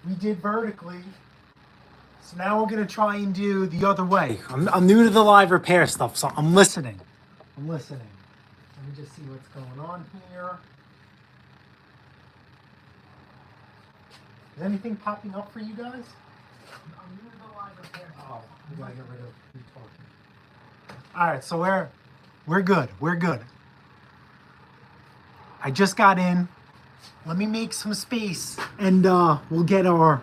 we did vertically. So now we're gonna try and do the other way. I'm new to the live repair stuff, so I'm listening. I'm listening. Let me just see what's going on here. Is anything popping up for you guys? I'm new to the live repair. Oh, we gotta get rid of you talking. All right, so we're good. We're good. I just got in. Let me make some space, and we'll get our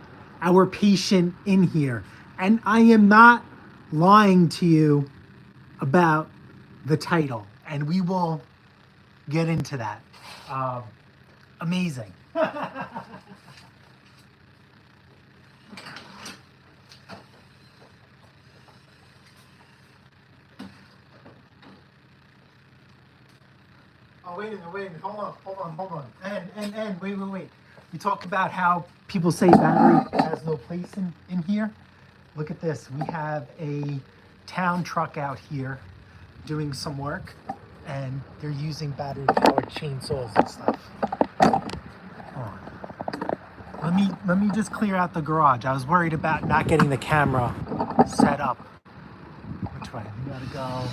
patient in here. And I am not lying to you about the title, and we will get into that. Amazing. Oh, wait a minute, hold on. And, wait. We talked about how people say battery has no place in here. Look at this, we have a town truck out here doing some work, and they're using battery powered chainsaws and stuff. Hold on. Let me just clear out the garage. I was worried about not getting the camera set up. Which way? We gotta go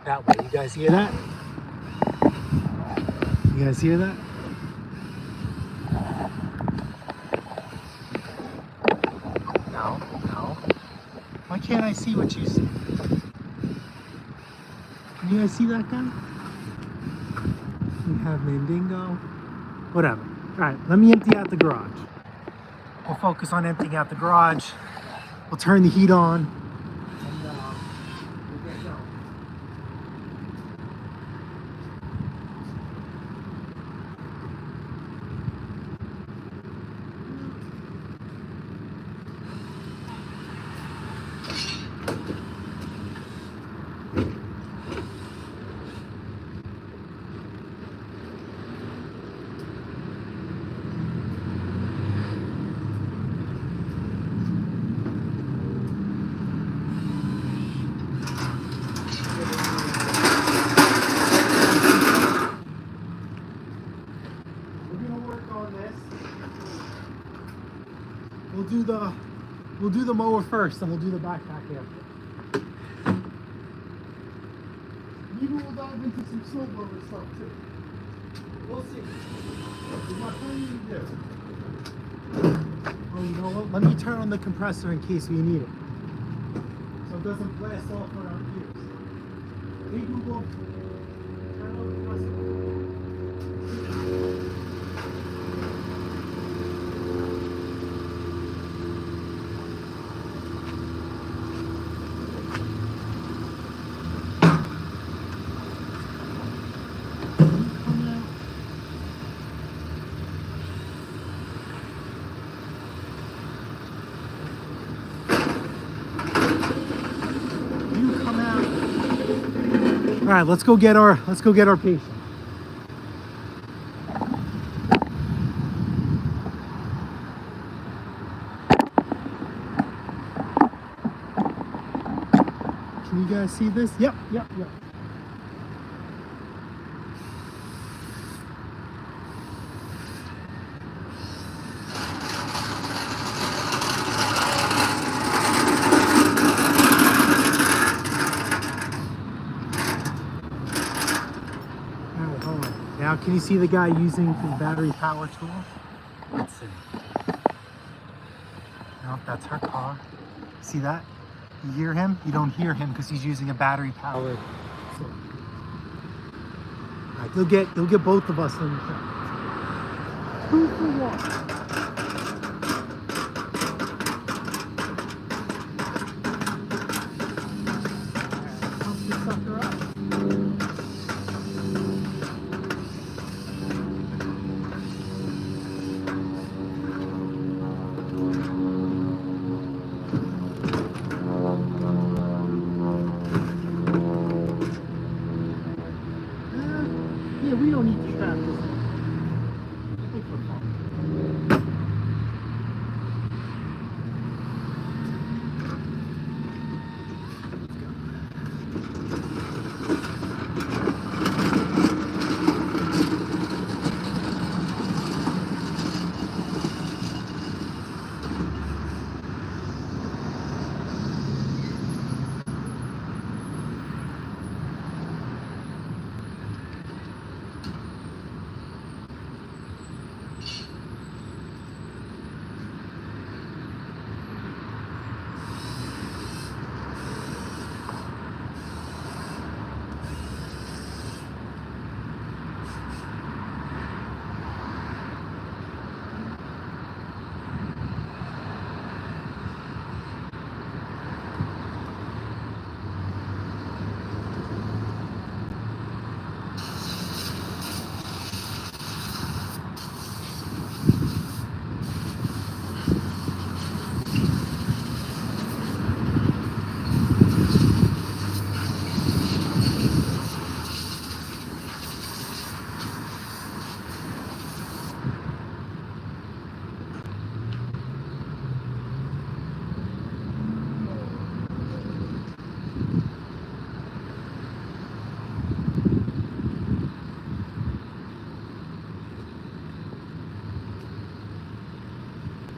that way. You guys hear that? You guys hear that? No. Why can't I see what you see? Can you guys see that guy? We have Mandingo. Whatever. All right, let me empty out the garage. We'll focus on emptying out the garage. We'll turn the heat on. And we'll get going. We'll do the mower first, and we'll do the backpack after. Maybe we'll dive into some snowblower stuff too. We'll see. There's not plenty to do. Oh, you know what? Let me turn on the compressor in case we need it, so it doesn't blast off on our ears. Hey Google, turn on the compressor. All right, let's go get our patient. Can you guys see this? Yep. Now, can you see the guy using his battery power tool? Let's see. Nope, that's her car. See that? You hear him? You don't hear him because he's using a battery powered tool. All right, they'll get both of us in the shot. 2 for 1. We don't need to strap this in. I think we're fine.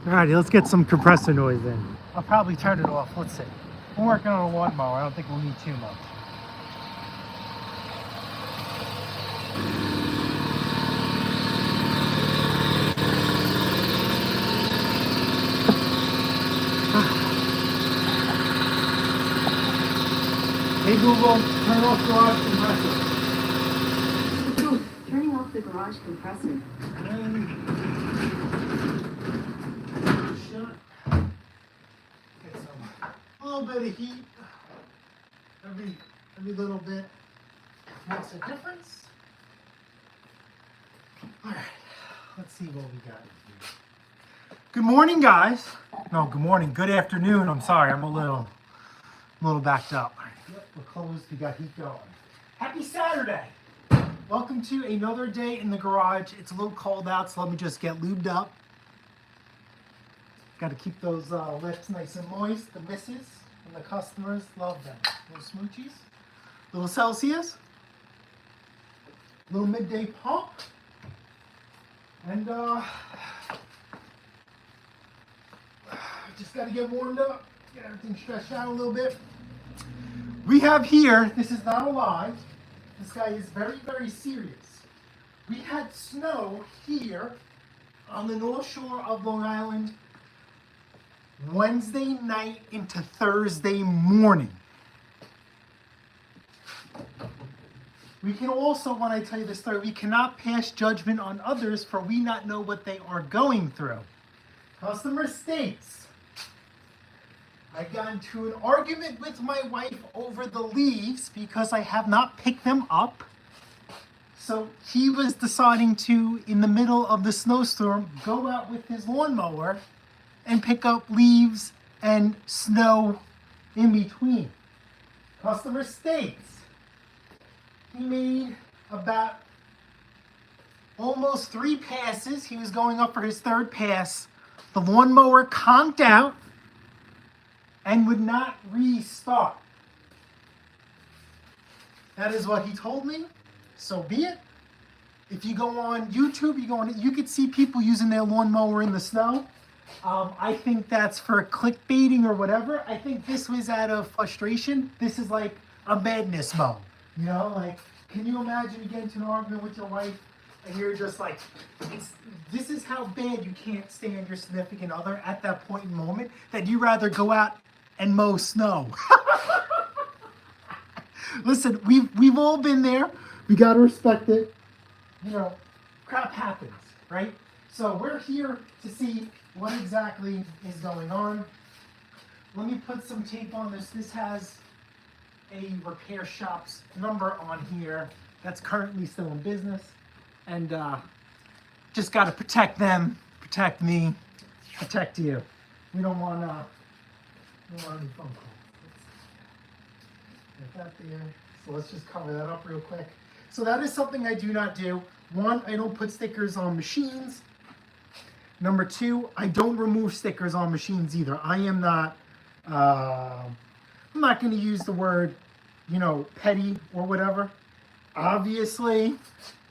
Alrighty, let's get some compressor noise in. I'll probably turn it off. Let's see. I'm working on a lawnmower. I don't think we'll need too much. Hey Google, turn off garage compressor. Google, turning off the garage compressor. Shut. Get some, a little bit of heat. Every little bit makes a difference. All right, let's see what we got here. Good morning, guys. No, good morning. Good afternoon. I'm sorry, I'm a little backed up. All right, yep, we're closed. We got heat going. Happy Saturday. Welcome to another day in the garage. It's a little cold out, so let me just get lubed up. Got to keep those lips nice and moist. The misses and the customers love them. Little smoochies, little Celsius, little midday pump, and just got to get warmed up, get everything stretched out a little bit. We have here, this is not a lie, this guy is very, very serious. We had snow here on the North Shore of Long Island Wednesday night into Thursday morning. We can also, when I tell you this story, we cannot pass judgment on others for we not know what they are going through. Customer states, I got into an argument with my wife over the leaves because I have not picked them up. So he was deciding to, in the middle of the snowstorm, go out with his lawnmower and pick up leaves and snow in between. Customer states he made about almost 3 passes. He was going up for his 3rd pass. The lawnmower conked out and would not restart. That is what he told me. So be it. If you go on YouTube, you could see people using their lawnmower in the snow. I think that's for clickbaiting or whatever. I think this was out of frustration. This is like a madness mode. You know, like, can you imagine you get into an argument with your wife and you're just like, this is how bad you can't stand your significant other at that point in moment that you rather go out and mow snow. Listen, we've all been there. We got to respect it. You know, crap happens, right? So we're here to see what exactly is going on. Let me put some tape on this. This has a repair shop's number on here that's currently still in business. And just got to protect them, protect me, protect you. We don't want any phone calls. Get that there. So let's just cover that up real quick. So that is something I do not do. 1, I don't put stickers on machines. Number 2, I don't remove stickers on machines either. I am not, I'm not going to use the word, you know, petty or whatever. Obviously,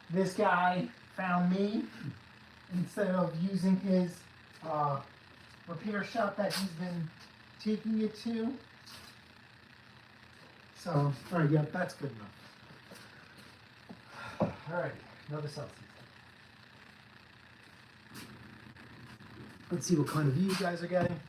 this guy found me instead of using his repair shop that he's been taking it to. So, all right, yeah, that's good enough. All right, another Celsius. Let's see what kind of view you guys are getting.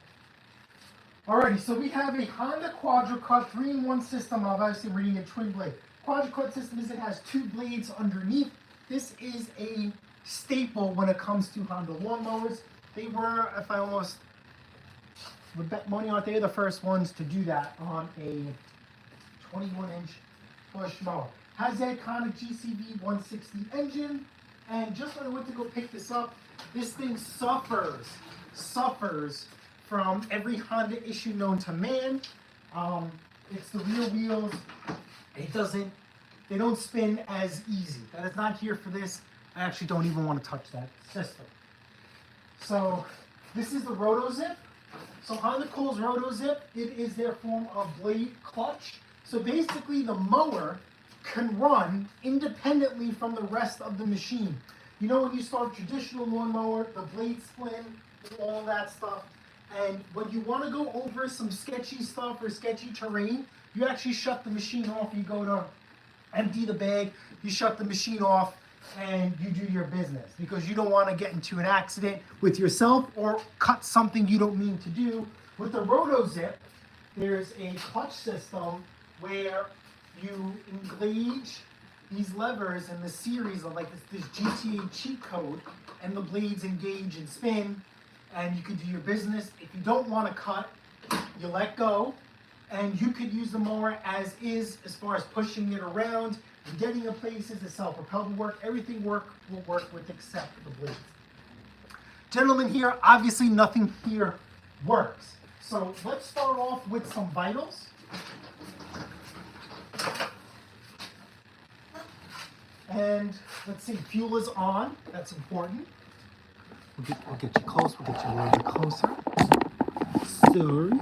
Alrighty, so we have a Honda Quadra-Cut 3-in-1 system. Obviously, we're using a twin blade. Quadra-Cut system is it has 2 blades underneath. This is a staple when it comes to Honda lawnmowers. They were, if I almost would bet money on it, they're the first ones to do that on a 21-inch push mower. Has that kind of GCV 160 engine. And just when I went to go pick this up, this thing suffers from every Honda issue known to man. It's the rear wheels. They don't spin as easy. That is not here for this. I actually don't even want to touch that system. So this is the RotoZip. So Honda calls RotoZip. It is their form of blade clutch. So basically the mower can run independently from the rest of the machine. You know when you start a traditional lawnmower, the blade spin, all that stuff. And when you want to go over some sketchy stuff or sketchy terrain, you actually shut the machine off. You go to empty the bag, you shut the machine off, and you do your business because you don't want to get into an accident with yourself or cut something you don't mean to do. With the RotoZip, there's a clutch system where you engage these levers in the series of like this GTA cheat code, and the blades engage and spin, and you can do your business. If you don't want to cut, you let go, and you could use the mower as is as far as pushing it around and getting in places. The self-propelled work, everything will work with except the blades. Gentlemen, here, obviously nothing here works. So let's start off with some vitals. And let's see, fuel is on. That's important. We'll get you close. We'll get you a little bit closer. Sorry.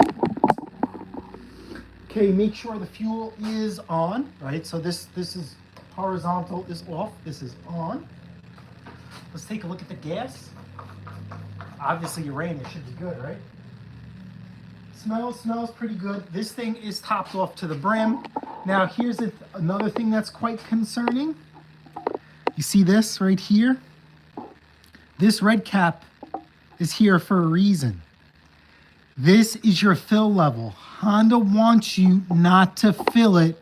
Okay, make sure the fuel is on, right? So this is horizontal is off. This is on. Let's take a look at the gas. Obviously, Arens should be good, right? Smells pretty good. This thing is topped off to the brim. Now, here's another thing that's quite concerning. You see this right here? This red cap is here for a reason. This is your fill level. Honda wants you not to fill it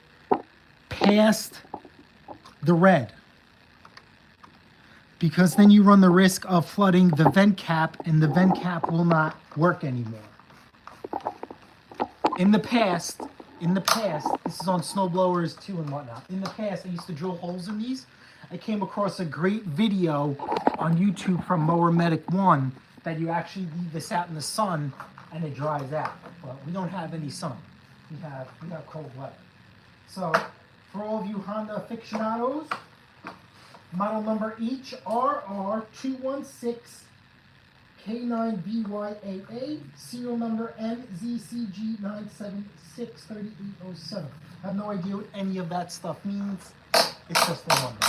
past the red, because then you run the risk of flooding the vent cap, and the vent cap will not work anymore. In the past, this is on snowblowers too and whatnot. In the past, I used to drill holes in these. I came across a great video on YouTube from Mower Medic 1 that you actually leave this out in the sun and it dries out. But we don't have any sun. We have cold weather. So for all of you Honda aficionados, model number HRR216K9BYAA, serial number MZCG9763807. I have no idea what any of that stuff means. It's just a number.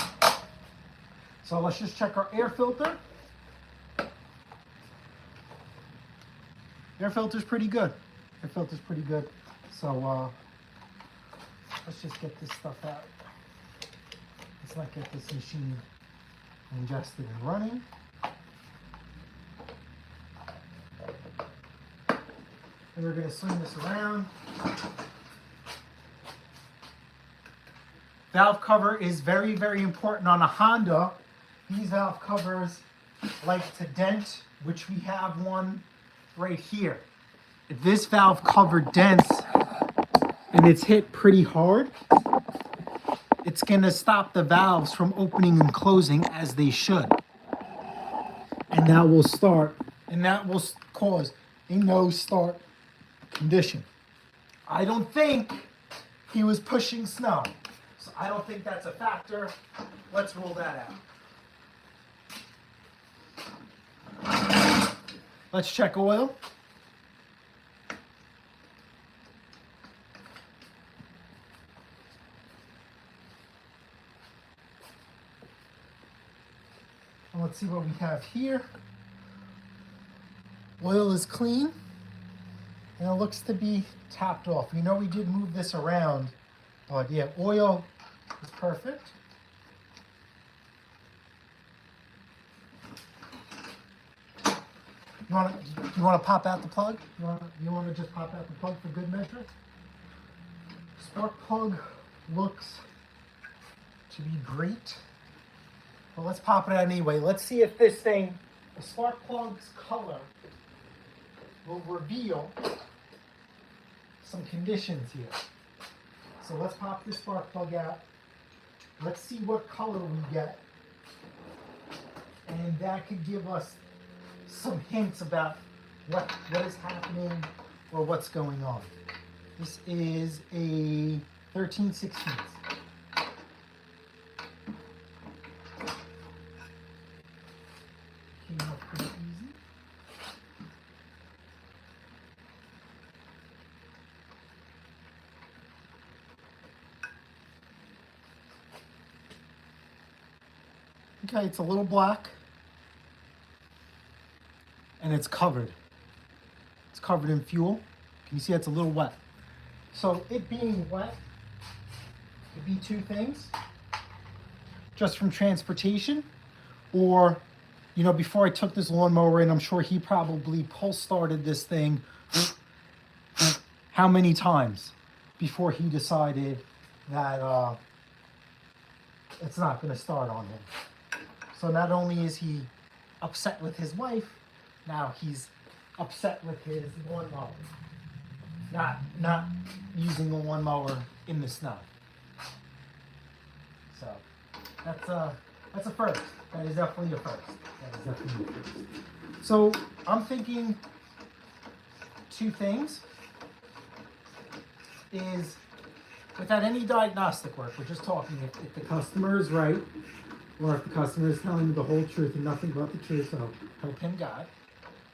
So let's just check our air filter. Air filter's pretty good. So let's just get this stuff out. Let's not get this machine ingested and running. And we're going to swing this around. Valve cover is very, very important on a Honda. These valve covers like to dent, which we have one right here. If this valve cover dents and it's hit pretty hard, it's going to stop the valves from opening and closing as they should. And that will cause a no start condition. I don't think he was pushing snow, so I don't think that's a factor. Let's rule that out. Let's check oil. And let's see what we have here. Oil is clean, and it looks to be topped off. We know we did move this around, but yeah, oil is perfect. You want to pop out the plug? You want to just pop out the plug for good measure? Spark plug looks to be great. Well, let's pop it out anyway. Let's see if this thing, the spark plug's color, will reveal some conditions here. So let's pop this spark plug out. Let's see what color we get. And that could give us some hints about what is happening or what's going on. This is a 13/16. Came up pretty easy. Okay, it's a little black. And it's covered. It's covered in fuel. Can you see it's a little wet? So it being wet could be two things. Just from transportation, or, you know, before I took this lawnmower in, I'm sure he probably pulse started this thing how many times before he decided that it's not going to start on him. So not only is he upset with his wife, now he's upset with his lawnmower. Not using the lawnmower in the snow. So that's a first. That is definitely a first. That is definitely a first. So I'm thinking two things is, without any diagnostic work, we're just talking if the customer is right, or if the customer is telling me the whole truth and nothing but the truth, so help him God.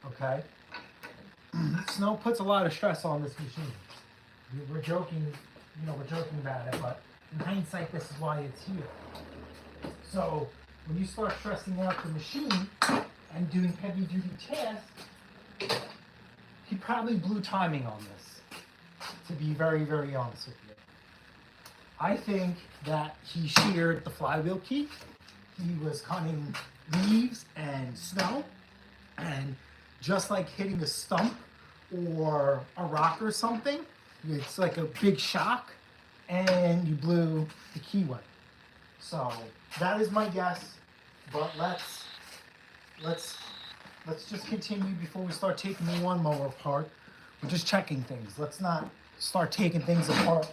Okay? Snow puts a lot of stress on this machine. We're joking, we're joking about it, but in hindsight, this is why it's here. So when you start stressing out the machine and doing heavy duty tasks, he probably blew timing on this, to be very, very honest with you. I think that he sheared the flywheel key. He was cutting leaves and snow, and just like hitting a stump or a rock or something, it's like a big shock, and you blew the keyway. So that is my guess, but let's just continue before we start taking the lawnmower apart. We're just checking things. Let's not start taking things apart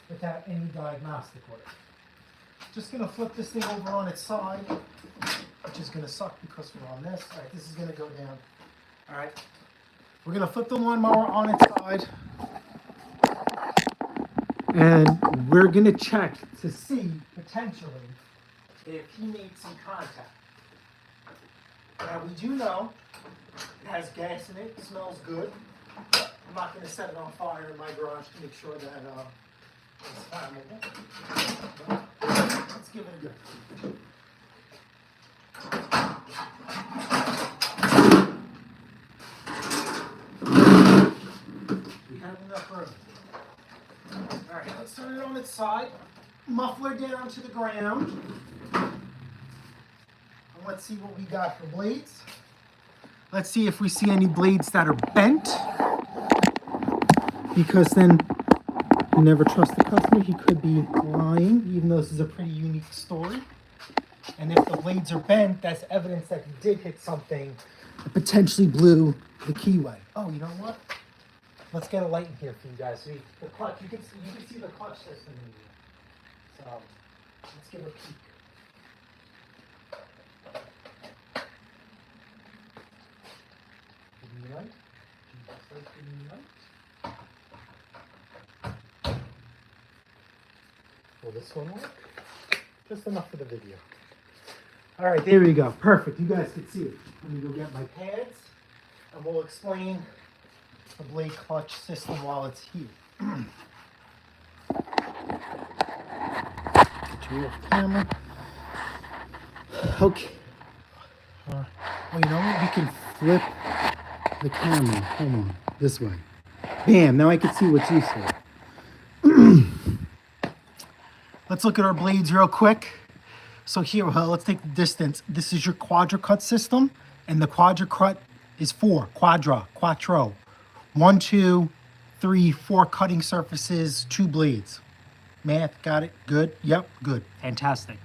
without any diagnostic work. Just gonna flip this thing over on its side, which is gonna suck because we're on this. All right, this is gonna go down. All right, we're gonna flip the lawnmower on its side, and we're gonna check to see potentially if he made some contact. Now we do know it has gas in it, smells good. I'm not gonna set it on fire in my garage to make sure that it's flammable. But let's give it a go. We have enough room. All right, let's turn it on its side. Muffler down to the ground. And let's see what we got for blades. Let's see if we see any blades that are bent. Because then you never trust the customer. He could be lying, even though this is a pretty unique story. And if the blades are bent, that's evidence that he did hit something that potentially blew the keyway. Oh, you know what? Let's get a light in here for you guys. So the clutch, you can see the clutch system in here. So let's give a peek. Give me a light. Give me a light. Will this one work? Just enough for the video. All right, there we go. Perfect. You guys can see it. Let me go get my pads, and we'll explain the blade clutch system while it's here. Get you off camera. Okay. Oh, you know what? We can flip the camera. Hold on. This way. Bam. Now I can see what you saw. Let's look at our blades real quick. So here, let's take the distance. This is your quadra cut system, and the quadra cut is quattro. 1, 2, 3, 4 cutting surfaces, 2 blades. Math, got it? Good? Yep, good. Fantastic.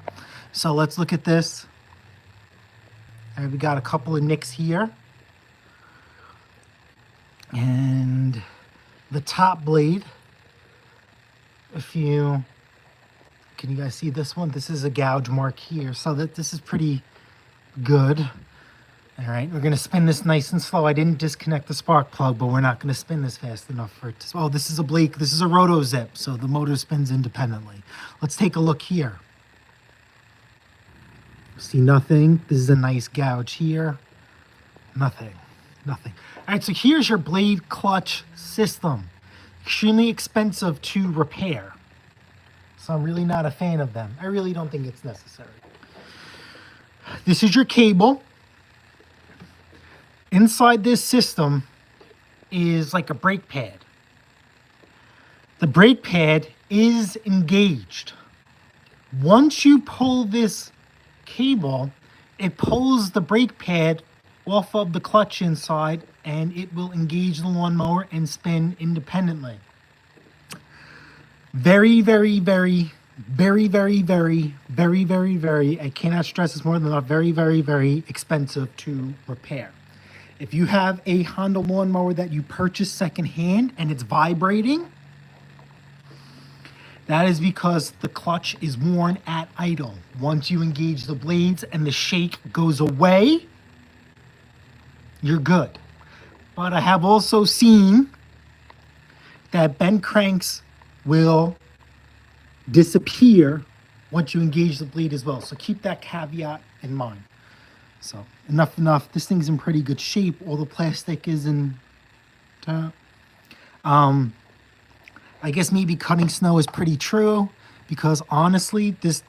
So let's look at this. And we got a couple of nicks here. And the top blade, can you guys see this one? This is a gouge mark here, so that this is pretty good. All right, we're gonna spin this nice and slow. I didn't disconnect the spark plug, but we're not gonna spin this fast enough for it to, oh, this is a roto zip, so the motor spins independently. Let's take a look here. See nothing. This is a nice gouge here. Nothing. All right, so here's your blade clutch system. Extremely expensive to repair. So I'm really not a fan of them. I really don't think it's necessary. This is your cable. Inside this system is like a brake pad. The brake pad is engaged. Once you pull this cable, it pulls the brake pad off of the clutch inside, and it will engage the lawnmower and spin independently. Very, very, very, very, very, very, very, very, very, I cannot stress this more than enough, very, very, very expensive to repair. If you have a Honda lawnmower that you purchased secondhand and it's vibrating, that is because the clutch is worn at idle. Once you engage the blades and the shake goes away, you're good. But I have also seen that bent cranks will disappear once you engage the blade as well. So keep that caveat in mind. So enough. This thing's in pretty good shape. All the plastic is in. I guess maybe cutting snow is pretty true, because honestly, this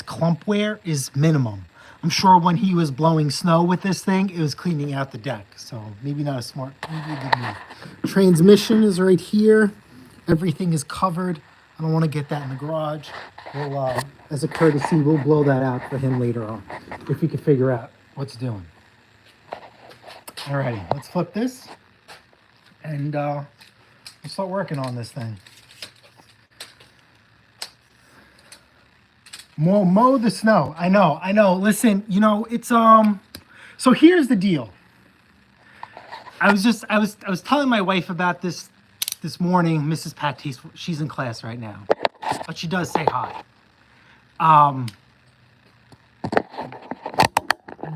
clump wear is minimum. I'm sure when he was blowing snow with this thing, it was cleaning out the deck. So maybe not a smart, maybe a good move. Transmission is right here. Everything is covered. I don't want to get that in the garage. We'll, as a courtesy, we'll blow that out for him later on, if we can figure out what's doing. Alrighty, let's flip this, and we'll start working on this thing. Mow the snow. I know. Listen, it's so here's the deal. I was telling my wife about this morning. Mrs. Patiste, she's in class right now, but she does say hi.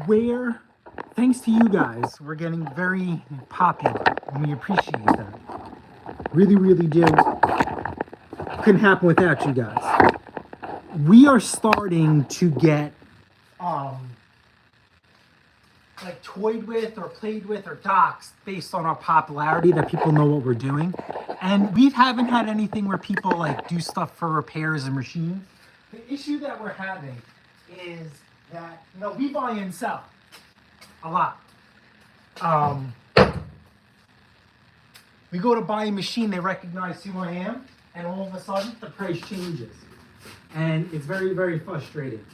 Where, thanks to you guys, we're getting very popular, and we appreciate that. Really, really do. Couldn't happen without you guys. We are starting to get like toyed with or played with or doxed based on our popularity, that people know what we're doing. And we haven't had anything where people like do stuff for repairs and machines. The issue that we're having is that, we buy and sell a lot. We go to buy a machine, they recognize who I am, and all of a sudden the price changes. And it's very, very frustrating.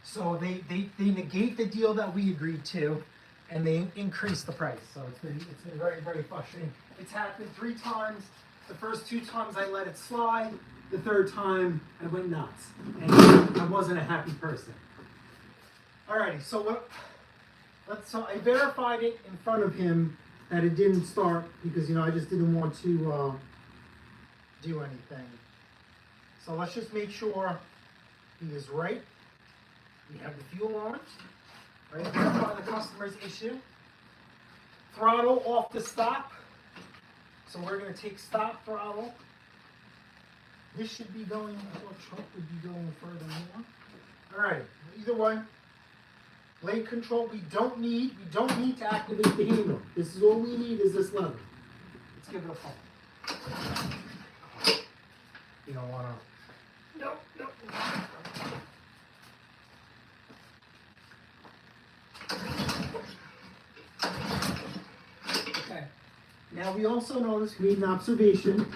So they negate the deal that we agreed to, and they increase the price. So it's been very, very frustrating. It's happened 3 times. The first 2 times I let it slide. The 3rd time I went nuts, and I wasn't a happy person. Alrighty, so so I verified it in front of him that it didn't start, because I just didn't want to do anything. So let's just make sure he is right. We have the fuel on, right? Verify the customer's issue. Throttle off the stop. So we're going to take stop throttle. This should be going, I thought truck would be going further more. All right, either way. Blade control, we don't need to activate the handle. This is all we need is this lever. Let's give it a pull. You don't want to. Nope. Okay. Now we also notice, we made an observation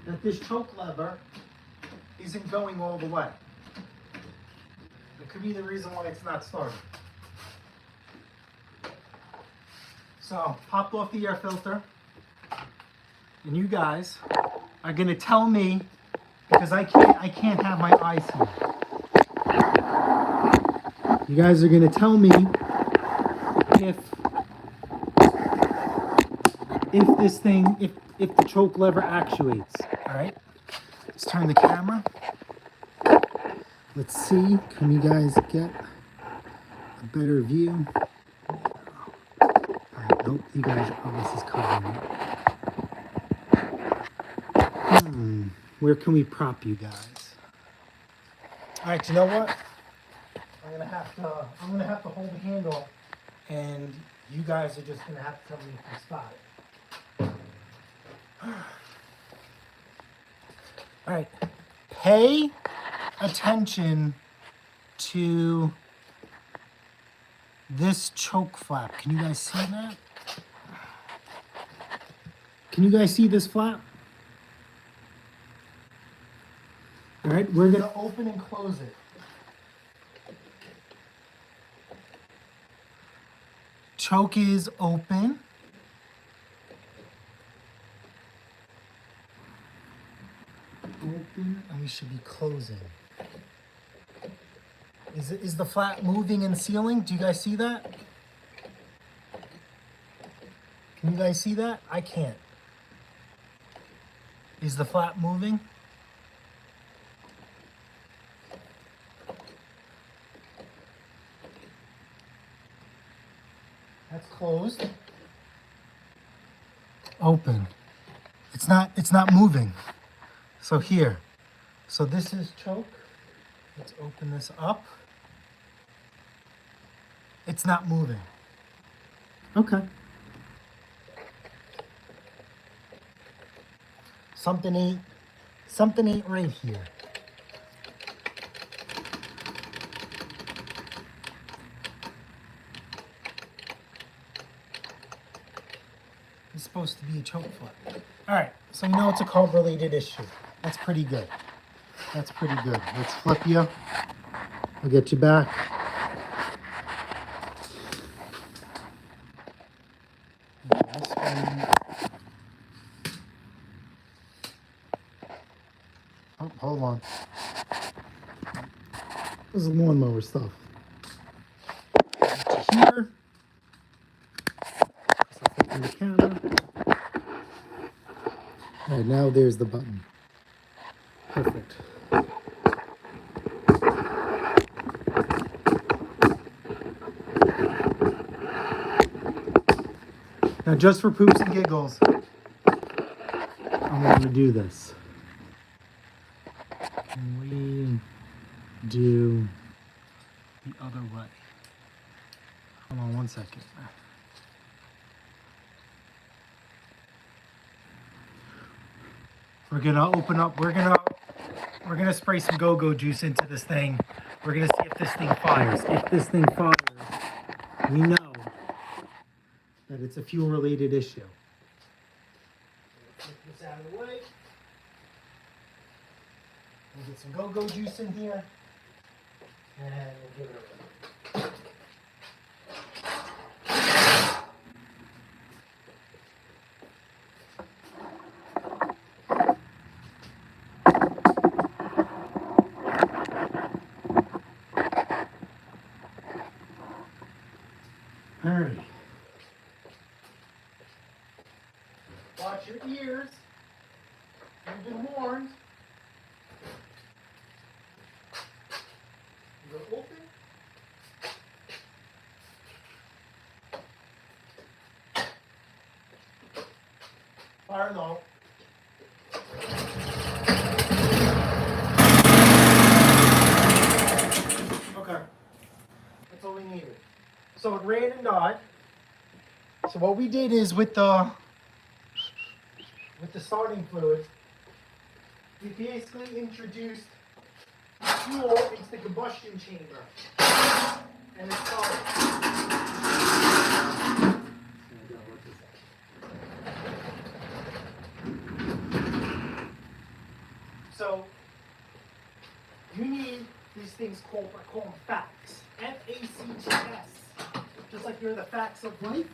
that this choke lever isn't going all the way. It could be the reason why it's not starting. So, popped off the air filter, and you guys are gonna tell me, because I can't have my eyes here. You guys are gonna tell me if this thing, if the choke lever actuates. All right, let's turn the camera. Let's see, can you guys get a better view? All right, nope, you guys, this is covering it. Where can we prop you guys? All right, you know what? I'm gonna have to hold the handle, and you guys are just gonna have to tell me if you spot it. All right, pay attention to this choke flap. Can you guys see that? Can you guys see this flap? All right, we're gonna open and close it. Choke is open. Open, and we should be closing. Is the flap moving and sealing? Do you guys see that? Can you guys see that? I can't. Is the flap moving? That's closed. Open. It's not moving. So here. So this is choke. Let's open this up. It's not moving. Okay. Something ain't right here. It's supposed to be a choke flap. All right, so you know it's a carb-related issue. That's pretty good. That's pretty good. Let's flip you. I'll get you back. This one. Oh, hold on. This is lawnmower stuff. Get you here. In the camera. All right, now there's the button. Perfect. Now, just for poops and giggles, I'm going to do this. Can we do the other way? Hold on one second. We're gonna open up. We're gonna spray some go-go juice into this thing. We're gonna see if this thing fires. If this thing fires, we know that it's a fuel-related issue. Take this out of the way. We'll get some go-go juice in here, and we'll give it a run. All right. Watch your ears. You've been warned. You go open. Fire low. Okay. That's all we needed. So it ran and died. So what we did is with the starting fluid, we basically introduced fuel into the combustion chamber. And it started. So you need these things called facts. F-A-C-T-S. Just like you're the facts of life,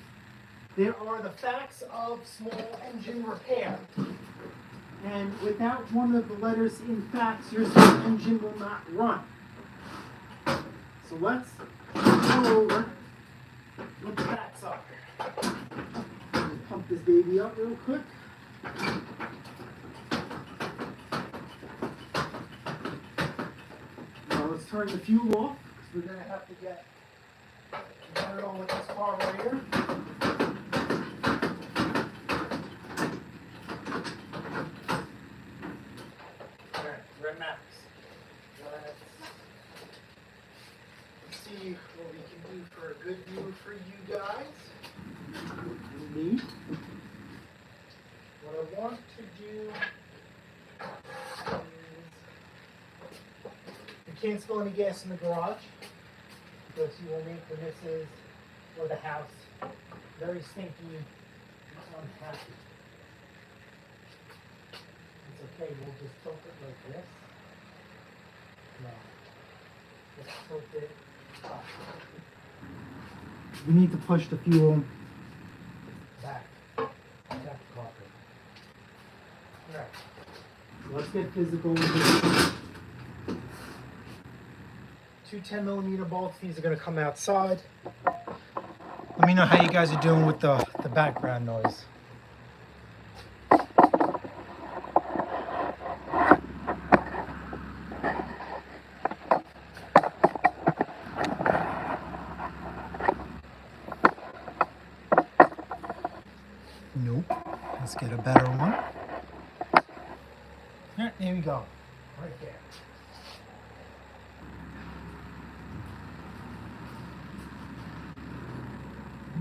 there are the facts of small engine repair. And without one of the letters in facts, your small engine will not run. So let's go over what the facts are. Pump this baby up real quick. Now let's turn the fuel off, because we're going to have to get started on with this carburetor. Alright, we're at max. Let's see what we can do for a good view for you guys. And me. What I want to do is, you can't spill any gas in the garage, because you will make the missus or the house. Very stinky and unhappy. It's okay, we'll just tilt it like this. No. Just tilt it up. We need to push the fuel back. Back the carpet. Alright. So let's get physical with this. Two 10mm bolts. These are going to come outside. Let me know how you guys are doing with the background noise. Nope. Let's get a better one. Yeah, there we go. Right there.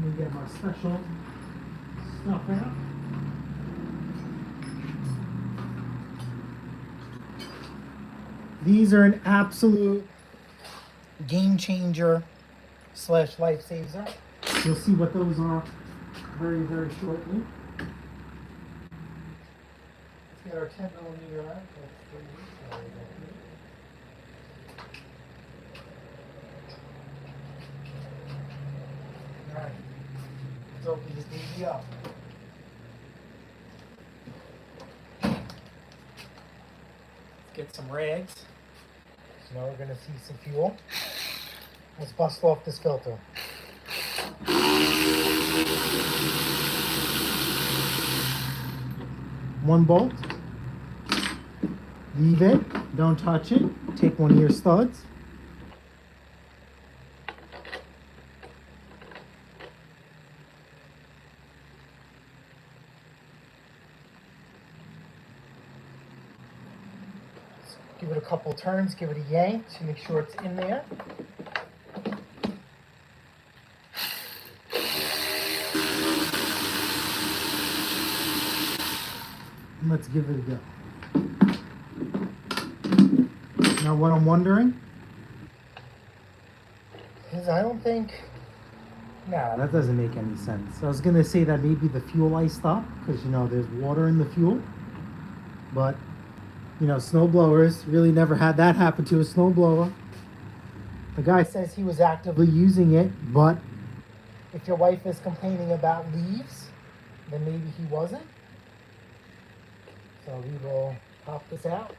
Let me get my special stuff out. These are an absolute game changer / lifesaver. You'll see what those are very, very shortly. Let's get our 10mm out. Alright, let's open this baby up. Let's get some rags. So now we're going to see some fuel. Let's bust off this filter. One bolt. Leave it. Don't touch it. Take one of your studs. Give it a couple turns, give it a yank to make sure it's in there. And let's give it a go. Now what I'm wondering is I don't think, nah, that doesn't make any sense. I was gonna say that maybe the fuel iced up because you know there's water in the fuel, but you know, snowblowers really never had that happen to a snowblower. The guy says he was actively using it, but if your wife is complaining about leaves, then maybe he wasn't. So we will pop this out.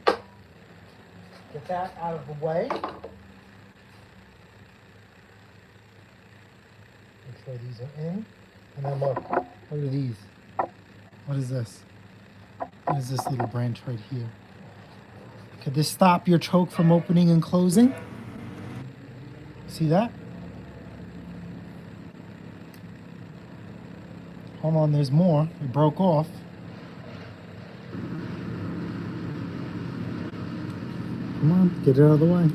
Get that out of the way. Make sure these are in. And then look at these. What is this? What is this little branch right here? Could this stop your choke from opening and closing? See that? Hold on, there's more. It broke off. Come on, get it out of the way.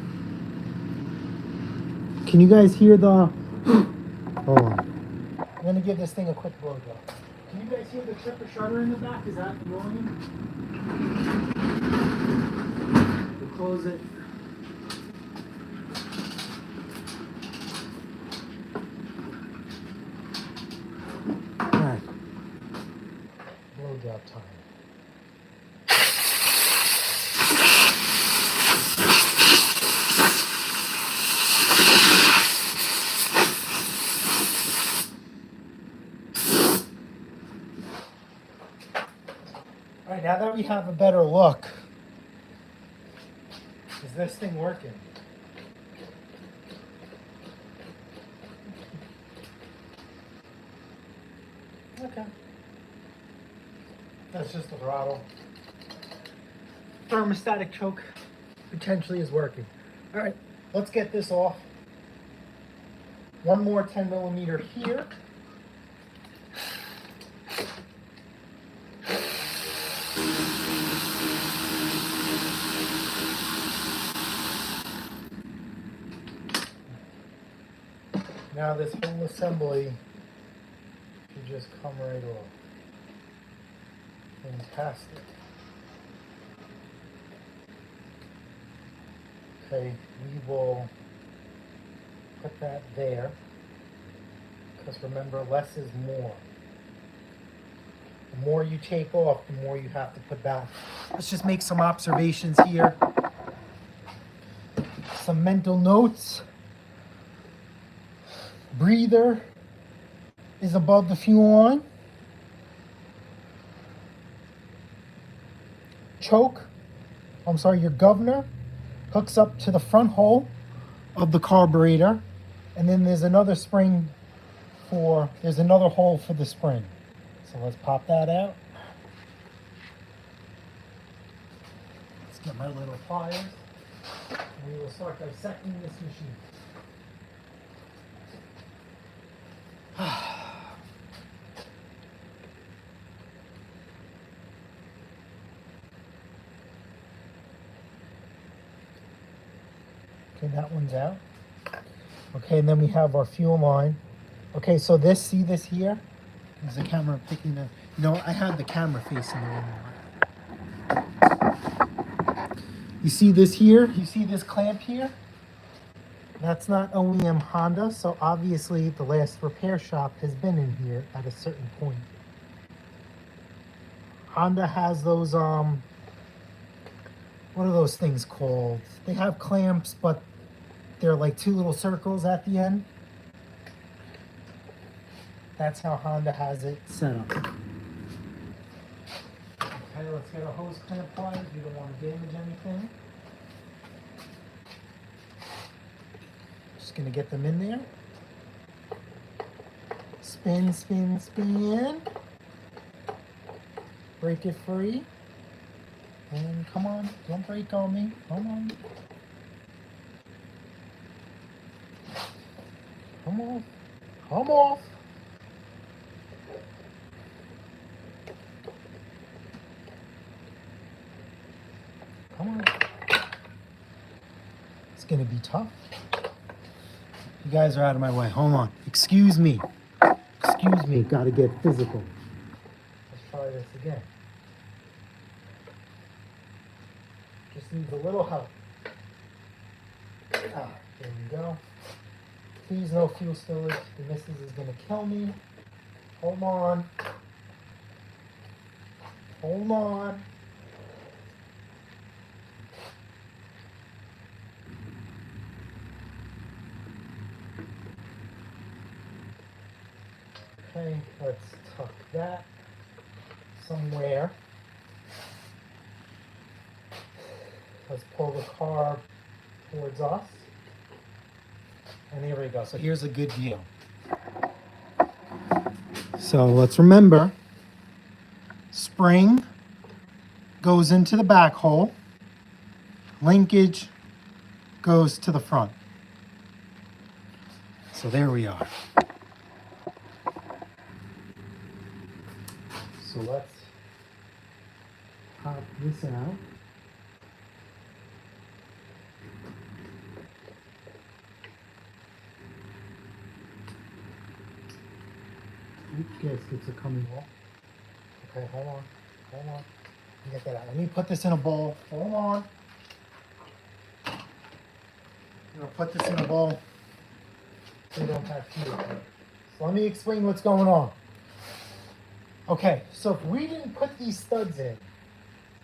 Can you guys hear the... Hold on. I'm going to give this thing a quick blowjob. Can you guys hear the tripper shutter in the back? Is that annoying? We'll close it. Alright. Blowjob time. Alright, now that we have a better look, is this thing working? Okay. That's just the throttle. Thermostatic choke potentially is working. Alright, let's get this off. One more 10mm here. Now this whole assembly should just come right off. Fantastic. Okay, we will put that there. Just remember, less is more. The more you take off, the more you have to put back. Let's just make some observations here. Some mental notes. Breather is above the fuel line. Your governor hooks up to the front hole of the carburetor, and then there's another hole for the spring. So let's pop that out. Let's get my little pliers, and we will start dissecting this machine. Okay, that one's out. Okay, and then we have our fuel line. Okay, so see this here? Is the camera picking the... I had the camera facing the wrong way. You see this here? You see this clamp here? That's not OEM Honda, so obviously the last repair shop has been in here at a certain point. Honda has those, what are those things called? They have clamps, but they're like two little circles at the end. That's how Honda has it set up. Okay, let's get our hose clamp pliers. We don't want to damage anything. Just gonna get them in there. Spin, spin, spin. Break it free. And come on, don't break on me. Come on. Come on. Come off. Come on. It's gonna be tough. You guys are out of my way. Hold on. Excuse me. Excuse me. Gotta get physical. Let's try this again. Just needs a little help. There we go. Please no fuel spillage. The missus is gonna kill me. Hold on. Hold on. Okay, let's tuck that somewhere. Let's pull the car towards us. And here we go. So here's a good view. So let's remember, spring goes into the back hole, linkage goes to the front. So there we are. So let's pop this out. Oops, gaskets are coming off. Okay, hold on. Hold on. Get that out. Let me put this in a bowl. Hold on. I'm going to put this in a bowl so we don't have fuel. So let me explain what's going on. Okay, so if we didn't put these studs in,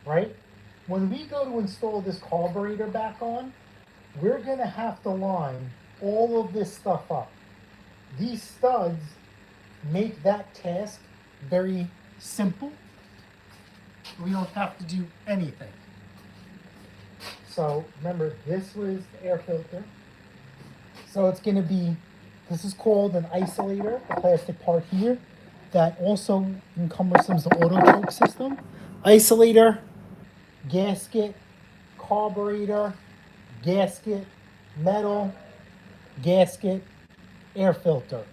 right? When we go to install this carburetor back on, we're going to have to line all of this stuff up. These studs make that task very simple. We don't have to do anything. So remember, this was the air filter. So it's going to be, this is called an isolator, the plastic part here, that also encompasses the auto choke system. Isolator, gasket, carburetor, gasket, metal, gasket, air filter.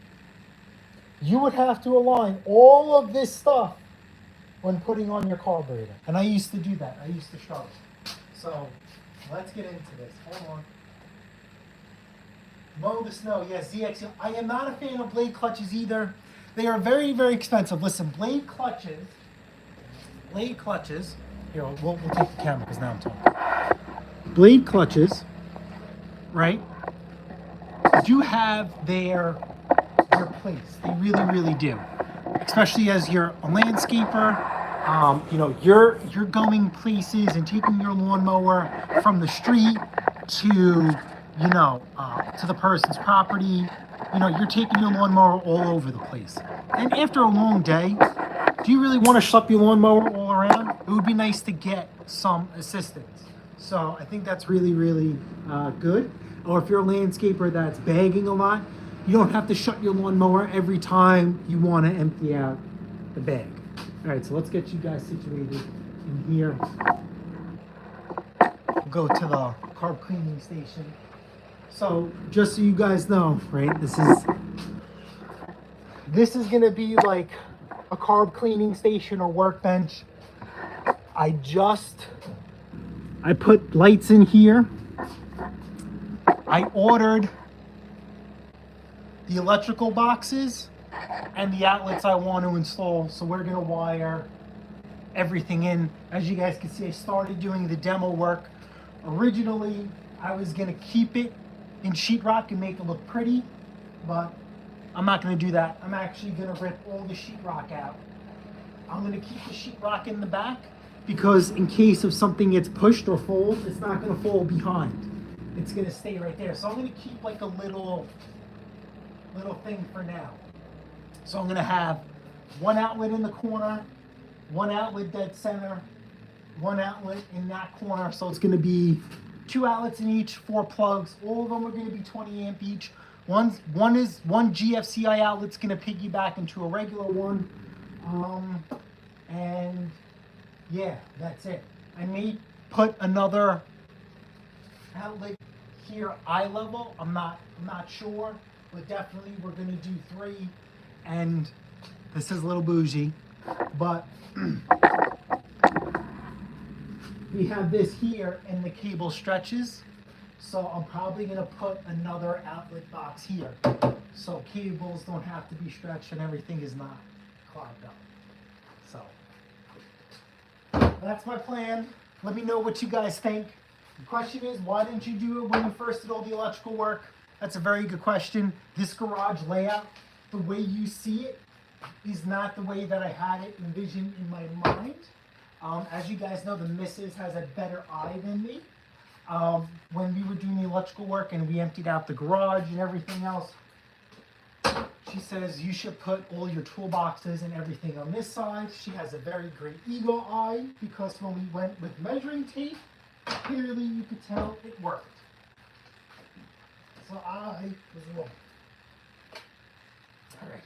You would have to align all of this stuff when putting on your carburetor. And I used to do that. I used to struggle. So let's get into this. Hold on. Mow the snow. Yes, ZX. I am not a fan of blade clutches either. They are very, very expensive. Listen, blade clutches, here, we'll take the camera because now I'm talking. Blade clutches, right, do have their your place. They really, really do. Especially as you're a landscaper. You know, you're going places and taking your lawnmower from the street to, to the person's property. You know, you're taking your lawnmower all over the place. And after a long day, do you really want to schlep your lawnmower all around? It would be nice to get some assistance. So I think that's really, really good. Or if you're a landscaper that's bagging a lot, you don't have to shut your lawnmower every time you want to empty out the bag. All right, so let's get you guys situated in here. We'll go to the carb cleaning station. So just so you guys know, right, this is gonna be like a carb cleaning station or workbench. I put lights in here. I ordered the electrical boxes and the outlets I want to install. So we're gonna wire everything in. As you guys can see, I started doing the demo work. Originally, I was gonna keep it in sheetrock and make it look pretty, but I'm not gonna do that. I'm actually gonna rip all the sheetrock out. I'm gonna keep the sheetrock in the back because in case of something gets pushed or folds, it's not gonna fall behind. It's gonna stay right there. So I'm gonna keep like a little thing for now. So I'm gonna have one outlet in the corner, one outlet dead center, one outlet in that corner. So it's gonna be 2 outlets in each, 4 plugs. All of them are gonna be 20 amp each. One GFCI outlet's gonna piggyback into a regular one. And yeah, that's it. I may put another outlet here eye level. I'm not sure, but definitely we're gonna do 3. And this is a little bougie, but we have this here and the cable stretches. So I'm probably gonna put another outlet box here. So cables don't have to be stretched and everything is not clogged up. So that's my plan. Let me know what you guys think. The question is, why didn't you do it when you first did all the electrical work? That's a very good question. This garage layout, the way you see it, is not the way that I had it envisioned in my mind. As you guys know, the missus has a better eye than me. When we were doing the electrical work and we emptied out the garage and everything else, she says you should put all your toolboxes and everything on this side. She has a very great eagle eye because when we went with measuring tape, clearly you could tell it worked. So I was wrong. All right.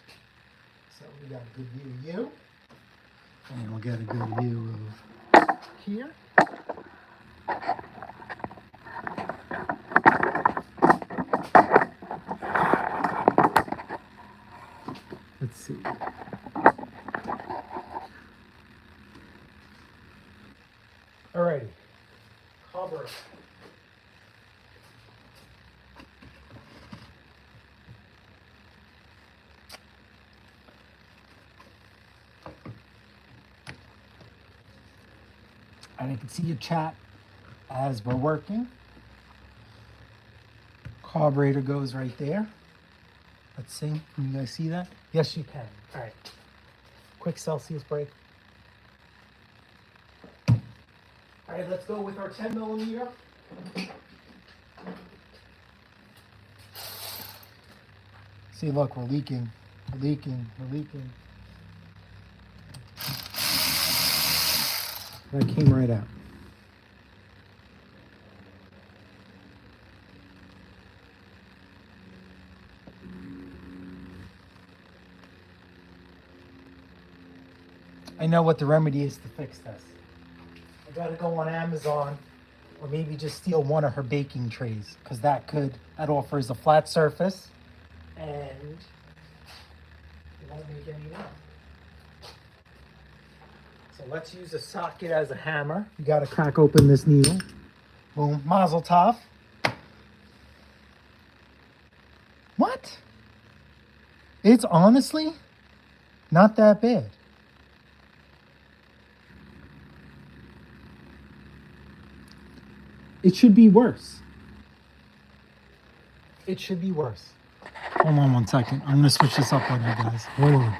So we got a good view of you. And we'll get a good view of here. Let's see. Alrighty. Carburetor. And I can see your chat as we're working. Carburetor goes right there. Let's see. Can you guys see that? Yes, you can. All right. Quick Celsius break. All right, let's go with our 10 millimeter. See, look, we're leaking. We're leaking. We're leaking. That came right out. I know what the remedy is to fix this. I gotta go on Amazon or maybe just steal one of her baking trays because that offers a flat surface and it won't make any noise. So let's use a socket as a hammer. You gotta crack open this needle. Boom, mazel tov. What? It's honestly not that bad. It should be worse. It should be worse. Hold on one second. I'm gonna switch this up on you guys. Hold on.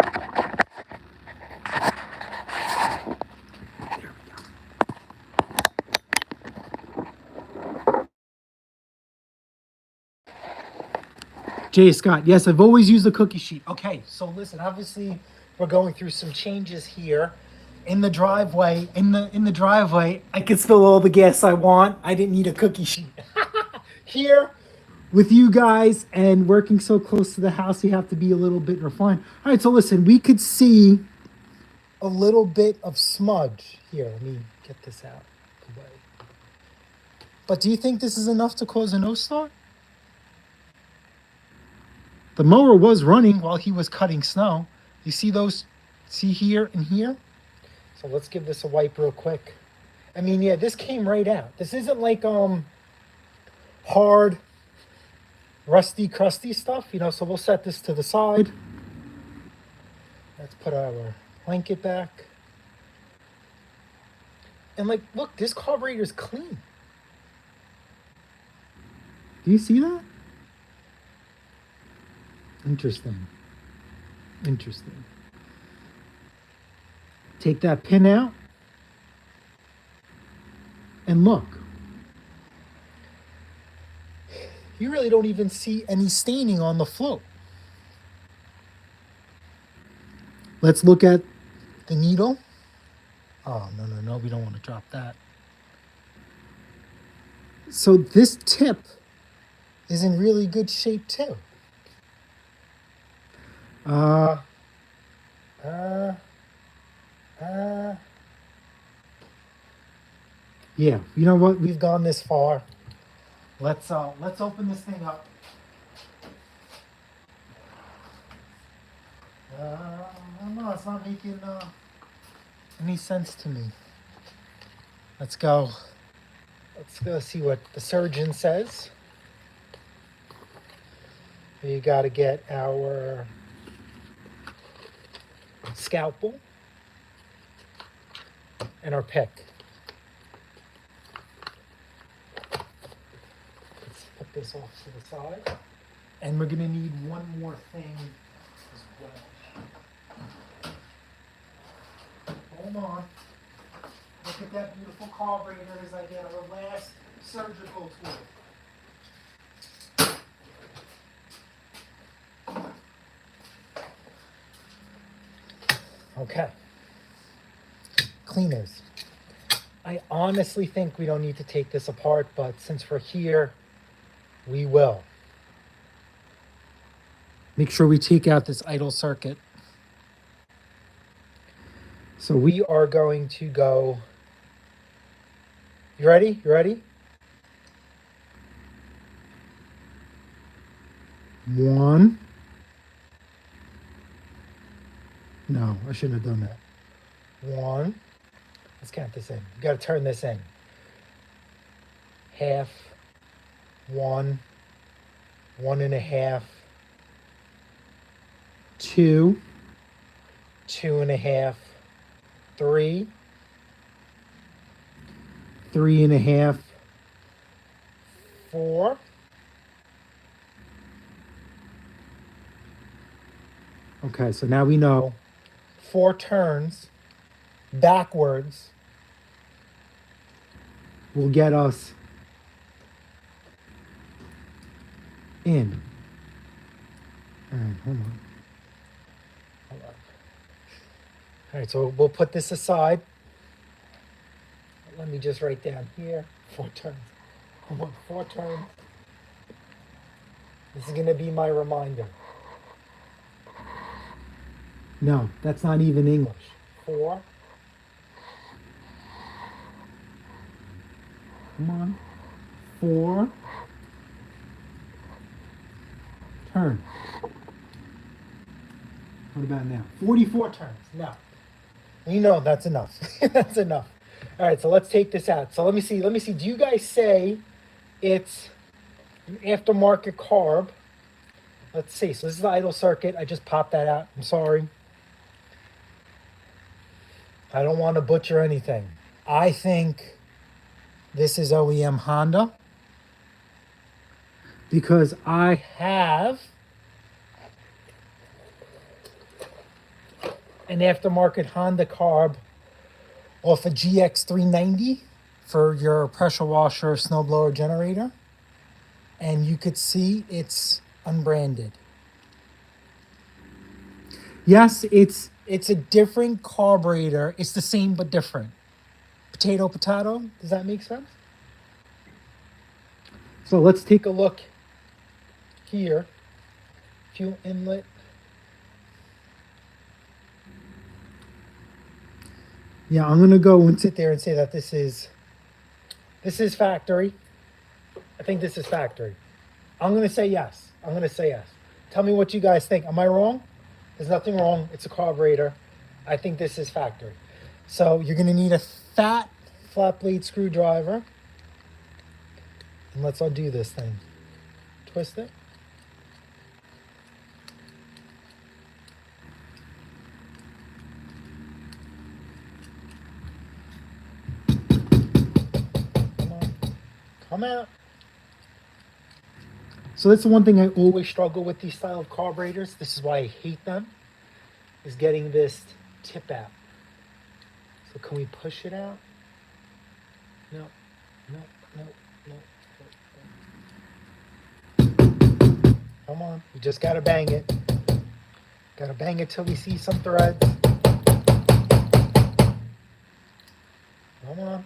Jay Scott, yes, I've always used a cookie sheet. Okay, so listen, obviously we're going through some changes here in the driveway. In the driveway, I can spill all the gas I want. I didn't need a cookie sheet. Here with you guys and working so close to the house, you have to be a little bit refined. All right, so listen, we could see a little bit of smudge here. Let me get this out of the way. But do you think this is enough to cause a no start? The mower was running while he was cutting snow. You see those? See here and here? So let's give this a wipe real quick. I mean, yeah, this came right out. This isn't like hard, rusty, crusty stuff, you know, so we'll set this to the side. Let's put our blanket back. And like, look, this carburetor is clean. Do you see that? Interesting. Interesting. Take that pin out. And look. You really don't even see any staining on the float. Let's look at the needle. Oh, no, we don't want to drop that. So this tip is in really good shape too. Yeah, you know what? We've gone this far. Let's open this thing up. No, it's not making any sense to me. Let's go. Let's go see what the surgeon says. You got to get our scalpel and our pick. Let's put this off to the side. And we're going to need one more thing as well. Hold on. Look at that beautiful carburetor as I get our last surgical tool. Okay. Cleaners. I honestly think we don't need to take this apart, but since we're here, we will. Make sure we take out this idle circuit. So we are going to go. You ready? You ready? 1. No, I shouldn't have done that. 1. Let's count this in. You got to turn this in. 1/2. 1. 1.5. 2. 2.5. 3. 3.5. 4. Okay, so now we know 4 turns backwards will get us in. All right, hold on. All right, so we'll put this aside. Let me just write down here 4 turns. 4 turns. This is going to be my reminder. No, that's not even English. 4. Come on. 4. Turn. What about now? 44 turns. No. You know that's enough. That's enough. All right, so let's take this out. So let me see. Do you guys say it's an aftermarket carb? Let's see. So this is the idle circuit. I just popped that out. I'm sorry. I don't want to butcher anything. I think this is OEM Honda because I have an aftermarket Honda carb off a GX390 for your pressure washer snowblower generator. And you could see it's unbranded. Yes, it's a different carburetor. It's the same but different. Potato, potato. Does that make sense? So let's take a look here. Fuel inlet. Yeah, I'm gonna go and sit there and say that this is factory. I think this is factory. I'm gonna say yes. I'm gonna say yes. Tell me what you guys think. Am I wrong? There's nothing wrong. It's a carburetor. I think this is factory. So you're gonna need a fat flat blade screwdriver. And let's undo this thing. Twist it. Come on. Come out. So that's the one thing I always struggle with these style of carburetors. This is why I hate them, is getting this tip out. So can we push it out? No, no, no, no. Come on, you just gotta bang it. Gotta bang it till we see some threads. Come on.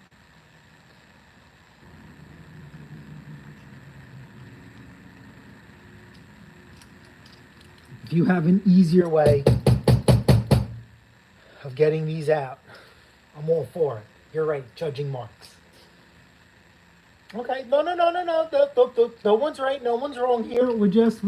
If you have an easier way of getting these out, I'm all for it. You're right, judging marks. Okay, no, no one's right, no one's wrong here. We're just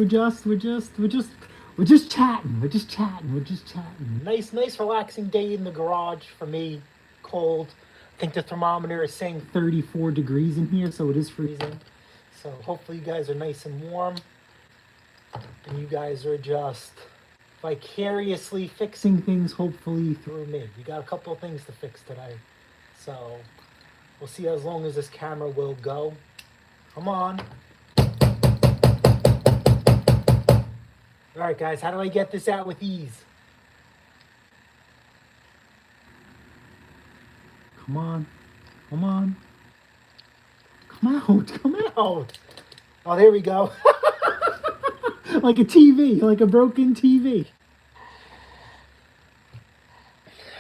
chatting. We're just chatting. Nice, relaxing day in the garage for me. Cold. I think the thermometer is saying 34 degrees in here, so it is freezing. So hopefully you guys are nice and warm. And you guys are just vicariously fixing things, hopefully, through me. We got a couple of things to fix today. So we'll see as long as this camera will go. Come on. All right, guys, how do I get this out with ease? Come on. Come on. Come out. Come out. Oh, there we go. Like a TV, like a broken TV.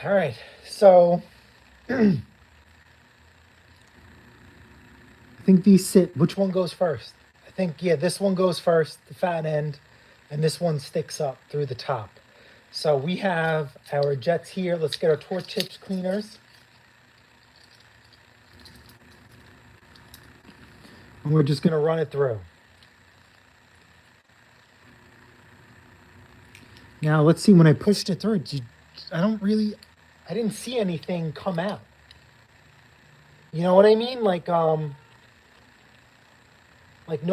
All right, so I think these sit. Which one goes first? I think, yeah, this one goes first, the fat end, and this one sticks up through the top. So we have our jets here. Let's get our torch tips cleaners. And we're just going to run it through. Now, let's see, when I pushed it through, I didn't see anything come out. You know what I mean? Like no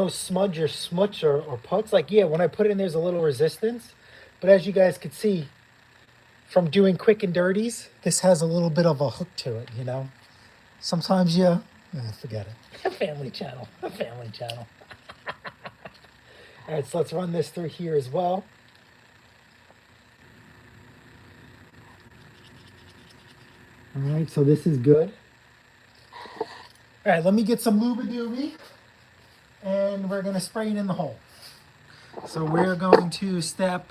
smudge or smutch or puts. Like, yeah, when I put it in, there's a little resistance. But as you guys could see, from doing quick and dirties, this has a little bit of a hook to it, you know? Sometimes forget it. Family channel. Family channel. All right, so let's run this through here as well. All right, so this is good. All right, let me get some Luba-Dooby, and we're gonna spray it in the hole. So we're going to step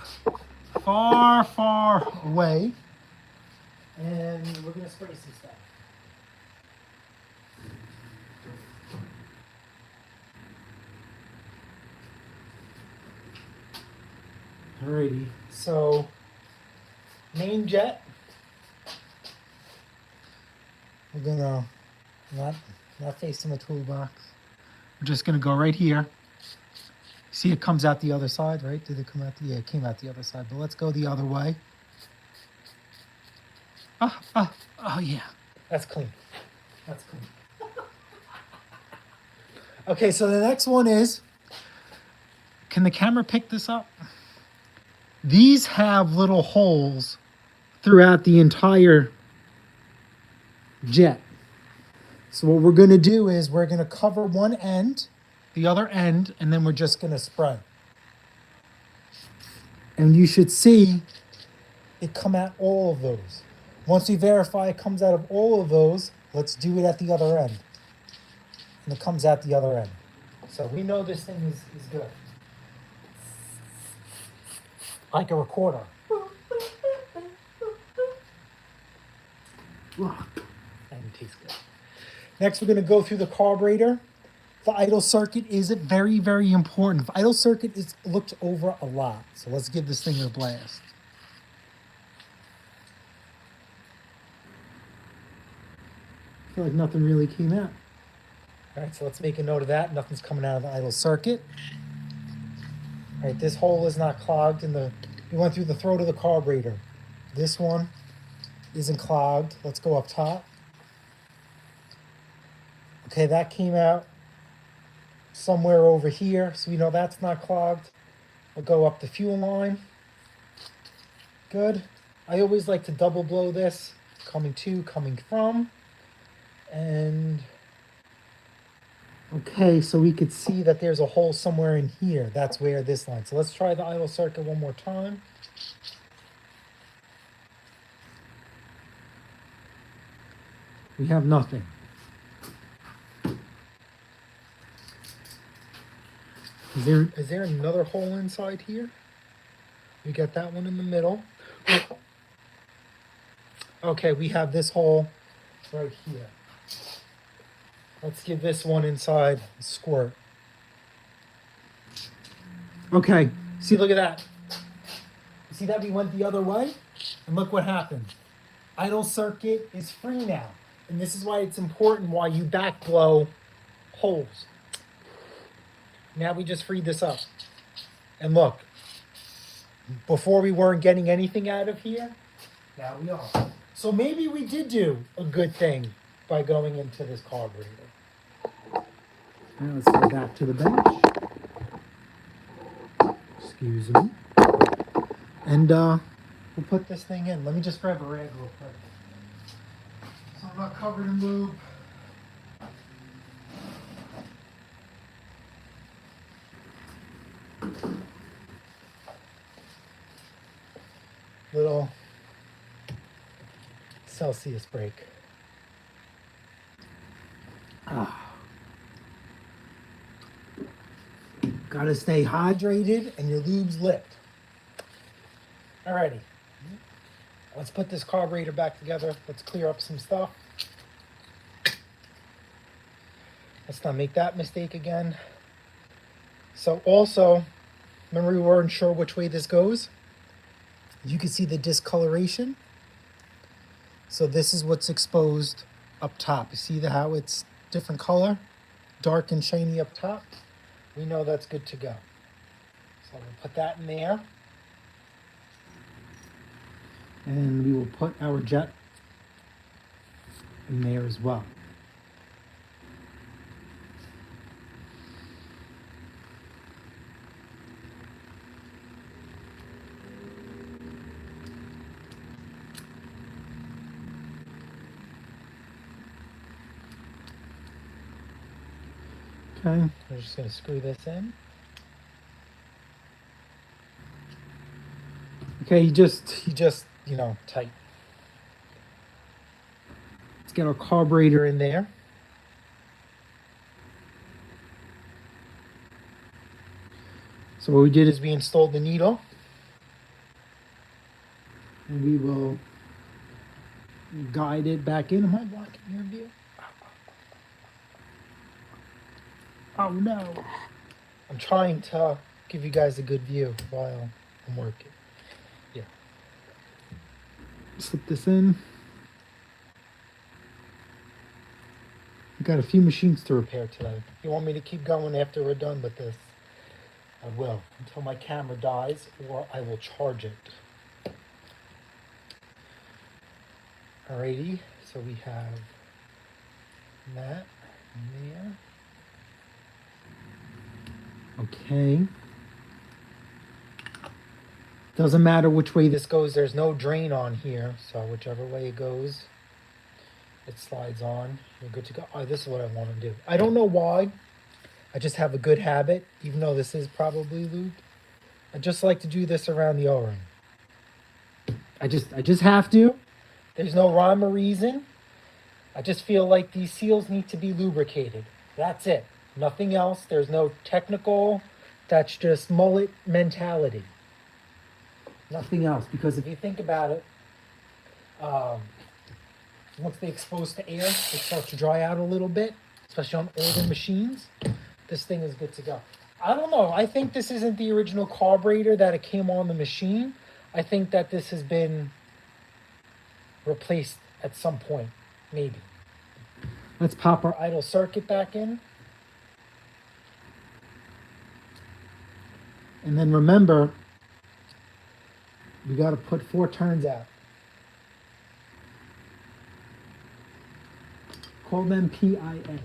far, far away, and we're gonna spray some stuff. Alrighty, so main jet. We're gonna not facing the toolbox. We're just gonna go right here. See, it comes out the other side, right? Did it come out? Yeah, it came out the other side. But let's go the other way. Oh yeah, that's clean. That's clean. Okay, so the next one is. Can the camera pick this up? These have little holes throughout the entire jet. So what we're going to do is we're going to cover one end, the other end, and then we're just going to spray. And you should see it come out all of those. Once we verify it comes out of all of those, let's do it at the other end. And it comes out the other end. So we know this thing is good. Like a recorder. And it tastes good. Next, we're going to go through the carburetor. The idle circuit is very, very important. The idle circuit is looked over a lot. So let's give this thing a blast. I feel like nothing really came out. All right, so let's make a note of that. Nothing's coming out of the idle circuit. All right, this hole is not clogged we went through the throat of the carburetor. This one isn't clogged. Let's go up top. Okay, that came out somewhere over here, so we know that's not clogged. We'll go up the fuel line. Good. I always like to double blow this. Coming to, coming from. And okay, so we could see that there's a hole somewhere in here. That's where this line. So let's try the idle circuit one more time. We have nothing. Is there another hole inside here? We got that one in the middle. Okay, we have this hole right here. Let's give this one inside a squirt. Okay, see, look at that. You see that we went the other way? And look what happened. Idle circuit is free now. And this is why it's important why you back blow holes. Now we just freed this up. And look, before we weren't getting anything out of here, now we are. So maybe we did do a good thing by going into this carburetor. Now let's go back to the bench. Excuse me. And we'll put this thing in. Let me just grab a rag real quick. So I'm not covered in lube. Little Celsius break. Gotta stay hydrated and your lube's lit. Alrighty. Let's put this carburetor back together. Let's clear up some stuff. Let's not make that mistake again. So also, remember we weren't sure which way this goes? You can see the discoloration. So this is what's exposed up top. You see how it's different color? Dark and shiny up top. We know that's good to go. So we'll put that in there. And we will put our jet in there as well. Okay, we're just going to screw this in. Okay, you just, you know, tight. Let's get our carburetor in there. So what we did is we installed the needle. And we will guide it back in. Am I blocking your view? Oh no. I'm trying to give you guys a good view while I'm working. Yeah. Slip this in. We've got a few machines to repair today. If you want me to keep going after we're done with this, I will. Until my camera dies, or I will charge it. Alrighty, so we have that in there. Okay. Doesn't matter which way this goes. There's no drain on here. So whichever way it goes, it slides on. You're good to go. Oh, this is what I want to do. I don't know why. I just have a good habit, even though this is probably lubed. I just like to do this around the O-ring. I just have to. There's no rhyme or reason. I just feel like these seals need to be lubricated. That's it. Nothing else. There's no technical. That's just mullet mentality. Nothing else. Because if you think about it, once they expose to air, they start to dry out a little bit, especially on older machines. This thing is good to go. I don't know. I think this isn't the original carburetor that it came on the machine. I think that this has been replaced at some point, maybe. Let's pop our idle circuit back in. And then remember, we got to put 4 turns out. Call them PIN.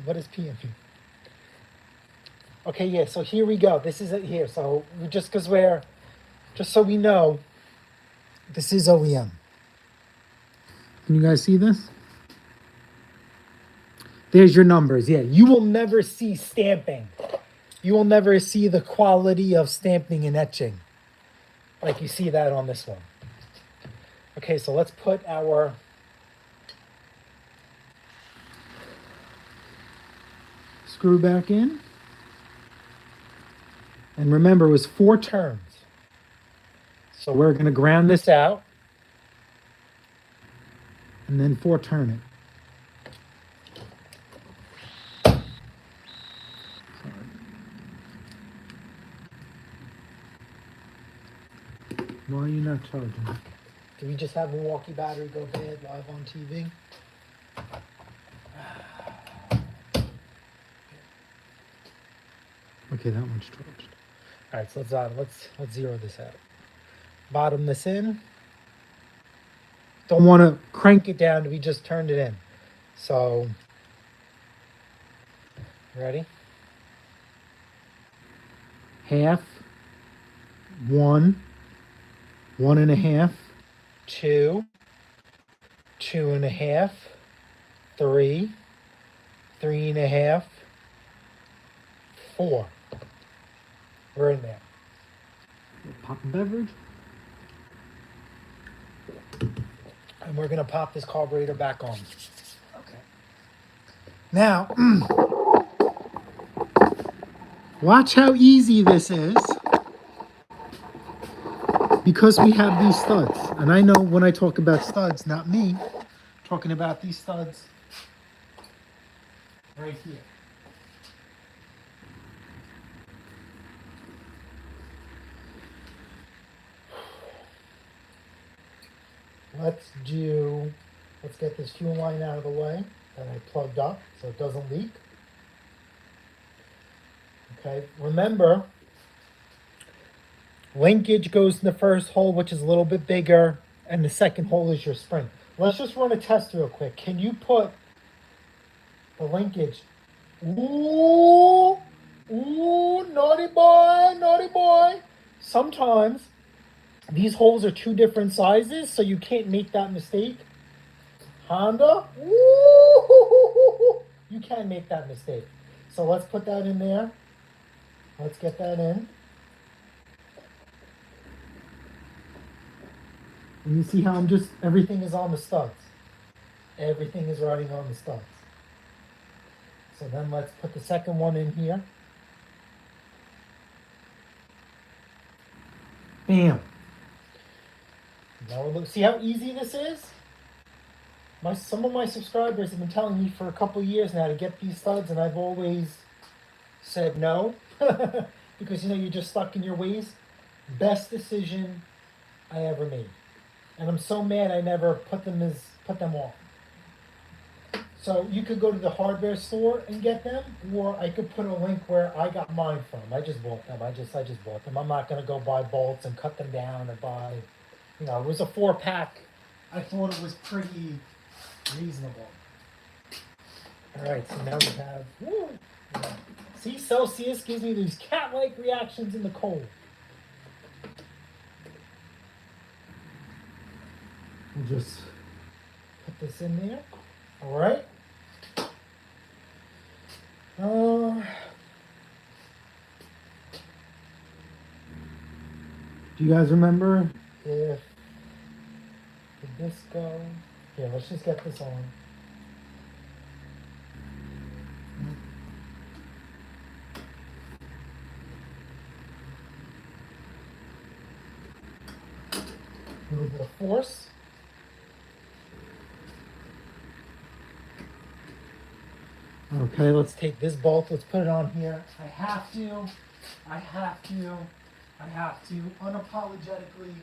What is PIN? Okay, yeah, so here we go. This is it here. So just so we know, this is OEM. Can you guys see this? There's your numbers. Yeah, you will never see stamping. You will never see the quality of stamping and etching like you see that on this one. Okay, so let's put our screw back in. And remember, it was 4 turns. So we're going to ground this out and then 4 turn it. Why are you not charging? Do we just have a walkie battery go bad live on TV? Okay, that one's charged. All right, so let's zero this out. Bottom this in. Don't want to crank it down. We just turned it in. So, ready? Half, 1, 1.5, 2, 2.5, 3, 3.5, 4. We're in there. Pop a beverage. And we're going to pop this carburetor back on. Okay. Now, watch how easy this is. Because we have these studs. And I know when I talk about studs, not me, talking about these studs right here. Let's get this fuel line out of the way that I plugged up so it doesn't leak. Okay, remember, linkage goes in the first hole, which is a little bit bigger, and the second hole is your spring. Let's just run a test real quick. Can you put the linkage? Ooh, naughty boy, naughty boy. Sometimes these holes are 2 different sizes, so you can't make that mistake. Honda, ooh, you can make that mistake. So let's put that in there. Let's get that in. And you see how everything is on the studs. Everything is riding on the studs. So then let's put the second one in here. Bam. Now look, see how easy this is? Some of my subscribers have been telling me for a couple years now to get these studs, and I've always said no. Because you're just stuck in your ways. Best decision I ever made. And I'm so mad I never put them off. So you could go to the hardware store and get them, or I could put a link where I got mine from. I just bought them. I just bought them. I'm not gonna go buy bolts and cut them down or buy, it was a 4-pack. I thought it was pretty reasonable. All right, so now we have. Woo, yeah. See, Celsius gives me these cat-like reactions in the cold. We'll just put this in there. All right. Do you guys remember if this go? Here, let's just get this on. A little bit of force. Okay, let's take this bolt, let's put it on here. I have to unapologetically,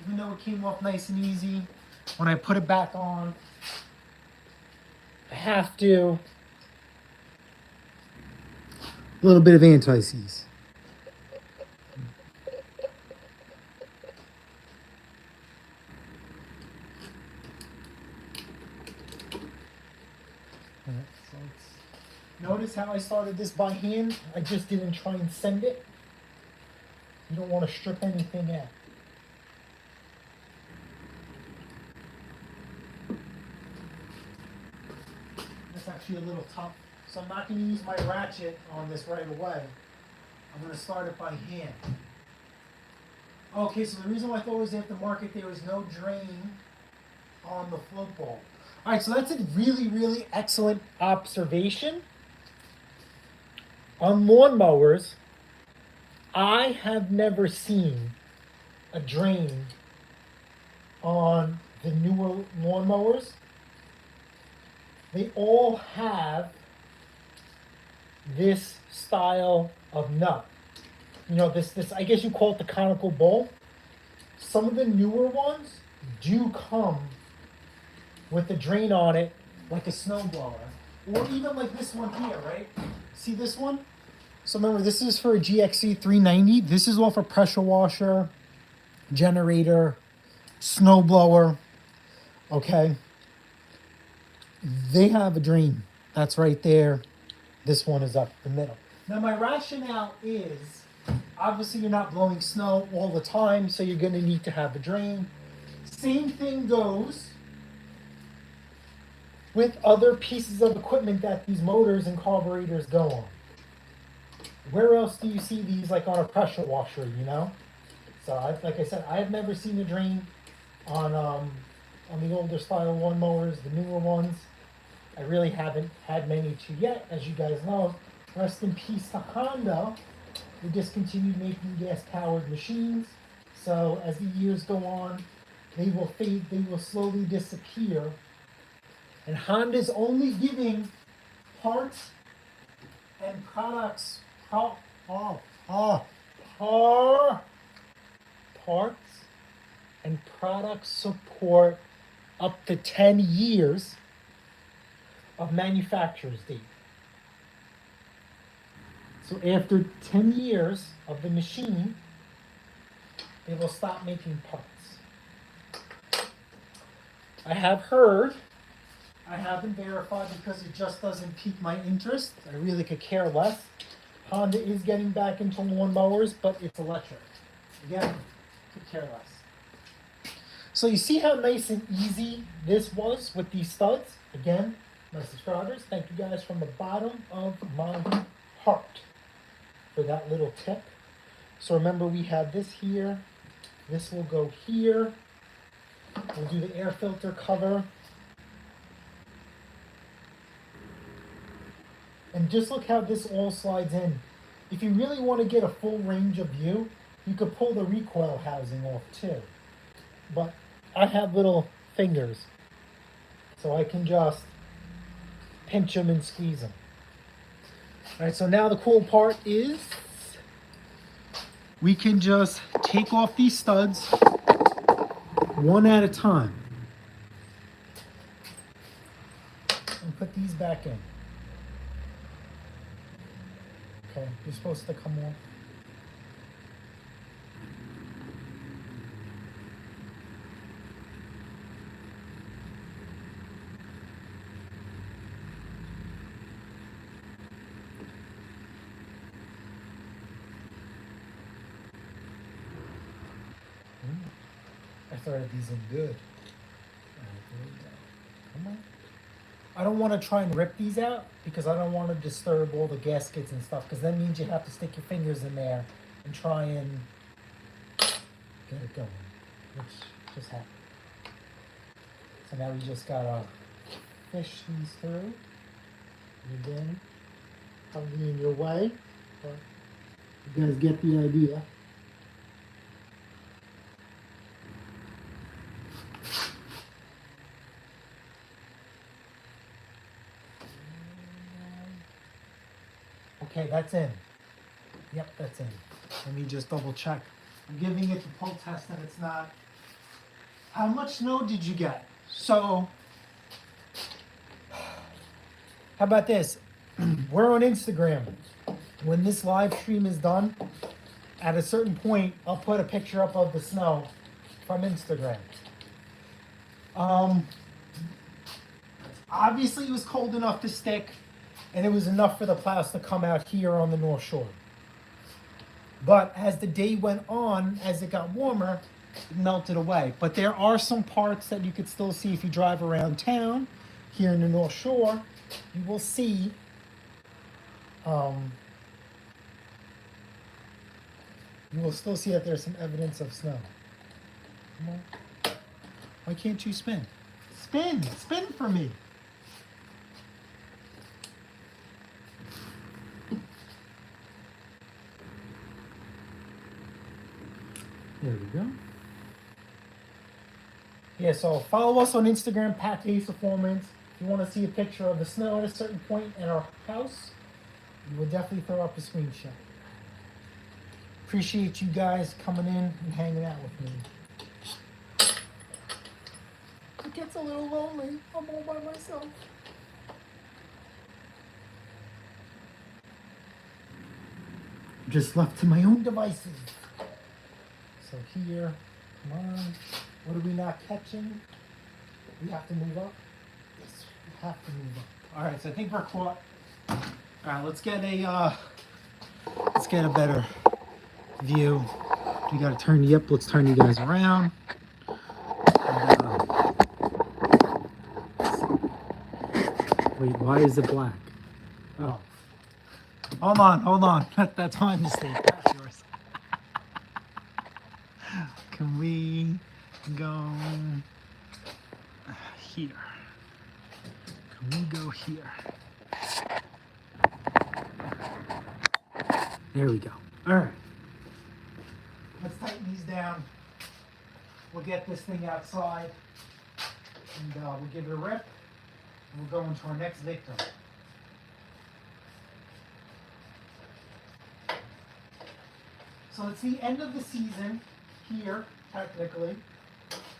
even though it came off nice and easy, when I put it back on, I have to. A little bit of anti-seize. Notice how I started this by hand? I just didn't try and send it. You don't want to strip anything out. That's actually a little tough. So I'm not going to use my ratchet on this right away. I'm going to start it by hand. Okay, so the reason why I thought it was aftermarket, there was no drain on the float ball. All right, so that's a really, really excellent observation. On lawnmowers, I have never seen a drain on the newer lawnmowers. They all have this style of nut. You know, this I guess you call it the conical bowl. Some of the newer ones do come with a drain on it, like a snowblower. Or even like this one here, right? See this one? So remember, this is for a GXC 390. This is all for pressure washer, generator, snowblower, okay? They have a drain. That's right there. This one is up the middle. Now my rationale is, obviously you're not blowing snow all the time, so you're gonna need to have a drain. Same thing goes with other pieces of equipment that these motors and carburetors go on. Where else do you see these, like on a pressure washer, you know? So like I said, I've never seen a drain on the older style lawnmowers. The newer ones, I really haven't had many to yet, as you guys know. Rest in peace to Honda. They discontinued making gas-powered machines. So as the years go on, they will fade, they will slowly disappear. And Honda's only giving parts and products, parts and product support up to 10 years of manufacturer's date. So after 10 years of the machine, they will stop making parts. I have heard, I haven't verified because it just doesn't pique my interest. I really could care less. Honda is getting back into lawnmowers, but it's electric. Again, could care less. So you see how nice and easy this was with these studs? Again, my subscribers, thank you guys from the bottom of my heart for that little tip. So remember, we have this here. This will go here. We'll do the air filter cover. And just look how this all slides in. If you really want to get a full range of view, you could pull the recoil housing off too. But I have little fingers, so I can just pinch them and squeeze them. All right, so now the cool part is we can just take off these studs one at a time and put these back in. Okay, you're supposed to come off. I started these in good. Come on. I don't want to try and rip these out because I don't want to disturb all the gaskets and stuff, because that means you have to stick your fingers in there and try and get it going, which just happened. So now we just gotta fish these through. And again, probably in your way, but you guys get the idea. Okay, that's in. Yep, that's in. Let me just double check. I'm giving it the pull test and it's not. How much snow did you get? So, how about this? We're on Instagram. When this live stream is done, at a certain point, I'll put a picture up of the snow from Instagram. Obviously, it was cold enough to stick, and it was enough for the plows to come out here on the North Shore. But as the day went on, as it got warmer, it melted away. But there are some parts that you could still see if you drive around town here in the North Shore. You will see you will still see that there's some evidence of snow. Come on. Why can't you spin? Spin! Spin for me! There we go. Yeah, so follow us on Instagram, Pat Days Performance. If you want to see a picture of the snow at a certain point in our house, we will definitely throw up a screenshot. Appreciate you guys coming in and hanging out with me. It gets a little lonely. I'm all by myself. Just left to my own devices. So here, come on. What are we not catching? We have to move up. Yes, we have to move up. All right, so I think we're caught. All right, let's get a better view. We gotta turn you up. Let's turn you guys around. And, wait, why is it black? Oh, hold on. That's my mistake. That's yours. Can we go here? Can we go here? There we go. All right. Let's tighten these down. We'll get this thing outside and we'll give it a rip and we'll go into our next victim. So it's the end of the season here, technically.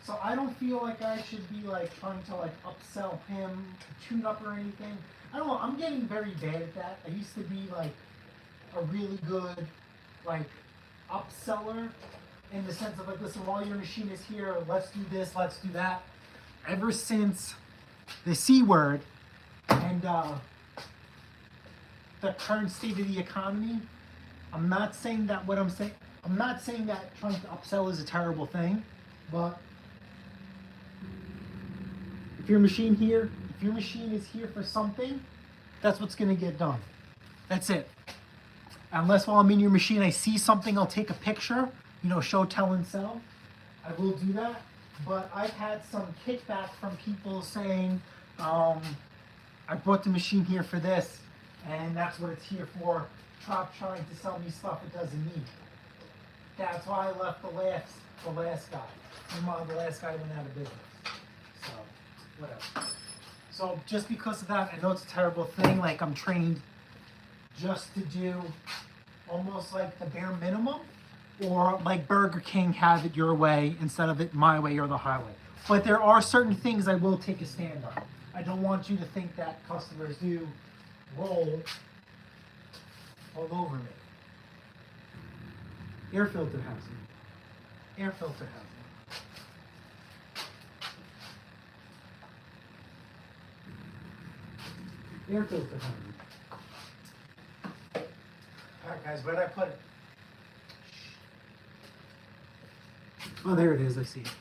So I don't feel like I should be like trying to like upsell him, tune up or anything. I don't know, I'm getting very bad at that. I used to be like a really good like upseller in the sense of like, listen, while your machine is here, let's do this, let's do that. Ever since the C word and the current state of the economy, I'm not saying that I'm not saying that trying to upsell is a terrible thing, but if your machine is here for something, that's what's gonna get done. That's it. Unless while I'm in your machine, I see something, I'll take a picture, show, tell, and sell. I will do that. But I've had some kickback from people saying, I brought the machine here for this, and that's what it's here for. Trying to sell me stuff it doesn't need. That's why I left the last guy. The last guy went out of business. So, whatever. So just because of that, I know it's a terrible thing. Like I'm trained just to do almost like the bare minimum, or like Burger King, have it your way instead of it my way or the highway. But there are certain things I will take a stand on. I don't want you to think that customers do roll all over me. Air filter housing. Air filter housing. Air filter housing. Alright guys, where'd I put it? Oh, there it is, I see it.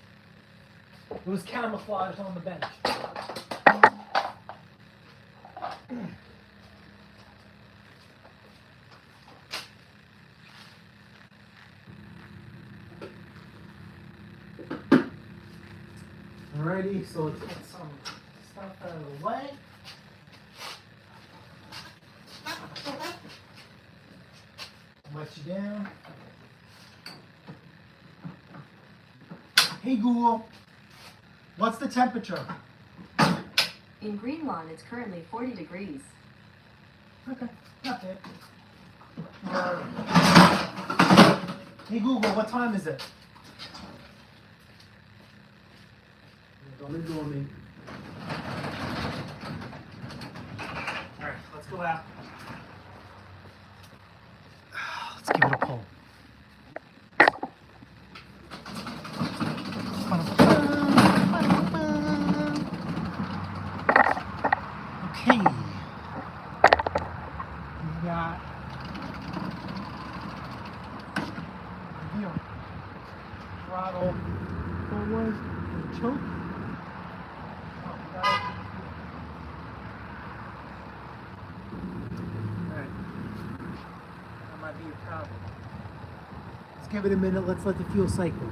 It was camouflaged on the bench. Alrighty. already, so let's get some stuff out of the way. Let you down. Hey Google, what's the temperature? In Greenlawn, it's currently 40 degrees. Okay, not bad. Hey Google, what time is it? Don't ignore me. Alright, let's go out. Let's give it a pull. Okay. We got here. Throttle forward and choke. Oh, we got it. Alright. That might be a problem. Let's give it a minute. Let's let the fuel cycle.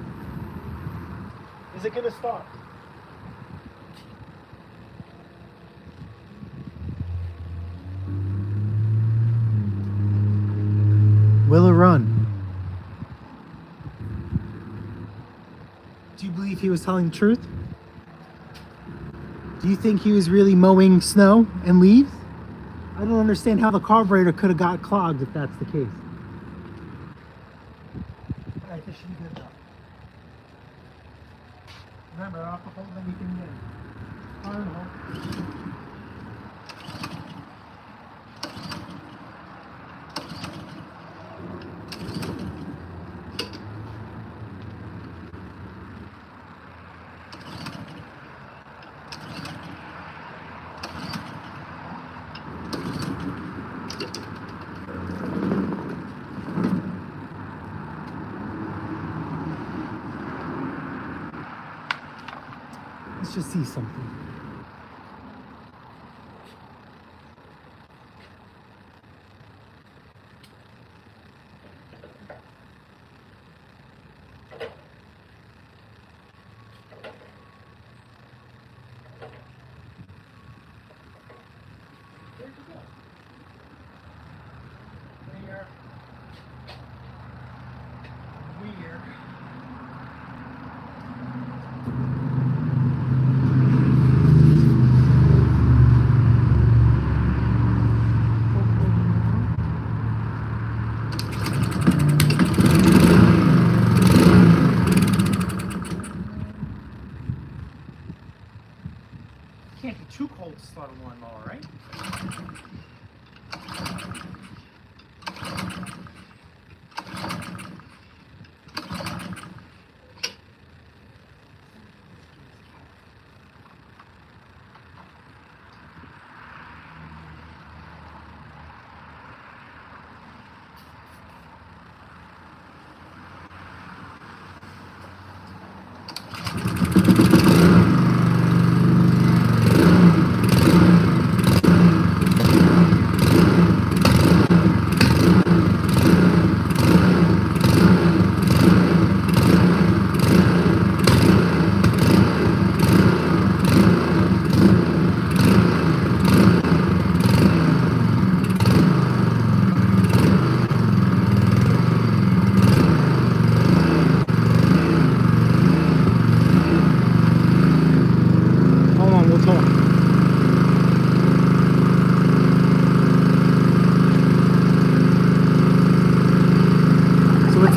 Is it gonna start? Will it run? Do you believe he was telling the truth? Do you think he was really mowing snow and leaves? I don't understand how the carburetor could have got clogged if that's the case. Alright, this should be good though. Remember, I don't have to hold anything in. I don't know. Let's just see something. Where'd you go? There. Weird. Can't be too cold to start a lawnmower, right?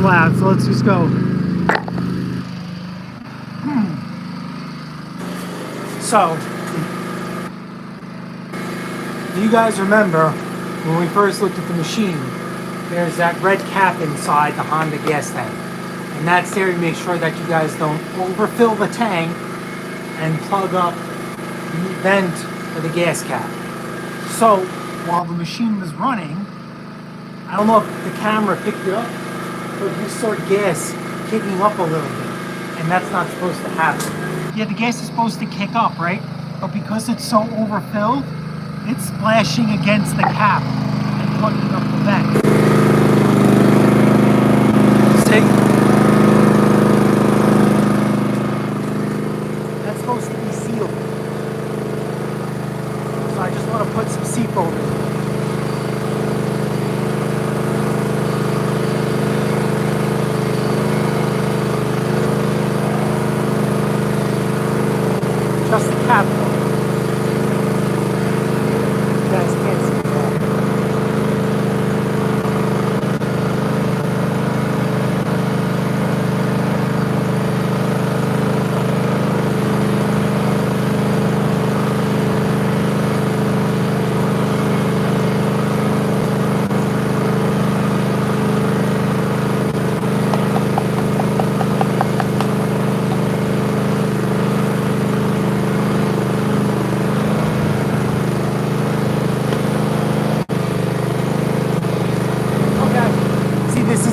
Loud, so let's just go. So, you guys remember when we first looked at the machine, there's that red cap inside the Honda gas tank. And that's there to make sure that you guys don't overfill the tank and plug up the vent for the gas cap. So, while the machine was running, I don't know if the camera picked it up, but we saw gas kicking up a little bit, and that's not supposed to happen. Yeah, the gas is supposed to kick up, right? But because it's so overfilled, it's splashing against the cap and plugging up the vent. See? That's supposed to be seat folded. Just the cap. You guys can't see that.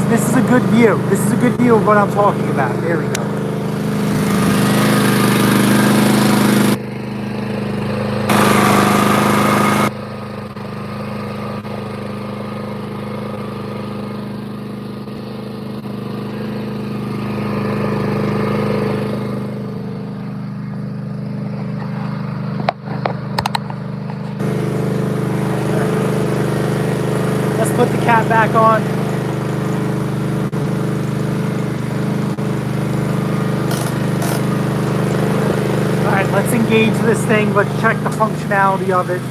This is a good view. This is a good view of what I'm talking about. There we go. Let's put the cap back on. Let's engage this thing. Let's check the functionality of it.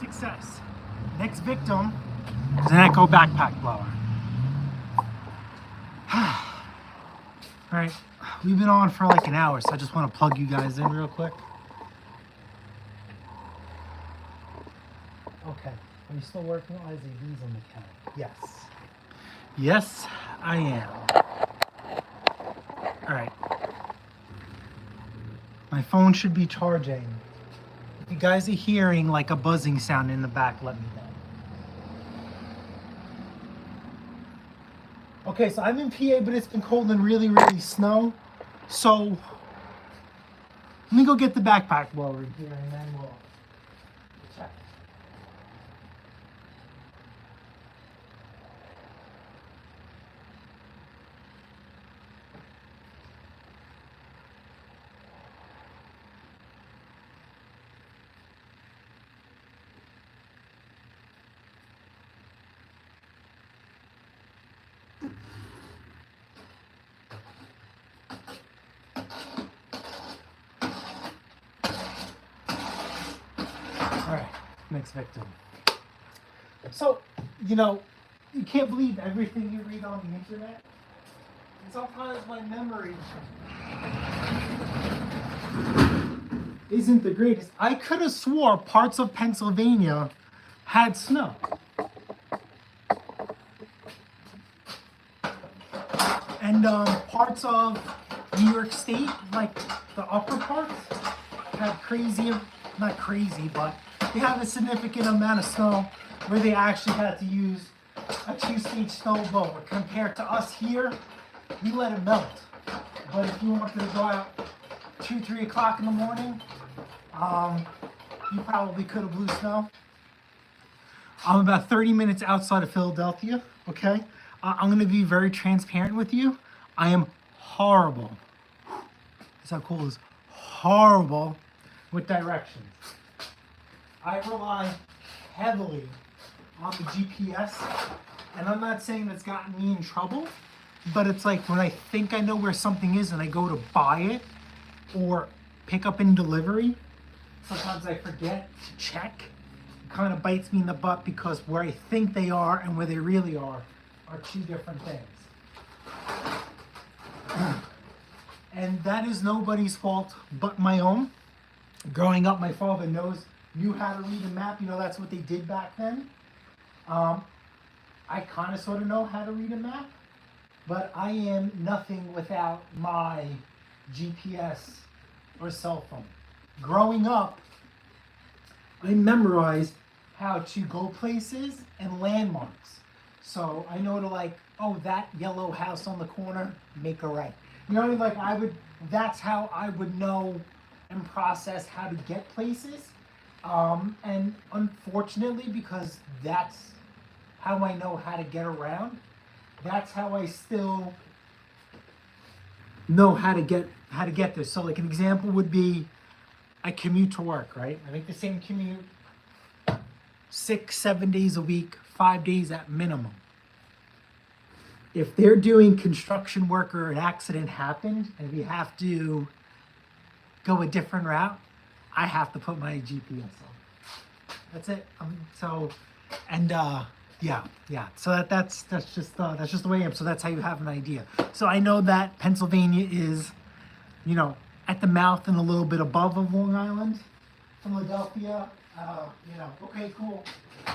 Success. Next victim is an Echo backpack blower. Alright, we've been on for like an hour, so I just want to plug you guys in real quick. Okay, are you still working on IZVs on the camera? Yes. Yes, I am. Alright. My phone should be charging. If you guys are hearing like a buzzing sound in the back, let me know. Okay, so I'm in PA, but it's been cold and really, really snow. So let me go get the backpack blower here and then we'll check. Next victim. So, you know, you can't believe everything you read on the internet. And sometimes my memory isn't the greatest. I could have swore parts of Pennsylvania had snow. And parts of New York State, like the upper parts, have crazy, not crazy, but they have a significant amount of snow where they actually had to use a 2-stage snowblower. Compared to us here, we let it melt. But if you wanted to go out 2, 3 o'clock in the morning, you probably could have blew snow. I'm about 30 minutes outside of Philadelphia, okay? I'm gonna be very transparent with you. I am horrible. That's how cool it is. Horrible with directions. I rely heavily on the GPS, and I'm not saying that's gotten me in trouble, but it's like when I think I know where something is and I go to buy it or pick up in delivery, sometimes I forget to check. It kind of bites me in the butt because where I think they are and where they really are two different things. And that is nobody's fault but my own. Growing up, my father knew how to read a map. You know, that's what they did back then. I kind of sort of know how to read a map, but I am nothing without my GPS or cell phone. Growing up, I memorized how to go places and landmarks. So I know to like, oh, that yellow house on the corner, make a right. You know what I mean? Like that's how I would know and process how to get places. And unfortunately, because that's how I know how to get around, that's how I still know how to get there. So like an example would be I commute to work, right? I make the same commute 6, 7 days a week, 5 days at minimum. If they're doing construction work or an accident happened and we have to go a different route, I have to put my GPS on. That's it. Yeah. So that's just the way I am. So that's how you have an idea. So I know that Pennsylvania is, at the mouth and a little bit above of Long Island, Philadelphia. Okay, cool.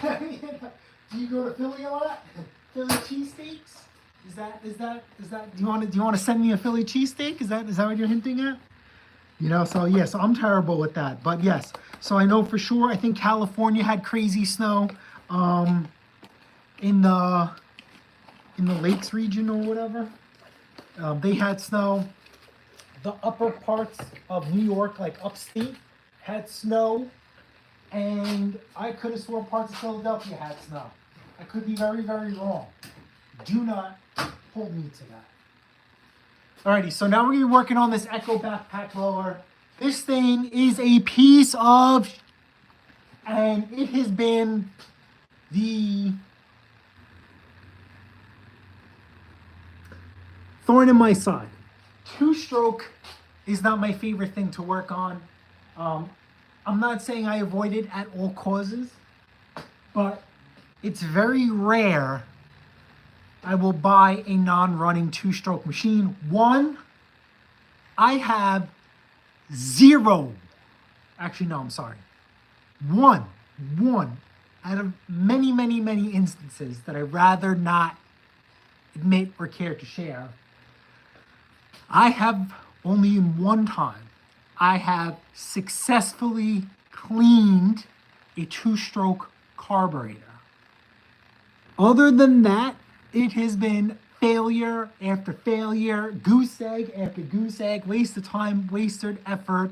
Do you go to Philly a lot? Philly cheesesteaks? Is that? Do you want to send me a Philly cheesesteak? Is that what you're hinting at? So I'm terrible with that. But yes, so I know for sure. I think California had crazy snow, in the lakes region or whatever. They had snow. The upper parts of New York, like upstate, had snow, and I could have sworn parts of Philadelphia had snow. I could be very, very wrong. Do not hold me to that. Alrighty, so now we're gonna be working on this Echo backpack lower. This thing is a piece of, and it has been the thorn in my side. 2-stroke is not my favorite thing to work on. I'm not saying I avoid it at all causes, but it's very rare I will buy a non-running 2-stroke machine. One, I have zero, actually no, I'm sorry. One out of many, many, many instances that I'd rather not admit or care to share. I have only in one time, I have successfully cleaned a 2-stroke carburetor. Other than that, it has been failure after failure, goose egg after goose egg, waste of time, wasted effort,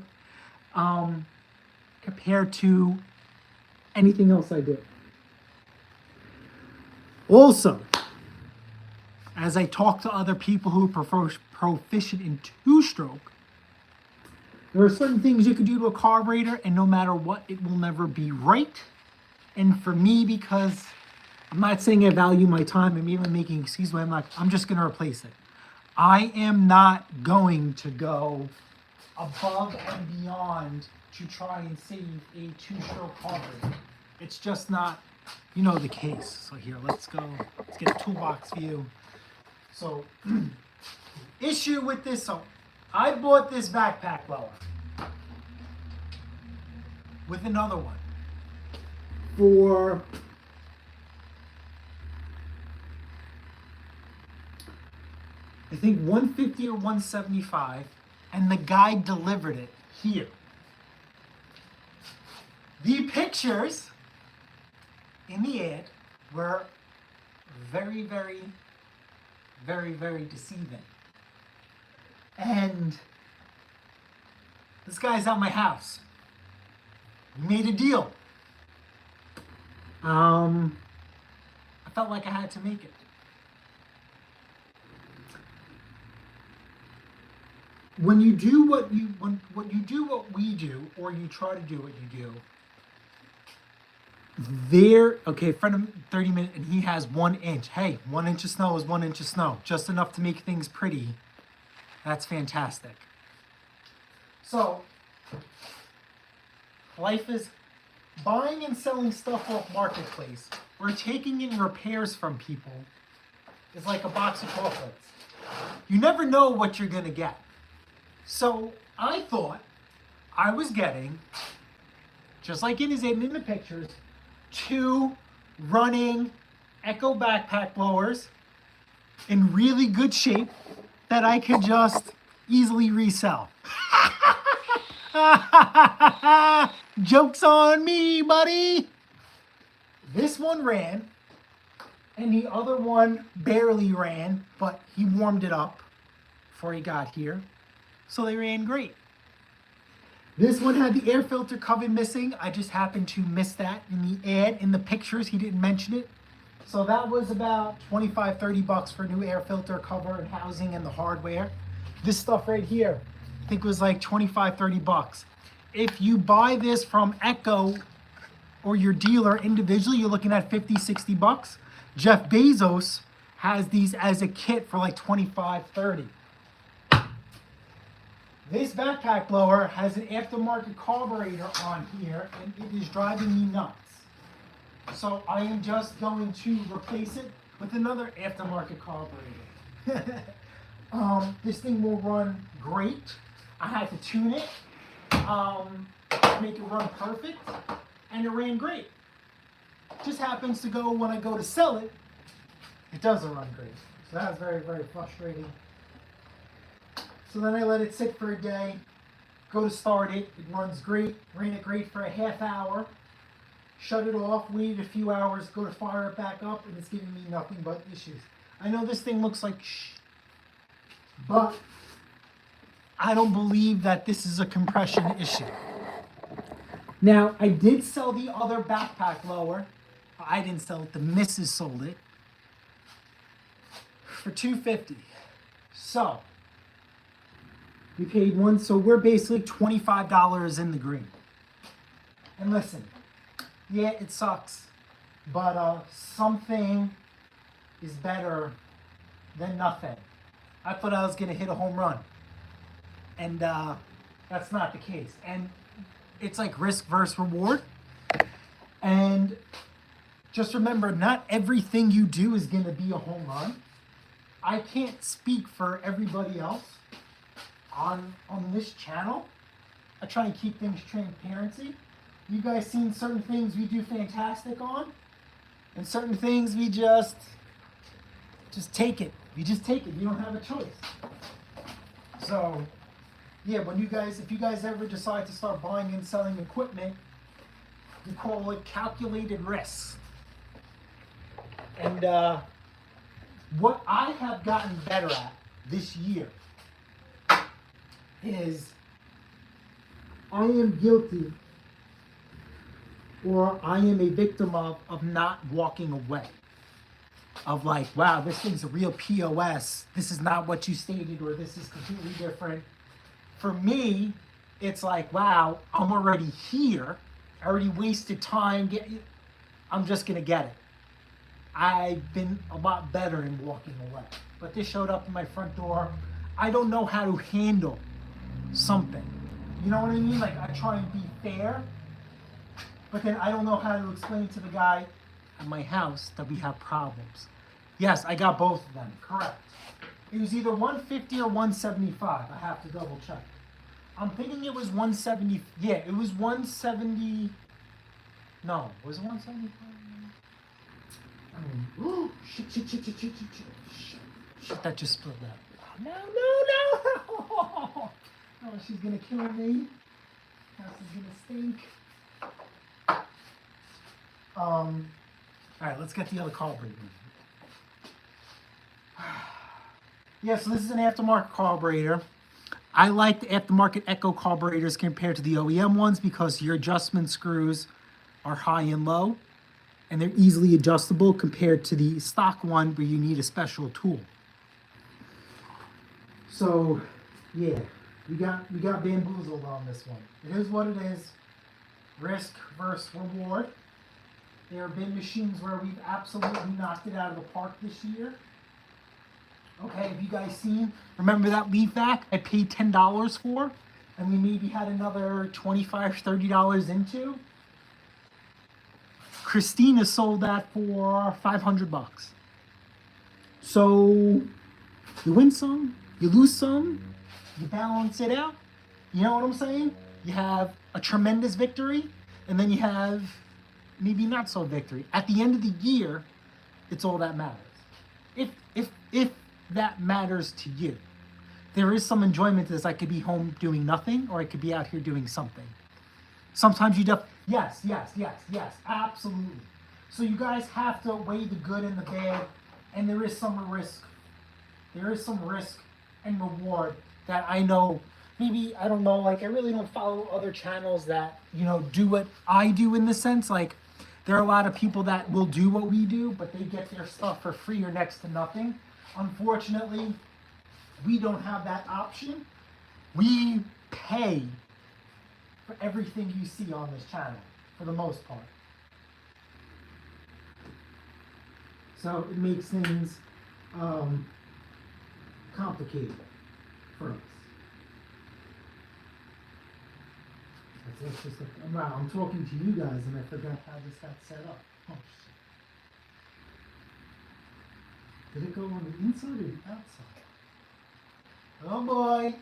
compared to anything else I do. Also, as I talk to other people who are proficient in 2-stroke, there are certain things you could do to a carburetor, and no matter what, it will never be right. And for me, because I'm not saying I value my time, I'm even making an excuse why I'm just going to replace it. I am not going to go above and beyond to try and save a 2-stroke carburetor. It's just not, the case. So here, let's get a toolbox view. So Issue with this, so I bought this backpack blower with another one for I think $150 or $175, and the guy delivered it here. The pictures in the ad were very, very, very, very deceiving. And this guy's at my house. We made a deal. I felt like I had to make it. When you do what we do, or you try to do what you do, okay, friend of 30 minutes, and he has 1 inch. Hey, 1 inch of snow is 1 inch of snow, just enough to make things pretty. That's fantastic. So, life is buying and selling stuff off marketplace, or taking in repairs from people, is like a box of chocolates. You never know what you're gonna get. So I thought I was getting, just like in his ad and in the pictures, 2 running Echo backpack blowers in really good shape that I could just easily resell. Joke's on me, buddy. This one ran, and the other one barely ran, but he warmed it up before he got here. So they ran great. This one had the air filter cover missing. I just happened to miss that in the ad. In the pictures, he didn't mention it. So that was about $25, $30 for new air filter cover and housing and the hardware. This stuff right here, I think was like $25, $30. If you buy this from Echo or your dealer individually, you're looking at $50, $60. Jeff Bezos has these as a kit for like $25, $30. This backpack blower has an aftermarket carburetor on here, and it is driving me nuts. So I am just going to replace it with another aftermarket carburetor. This thing will run great. I had to tune it, make it run perfect, and it ran great. Just happens to go when I go to sell it, it doesn't run great. So that's very, very frustrating. So then I let it sit for a day, go to start it, it runs great, ran it great for a half hour, shut it off, waited a few hours, go to fire it back up, and it's giving me nothing but issues. I know this thing looks like shh, but I don't believe that this is a compression issue. Now, I did sell the other backpack blower. I didn't sell it, the missus sold it for $250. So, we paid one, so we're basically $25 in the green. And listen, yeah, it sucks, but something is better than nothing. I thought I was gonna hit a home run, and that's not the case. And it's like risk versus reward. And just remember, not everything you do is gonna be a home run. I can't speak for everybody else on this channel. I try and keep things transparency. You guys seen certain things we do fantastic on, and certain things we just take it. You just take it. You don't have a choice. So, yeah, if you guys ever decide to start buying and selling equipment, you call it calculated risks. And what I have gotten better at this year is I am guilty, or I am a victim of not walking away. Of like, wow, this thing's a real POS. This is not what you stated, or this is completely different. For me, it's like, wow, I'm already here. I already wasted time. I'm just gonna get it. I've been a lot better in walking away. But this showed up in my front door. I don't know how to handle something. You know what I mean? Like, I try and be fair, but then I don't know how to explain to the guy at my house that we have problems. Yes, I got both of them, correct. It was either 150 or 175. I have to double check. I'm thinking it was 170. Yeah, it was 170. No, was it 175? Oh, shit. Shit, that just spilled out. Oh, no. Oh, she's gonna kill me. House is gonna stink. All right, let's get the other carburetor. Yeah, so this is an aftermarket carburetor. I like the aftermarket Echo carburetors compared to the OEM ones because your adjustment screws are high and low, and they're easily adjustable compared to the stock one where you need a special tool. So, yeah, we got bamboozled on this one. It is what it is. Risk versus reward. There have been machines where we've absolutely knocked it out of the park this year. Okay, have you guys seen? Remember that leaf vac I paid $10 for, and we maybe had another $25, $30 into? Christina sold that for $500. So you win some, you lose some, you balance it out. You know what I'm saying? You have a tremendous victory, and then you have maybe not so victory. At the end of the year, it's all that matters. If that matters to you. There is some enjoyment to this. I could be home doing nothing, or I could be out here doing something. Sometimes you yes, absolutely. So you guys have to weigh the good and the bad, and there is some risk. There is some risk and reward that I know, maybe, I don't know, like I really don't follow other channels that, you know, do what I do in the sense, like there are a lot of people that will do what we do, but they get their stuff for free or next to nothing. Unfortunately, we don't have that option. We pay for everything you see on this channel, for the most part. So it makes things complicated for us. Let's just look. Wow, I'm talking to you guys and I forgot how this got set up. Oh, shit. Did it go on the inside or the outside? Oh boy.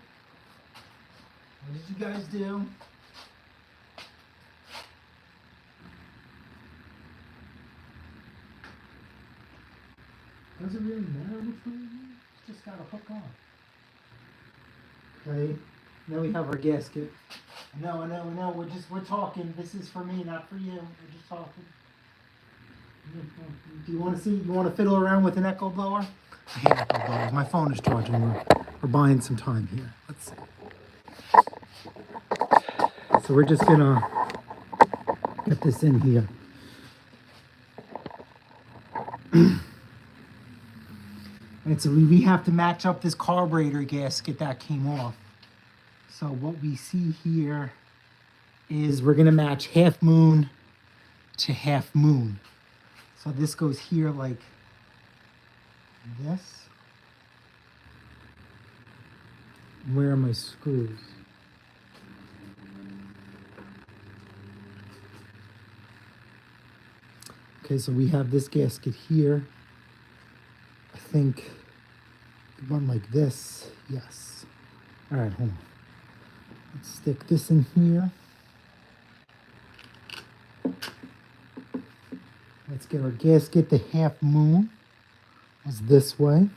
What did you guys do? Does it really matter which one you use? It's just got a hook on. Okay. Now we have our gasket. No, we're talking. This is for me, not for you. We're just talking. Do you want to see? You want to fiddle around with an echo blower? I hate echo blowers. My phone is charging. We're buying some time here. Let's see. So we're just gonna get this in here. And so we have to match up this carburetor gasket that came off. So what we see here is we're gonna match half moon to half moon. So this goes here like this. Where are my screws? Okay, so we have this gasket here. I think one like this, yes. All right, hold on. Let's stick this in here. Let's get our gasket. The half moon is this way.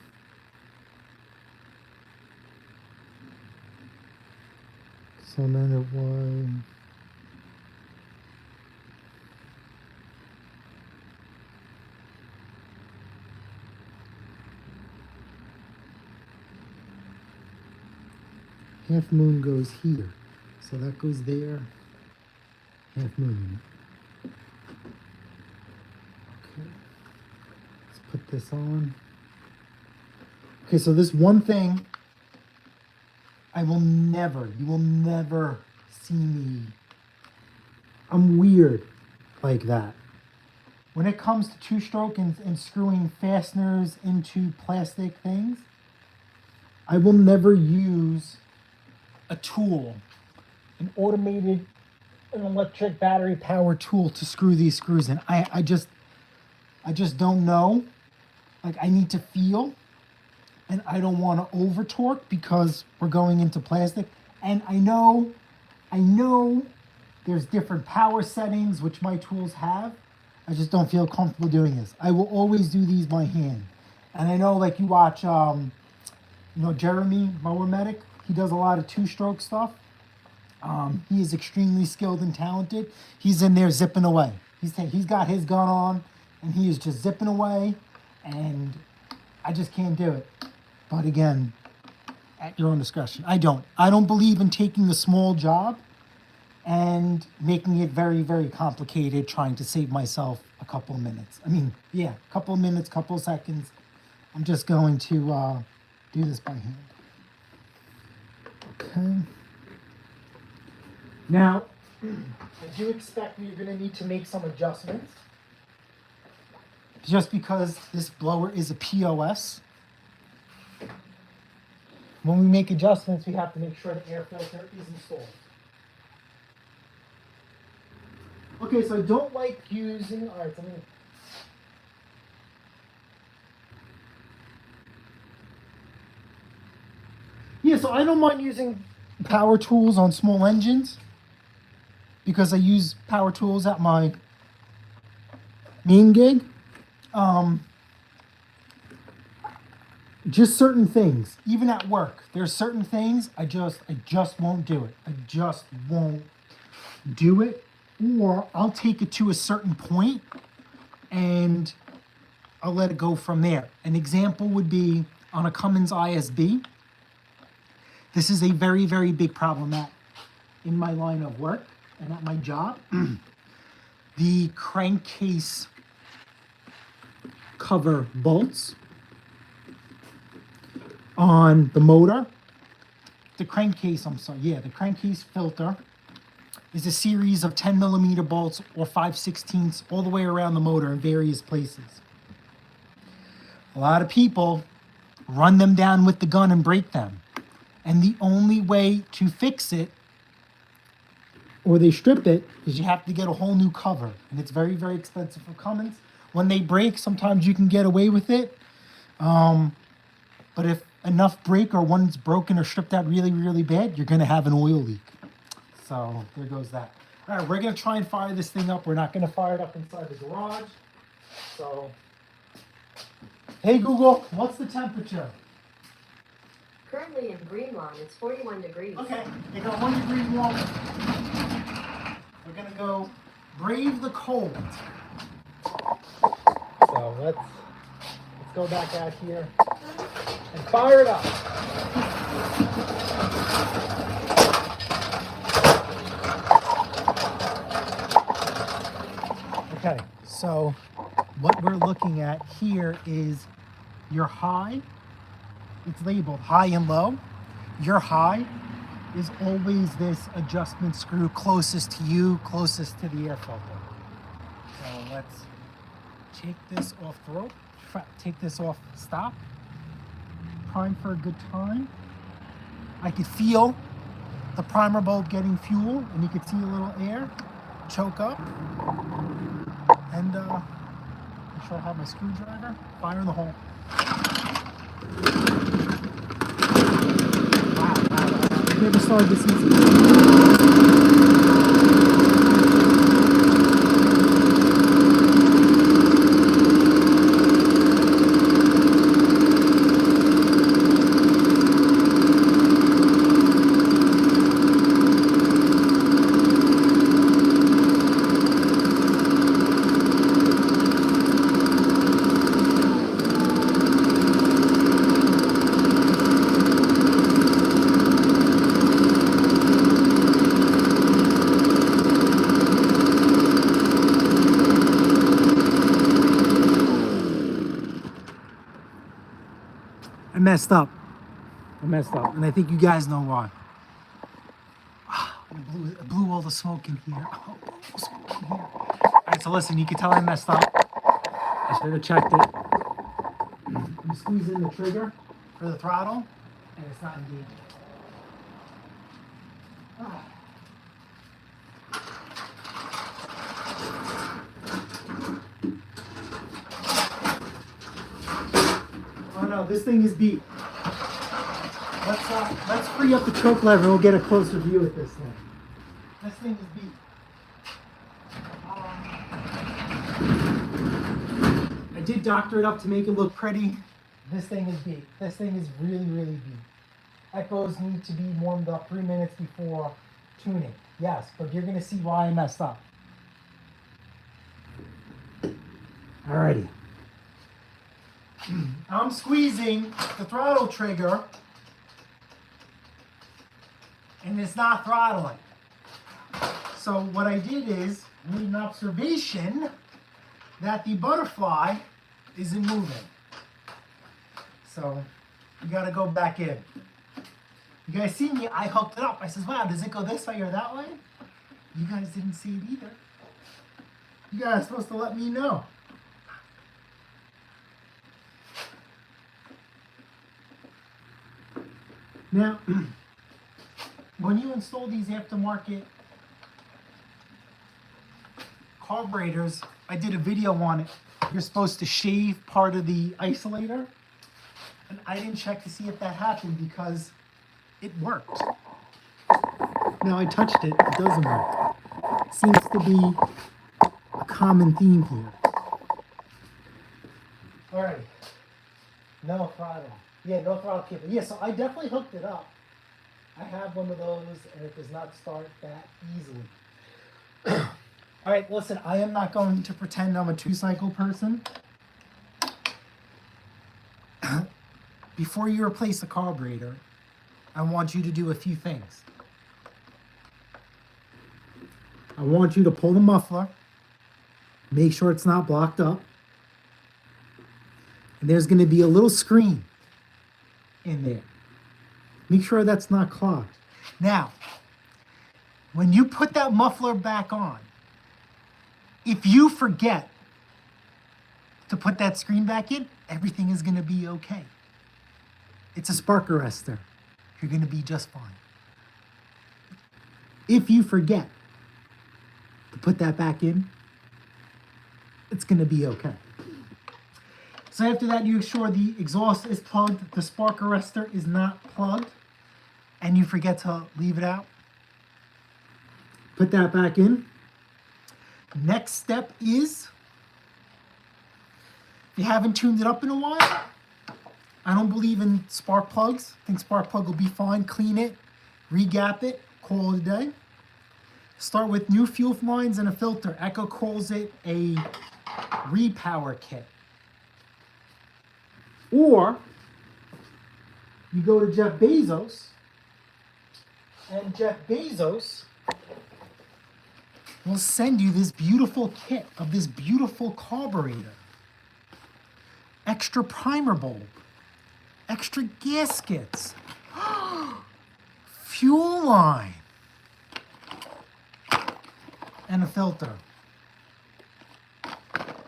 So then it was half moon goes here. So that goes there. Half moon. Okay. Let's put this on. Okay, so this one thing you will never see me. I'm weird like that. When it comes to two-stroke and screwing fasteners into plastic things, I will never use a tool, an electric battery powered tool to screw these screws in. I just don't know. Like I need to feel. and I don't want to over torque because we're going into plastic. And I know there's different power settings which my tools have. I just don't feel comfortable doing this. I will always do these by hand. And I know, like, you watch, Jeremy, Mower Medic. He does a lot of two-stroke stuff. He is extremely skilled and talented. He's in there zipping away. He's got his gun on, and he is just zipping away, and I just can't do it. But again, at your own discretion. I don't believe in taking a small job and making it very, very complicated, trying to save myself a couple of minutes. I mean, yeah, a couple of minutes, couple of seconds. I'm just going to do this by hand. Okay. Now, I do expect you're going to need to make some adjustments. Just because this blower is a POS. When we make adjustments, we have to make sure the air filter is installed. Okay, so I don't like using, all right, so I don't mind using power tools on small engines because I use power tools at my main gig. Just certain things, even at work, there's certain things I just won't do it. I just won't do it, or I'll take it to a certain point and I'll let it go from there. An example would be on a Cummins ISB. This is a very, very big problem in my line of work and at my job. The crankcase cover bolts on the motor. The crankcase filter is a series of 10 millimeter bolts or 5/16 all the way around the motor in various places. A lot of people run them down with the gun and break them. And the only way to fix it, or they strip it, is you have to get a whole new cover. And it's very, very expensive for Cummins. When they break, sometimes you can get away with it. But if enough break or one's broken or stripped out really, really bad, you're going to have an oil leak. So there goes that. All right, we're going to try and fire this thing up. We're not going to fire it up inside the garage. So, hey Google, what's the temperature? Currently in Greenlawn, it's 41 degrees. Okay, they got 1 degree warmer. We're going to go brave the cold. So let's go back out here and fire it up. Okay, so what we're looking at here is your high. It's labeled high and low. Your high is always this adjustment screw closest to you, closest to the air filter. So let's take this off the rope, take this off the stop. Prime for a good time. I could feel the primer bulb getting fuel, and you could see a little air choke up. And make sure I have my screwdriver. Fire in the hole. Wow. I've never started this easy. I messed up, and I think you guys know why. I blew all the smoke in here. Oh, blew all the smoke in here. All right, so listen, you can tell I messed up. I should have checked it. I'm squeezing the trigger for the throttle, and it's not engaging. Oh no, this thing is beat. Let's free up the choke lever and we'll get a closer view at this thing. This thing is beat. I did doctor it up to make it look pretty. This thing is beat. This thing is really, really beat. Echoes need to be warmed up 3 minutes before tuning. Yes, but you're going to see why I messed up. Alrighty. I'm squeezing the throttle trigger and it's not throttling. So what I did is made an observation that the butterfly isn't moving. So you got to go back in. You guys see me, I hooked it up. I says, wow, does it go this way or that way? You guys didn't see it either. You guys are supposed to let me know. Now, when you install these aftermarket carburetors, I did a video on it. You're supposed to shave part of the isolator. And I didn't check to see if that happened because it worked. Now I touched it, it doesn't work. Seems to be a common theme here. All right, no throttle. Yeah, no throttle cable. Yeah, so I definitely hooked it up. I have one of those and it does not start that easily. All right, listen, I am not going to pretend I'm a two-cycle person. Before you replace the carburetor, I want you to do a few things. I want you to pull the muffler, make sure it's not blocked up. And there's going to be a little screen in there. Make sure that's not clogged. Now, when you put that muffler back on, if you forget to put that screen back in, everything is going to be okay. It's a spark arrestor. You're going to be just fine. If you forget to put that back in, it's going to be okay. So after that, you ensure the exhaust is plugged, the spark arrestor is not plugged, and you forget to leave it out. Put that back in. Next step is, if you haven't tuned it up in a while, I don't believe in spark plugs. I think spark plug will be fine. Clean it, re-gap it, call it a day. Start with new fuel lines and a filter. Echo calls it a repower kit. Or you go to Jeff Bezos, and Jeff Bezos will send you this beautiful kit of this beautiful carburetor. Extra primer bulb, extra gaskets, fuel line, and a filter. All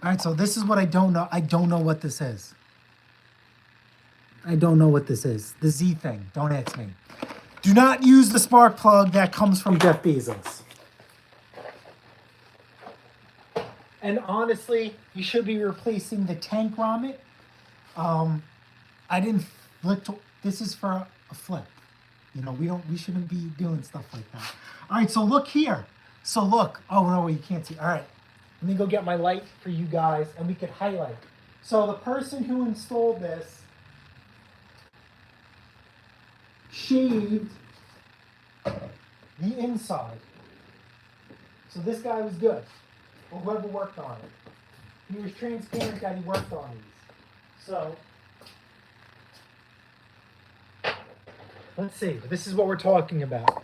right, so this is what I don't know. I don't know what this is. I don't know what this is. The Z thing, don't ask me. Do not use the spark plug that comes from Jeff Bezos. And honestly, you should be replacing the tank grommet. I didn't flip to, this is for a flip. You know, we shouldn't be doing stuff like that. All right, so look here. So look, oh no, you can't see. All right, let me go get my light for you guys and we could highlight. So the person who installed this shaved the inside. So this guy was good, or whoever worked on it. He was transparent that he worked on these. So, let's see, this is what we're talking about.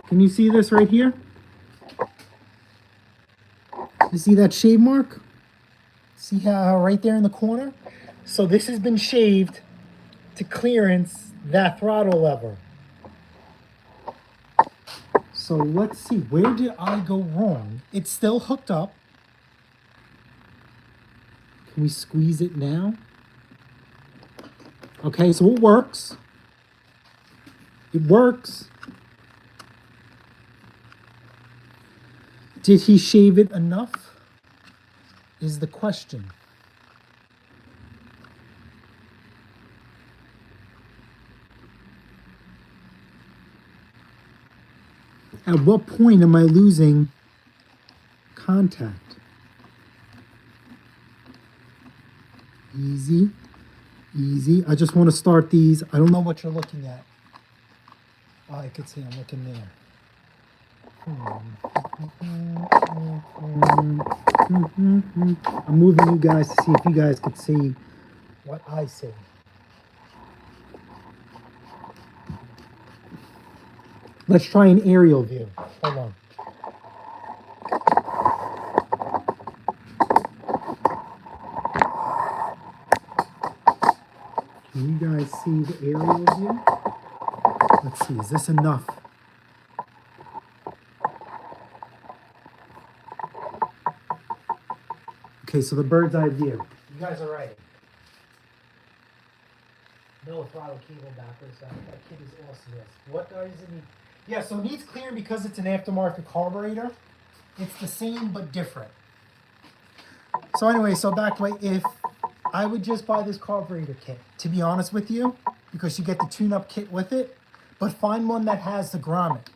Can you see this right here? You see that shave mark? See how right there in the corner? So this has been shaved to clearance that throttle lever. So let's see, where did I go wrong? It's still hooked up. Can we squeeze it now? Okay, so it works. It works. Did he shave it enough? Is the question. at what point am I losing contact? Easy, easy. I just want to start these. I don't know what you're looking at. Oh, I can see I'm looking there. I'm moving you guys to see if you guys could see what I see. Let's try an aerial view. Hold on. Can you guys see the aerial view? Let's see, is this enough? Okay, so the bird's eye view. You guys are right. No throttle cable backwards. That kid is awesome. Yes. What does it need? Yeah, so it needs clearing because it's an aftermarket carburetor. It's the same but different. So anyway, so back to if I would just buy this carburetor kit, to be honest with you, because you get the tune-up kit with it, but find one that has the grommet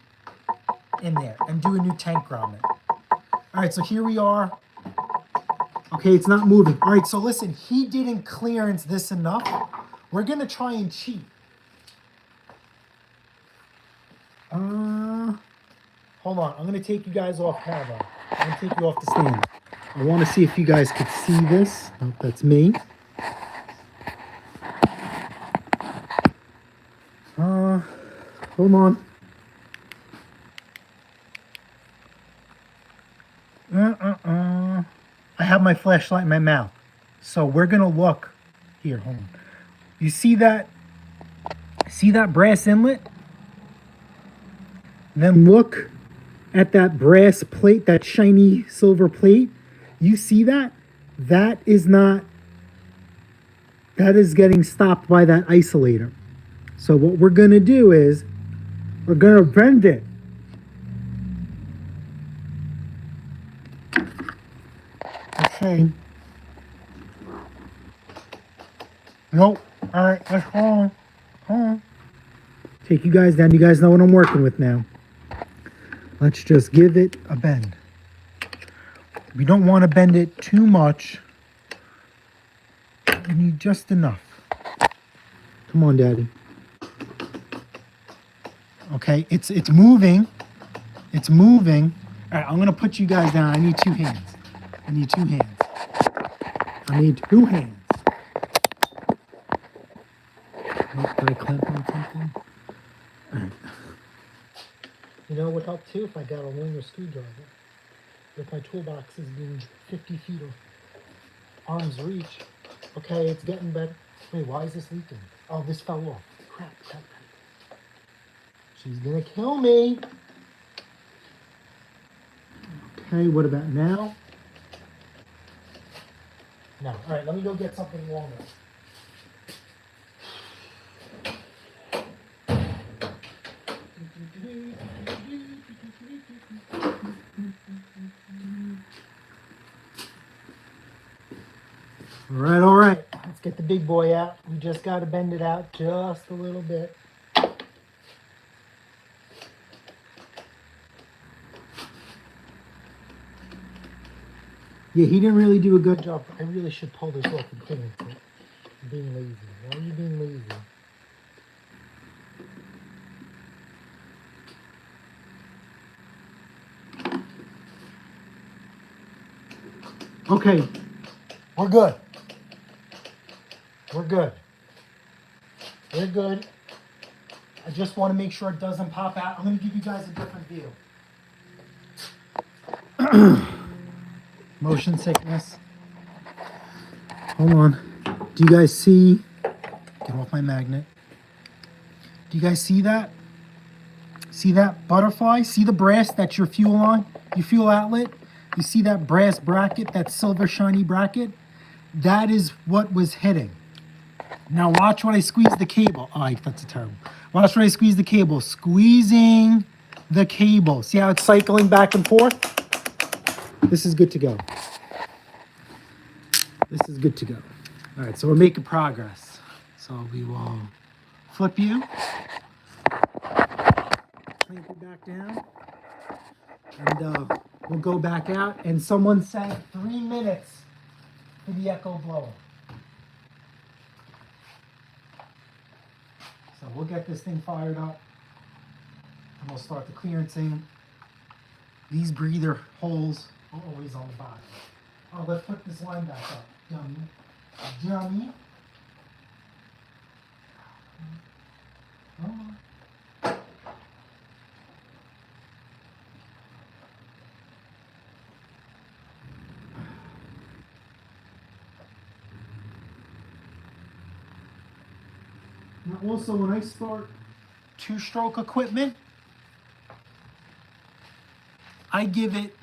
in there and do a new tank grommet. All right, so here we are. Okay, it's not moving. All right, so listen, he didn't clearance this enough. We're gonna try and cheat. Hold on, I'm gonna take you guys off camera. I'm gonna take you off the stand. I wanna see if you guys could see this. Nope, that's me. Hold on. I have my flashlight in my mouth. So we're gonna look here, hold on. You see that? See that brass inlet? Then look at that brass plate, that shiny silver plate. You see that? That is getting stopped by that isolator. So what we're gonna do is we're gonna bend it. Okay. Nope. All right, let's hold on. Take you guys down. You guys know what I'm working with now. Let's just give it a bend. We don't want to bend it too much. We need just enough. Come on, Daddy. Okay, it's moving. It's moving. All right, I'm gonna put you guys down. I need two hands. I need two hands. I need two hands. Did I clamp on something? All right. You know what would help too if I got a longer screwdriver. If my toolbox is being 50 feet of arm's reach. Okay, it's getting better. Wait, why is this leaking? Oh, this fell off. Crap. She's gonna kill me. Okay, what about now? No. All right, let me go get something longer. All right. Let's get the big boy out. We just got to bend it out just a little bit. Yeah, he didn't really do a good job. I really should pull this off and clean it. I'm being lazy. Why are you being lazy? Okay, we're good. We're good. We're good. I just want to make sure it doesn't pop out. I'm going to give you guys a different view. Motion sickness. Hold on. Do you guys see? Get off my magnet. Do you guys see that? See that butterfly? See the brass? That's your fuel line, your fuel outlet. You see that brass bracket, that silver shiny bracket? That is what was hitting. Now watch when I squeeze the cable. Oh, that's a terrible. Watch when I squeeze the cable. Squeezing the cable. See how it's cycling back and forth? This is good to go. This is good to go. All right, so we're making progress. So we will flip you. Crank you back down. And we'll go back out. And someone said 3 minutes for the echo blower. So we'll get this thing fired up. And we'll start the clearancing. These breather holes are always on the bottom. Oh, let's put this line back up. Dummy. Dummy. Oh. Now also when I start two-stroke equipment, I give it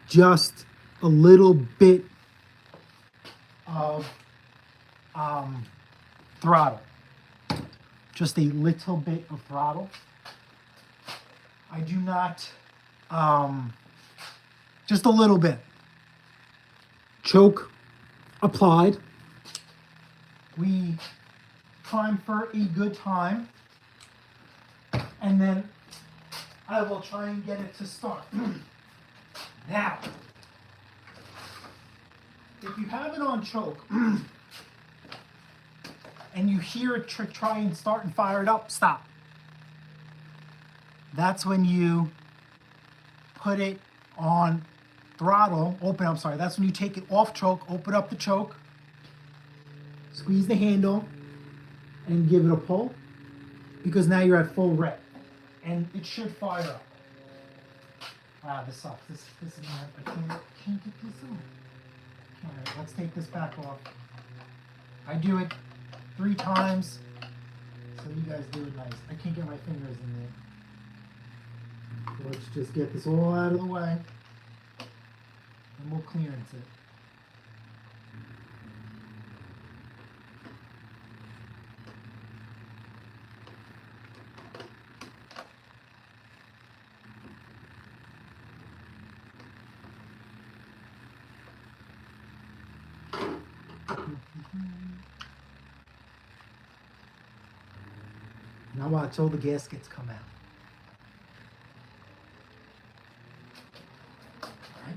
just a little bit of throttle. Just a little bit of throttle. I do not, just a little bit. Choke applied. We prime for a good time. And then I will try and get it to start. Now, if you have it on choke and you hear it try and start and fire it up, stop. That's when you put it on throttle, that's when you take it off choke, open up the choke, squeeze the handle, and give it a pull, because now you're at full rev, and it should fire up. Wow, this sucks. This is not, I can't get this on. All right, let's take this back off. I do it 3 times, so you guys do it nice. I can't get my fingers in there. Let's just get this all out of the way, and we'll clearance it. Now watch all the gaskets come out.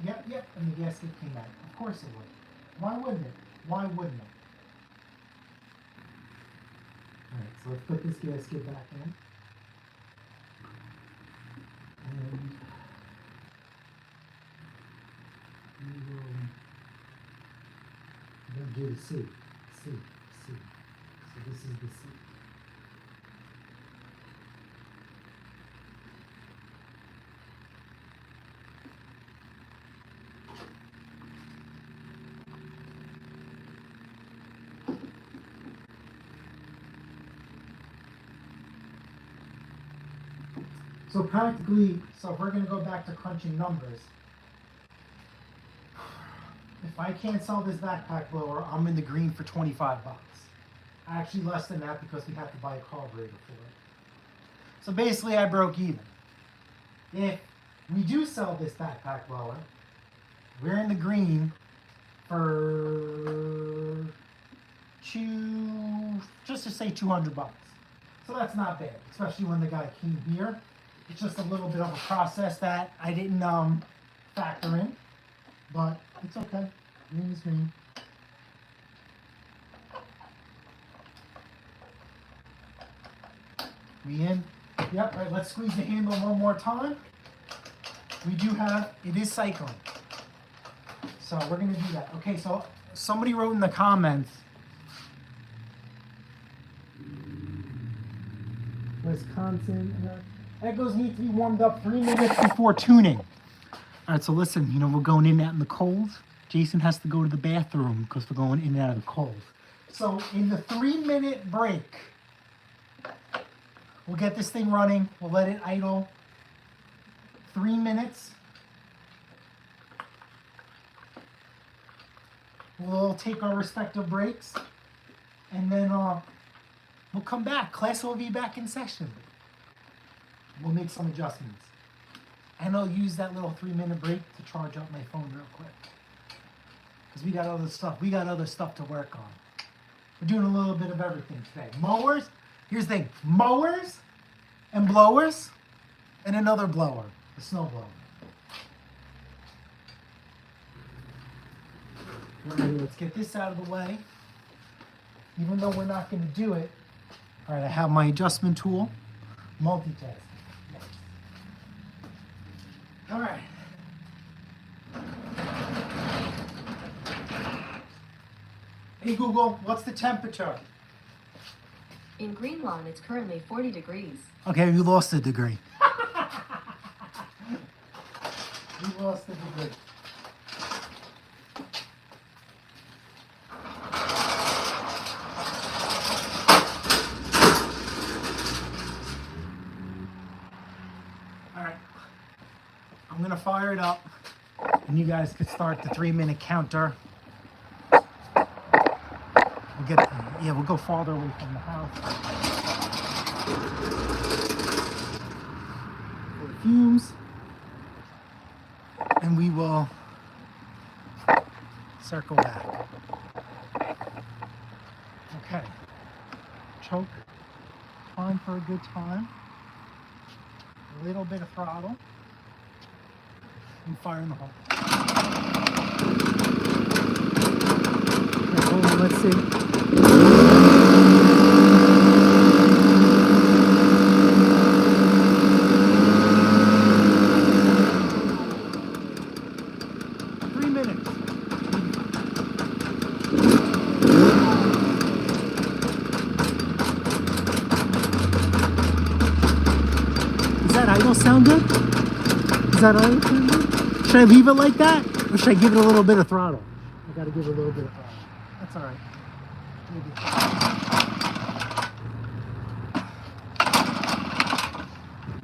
Yep, and the gasket came out. Of course it would. Why wouldn't it? Why wouldn't it? Alright, so let's put this gasket back in. And we're going to do the C. So this is the C. So practically, so if we're going to go back to crunching numbers, if I can't sell this backpack blower, I'm in the green for 25 bucks. Actually less than that because we have to buy a carburetor for it. So basically I broke even. If we do sell this backpack blower, we're in the green for just to say 200 bucks. So that's not bad, especially when the guy came here. It's just a little bit of a process that I didn't factor in, but it's okay. Green is green. We in? Yep, right, let's squeeze the handle one more time. We do have, it is cycling. So we're gonna do that. Okay, so somebody wrote in the comments, Wisconsin, echoes need to be warmed up 3 minutes before tuning. All right, so listen, we're going in and out in the cold. Jason has to go to the bathroom because we're going in and out of the cold. So in the 3-minute break, we'll get this thing running. We'll let it idle 3 minutes. We'll take our respective breaks, and then we'll come back. Class will be back in session. We'll make some adjustments. And I'll use that little 3-minute break to charge up my phone real quick. Because we got other stuff. We got other stuff to work on. We're doing a little bit of everything today. Mowers. Here's the thing. Mowers and blowers and another blower. the snowblower. Alright, let's get this out of the way. Even though we're not going to do it. Alright, I have my adjustment tool. Multitasking. Yes. Alright. Hey Google, what's the temperature? In Greenlawn, it's currently 40 degrees. Okay, you lost a degree. You lost a degree. Alright. I'm gonna fire it up and you guys could start the 3-minute counter. We'll go farther away from the house. For the fumes. And we will circle back. Okay. Choke. Time for a good time. A little bit of throttle. And fire in the hole. Okay, hold on, let's see. Sound good? Is that all right? Should I leave it like that? Or should I give it a little bit of throttle? I gotta give it a little bit of throttle. That's all right.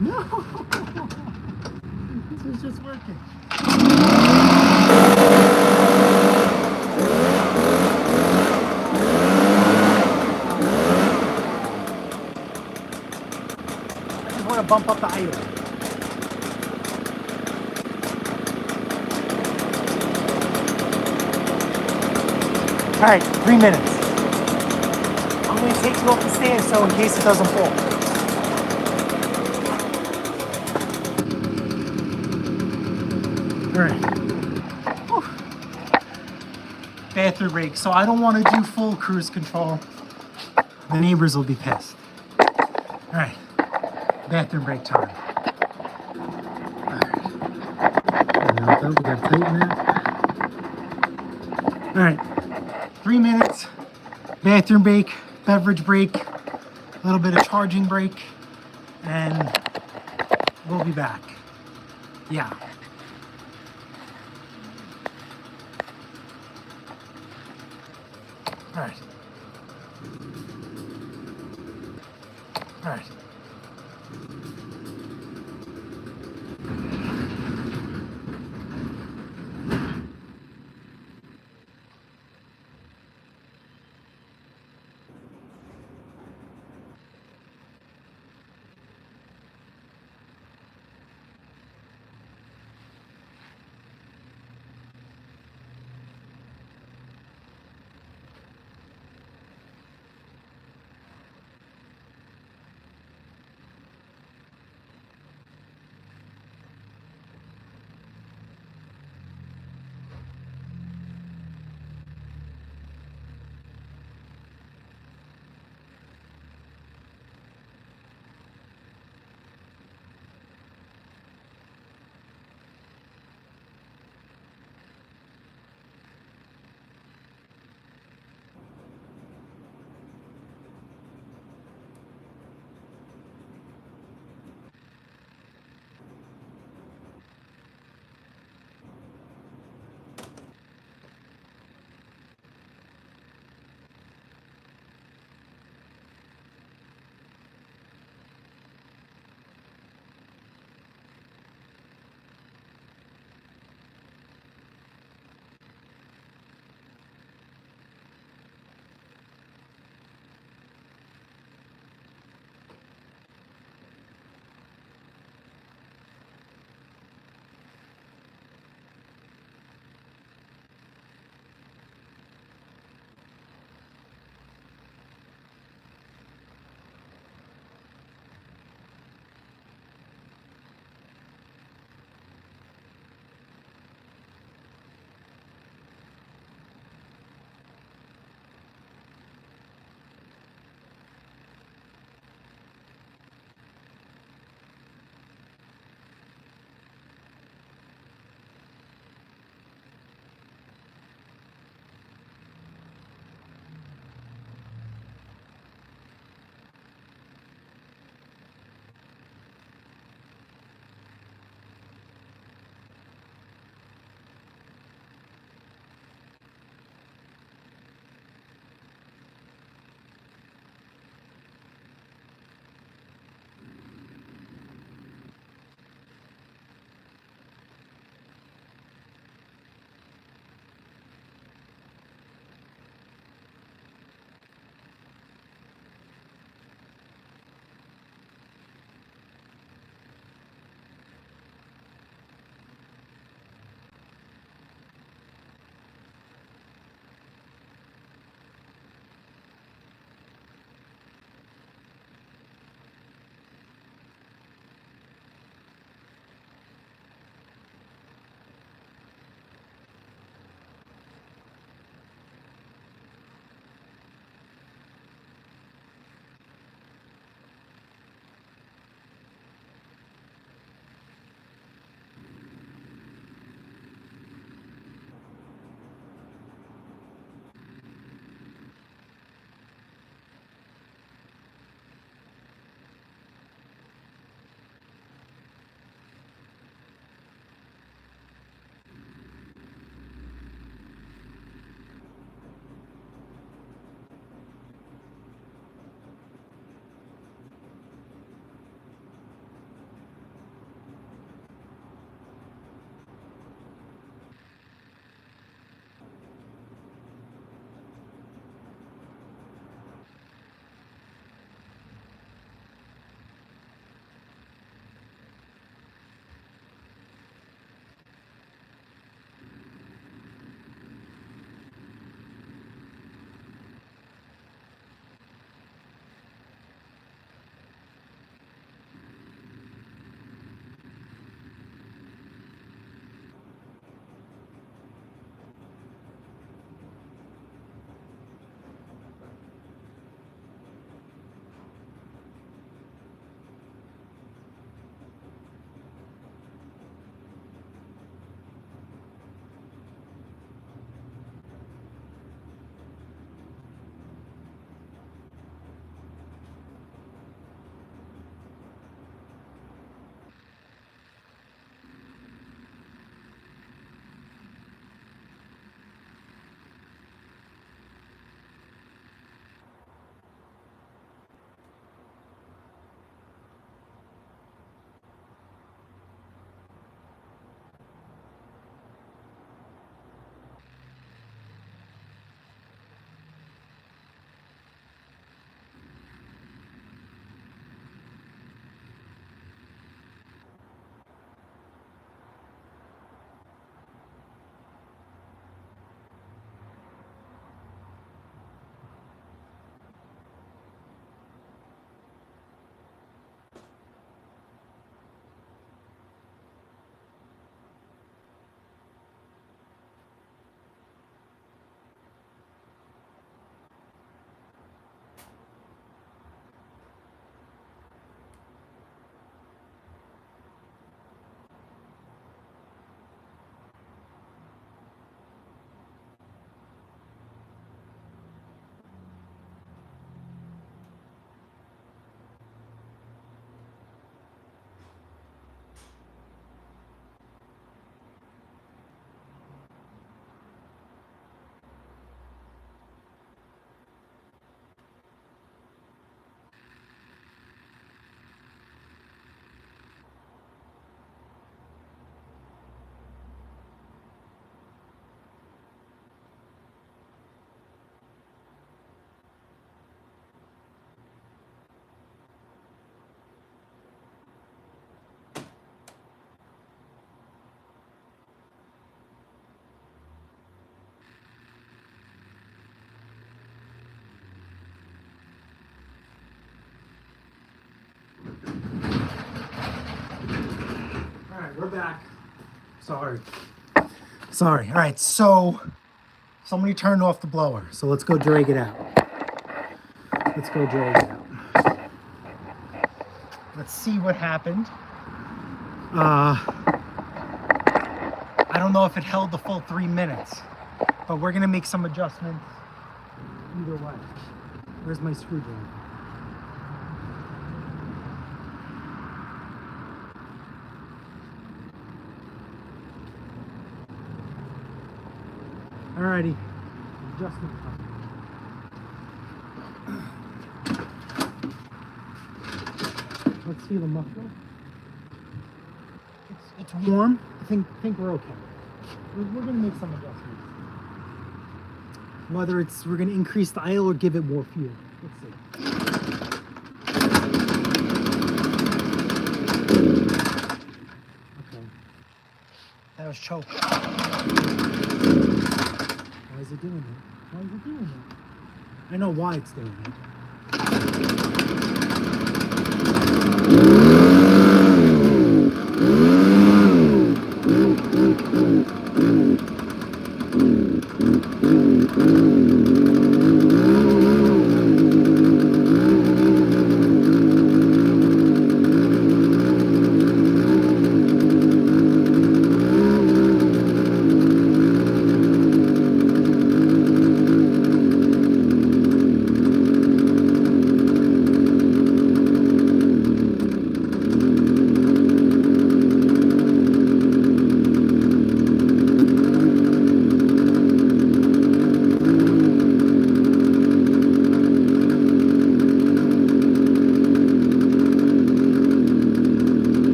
No! This is just working. I just want to bump up the idle. All right, 3 minutes. I'm going to take you up the stairs so in case it doesn't fall. All right. Whew. Bathroom break. So I don't want to do full cruise control. The neighbors will be pissed. All right. Bathroom break time. All right. We got to tighten that. All right. 3 minutes, bathroom break, beverage break, a little bit of charging break, and we'll be back. Yeah. All right. All right. right, we're back. Sorry. Sorry. All right, so somebody turned off the blower. So let's go drag it out. Let's go drag it out. Let's see what happened. I don't know if it held the full 3 minutes, but we're gonna make some adjustments either way. Where's my screwdriver? Alrighty, adjustment time. Let's see the muffler. It's warm. I think we're okay. We're gonna make some adjustments. Whether we're gonna increase the idle or give it more fuel. Let's see. Okay. That was choke. Why is it doing that? Why is it doing that? I know why it's doing that.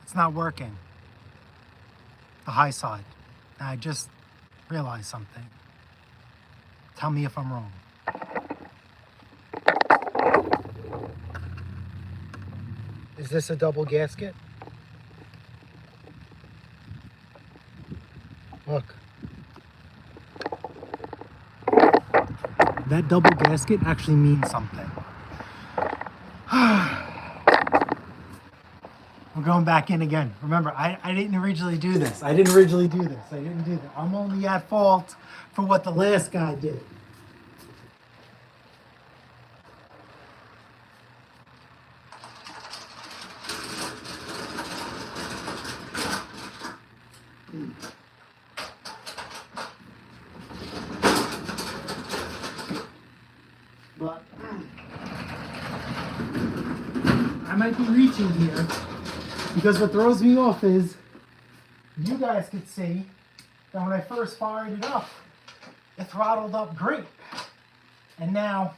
It's not working. The high side. And I just realized something. Tell me if I'm wrong. Is this a double gasket? Look. That double gasket actually means something. We're going back in again. Remember, I didn't originally do this. I didn't do that. I'm only at fault for what the last guy did. But I might be reaching here. Because what throws me off is, you guys could see that when I first fired it up, it throttled up great. And now,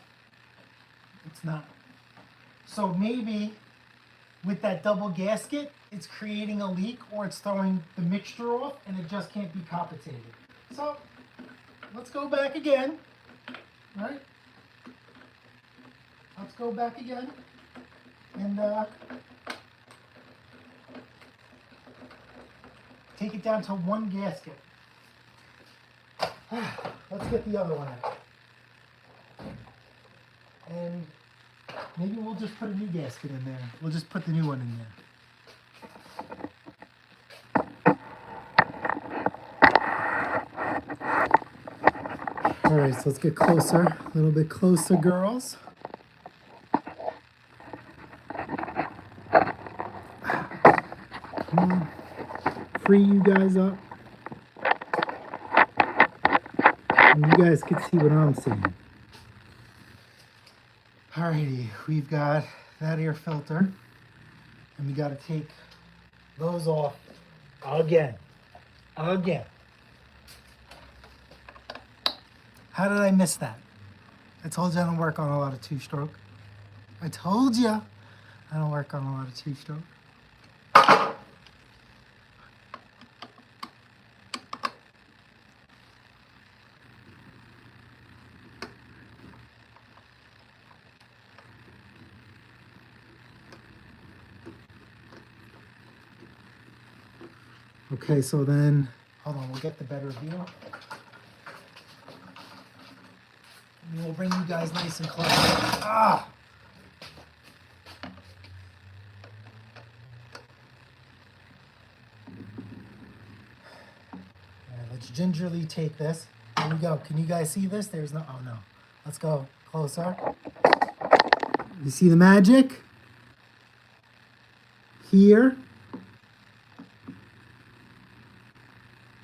it's not. So maybe with that double gasket, it's creating a leak or it's throwing the mixture off and it just can't be compensated. So, let's go back again, right? Let's go back again and take it down to one gasket. Let's get the other one out. And maybe we'll just put a new gasket in there. We'll just put the new one in there. All right, so let's get closer, a little bit closer, girls. Come on. Free you guys up. And you guys can see what I'm seeing. Alrighty, we've got that air filter. And we got to take those off again. Again. How did I miss that? I told you I don't work on a lot of two-stroke. I told you I don't work on a lot of two-stroke. Okay, so then, hold on, we'll get the better view. And we'll bring you guys nice and close. Ah! All right, let's gingerly take this. Here we go. Can you guys see this? There's no, oh no. Let's go closer. You see the magic? Here.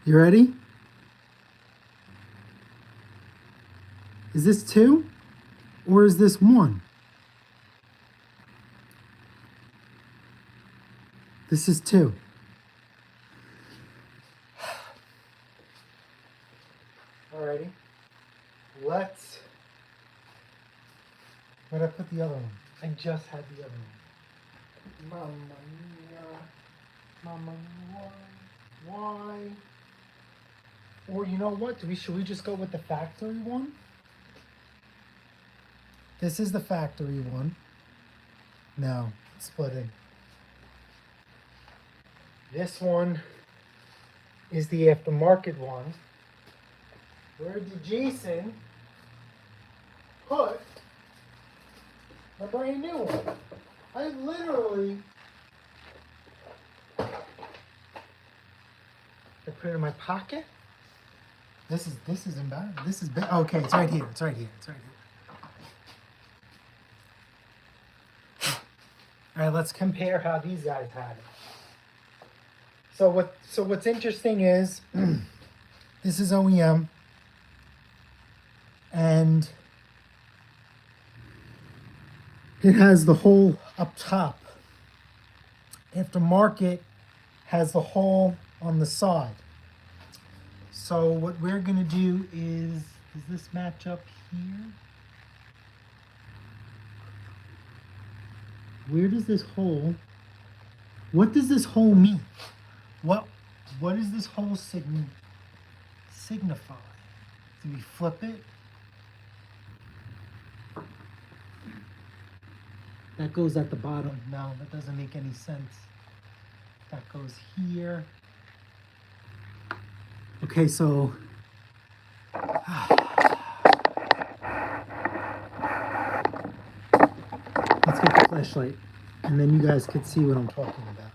You ready? Is this 2 or is this 1? This is 2. Alrighty. Let's. Where'd I put the other one? I just had the other one. Mamma mia. Mamma mia. Why? Or you know what? Should we just go with the factory one? This is the factory one. No, it's splitting. This one is the aftermarket one. Where did Jason put the brand new one? I literally I put it in my pocket. This is embarrassing. This is big. Okay, it's right here. It's right here. It's right here. All right, let's compare how these guys had it. So what's interesting is this is OEM and it has the hole up top. Aftermarket has the hole on the side. So what we're gonna do is, does this match up here? Where does this hole, what does this hole mean? What does this hole signify? Do we flip it? That goes at the bottom. No, that doesn't make any sense. That goes here. Okay, so let's get the flashlight, and then you guys could see what I'm talking about.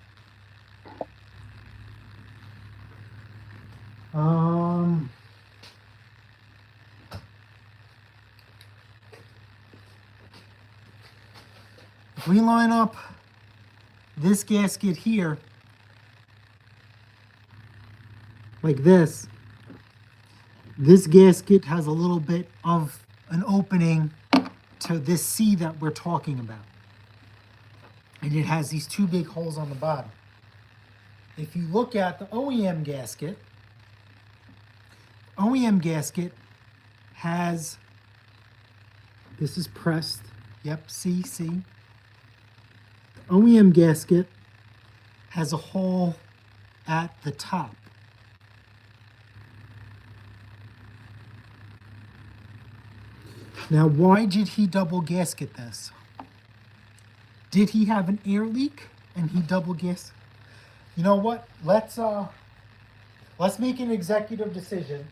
If we line up this gasket here like this gasket has a little bit of an opening to this C that we're talking about. And it has these 2 big holes on the bottom. If you look at the OEM gasket has, this is pressed, yep, see. The OEM gasket has a hole at the top. Now, why did he double gasket this? Did he have an air leak and he double gasket? You know what? Let's make an executive decision.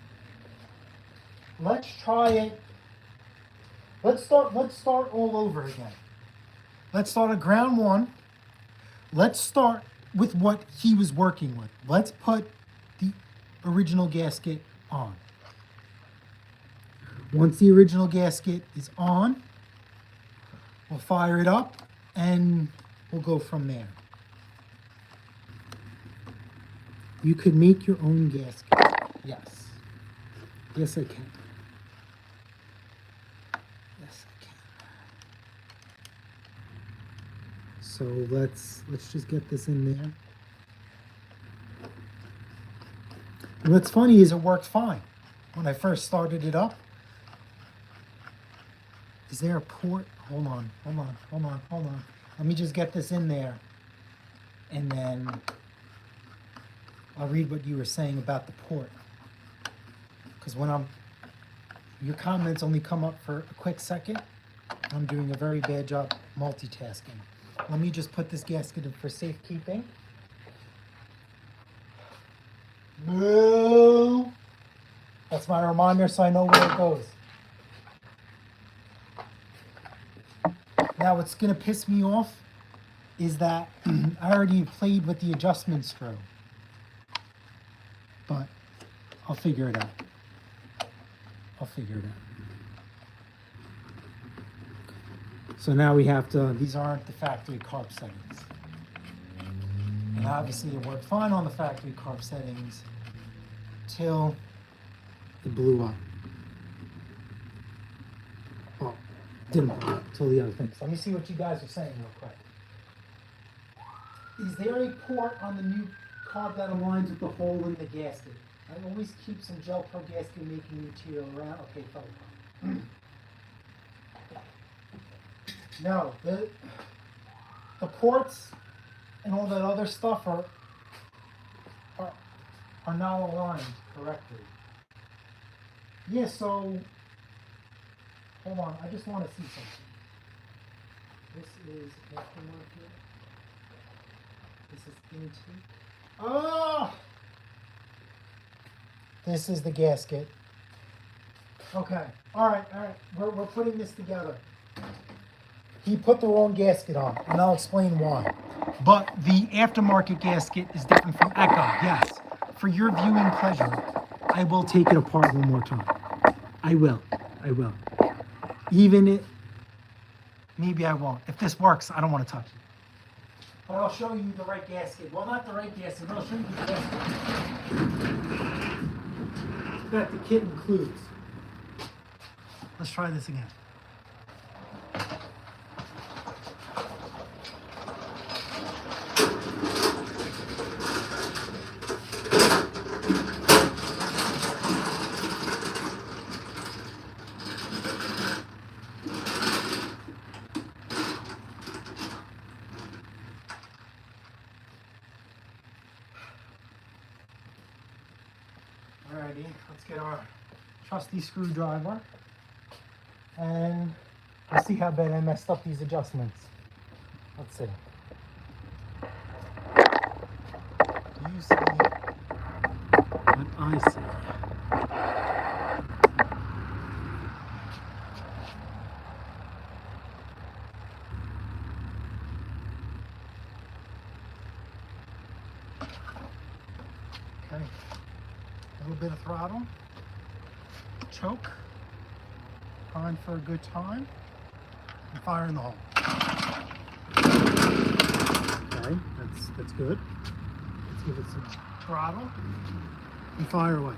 Let's try it. Let's start all over again. Let's start at ground 1. Let's start with what he was working with. Let's put the original gasket on. Once the original gasket is on, we'll fire it up and we'll go from there. You could make your own gasket. Yes. Yes, I can. Yes, I can. So let's just get this in there. And what's funny is it worked fine when I first started it up. Is there a port? Hold on. Let me just get this in there. And then I'll read what you were saying about the port. Because your comments only come up for a quick second. I'm doing a very bad job multitasking. Let me just put this gasket in for safekeeping. Moo. That's my reminder so I know where it goes. Now what's gonna piss me off is that I already played with the adjustment screw. But I'll figure it out. I'll figure it out. So now we have to, these aren't the factory carb settings. And obviously it worked fine on the factory carb settings till it blew up. Well, didn't blow up till the other things. Let me see what you guys are saying real quick. Is there a port on the new carb that aligns with the hole in the gasket? I always keep some gel pro gasket making material around. Okay, fine. No, the ports and all that other stuff are not aligned correctly. Yeah, so hold on, I just want to see something. This is aftermarket. This is intake. Oh! This is the gasket. Okay, all right. We're putting this together. He put the wrong gasket on, and I'll explain why. But the aftermarket gasket is different from Echo, yes. For your viewing pleasure, I will take it apart one more time. I will. Even it, maybe I won't. If this works, I don't want to touch it. But I'll show you the right gasket. Well, not the right gasket, but I'll show you the gasket that the kit includes. Let's try this again. Alrighty, let's get our trusty screwdriver and let's see how bad I messed up these adjustments. Let's see. You see what I see. Okay. A little bit of throttle, choke, prime for a good time, and fire in the hole. Okay, that's good. Let's give it some throttle and fire away.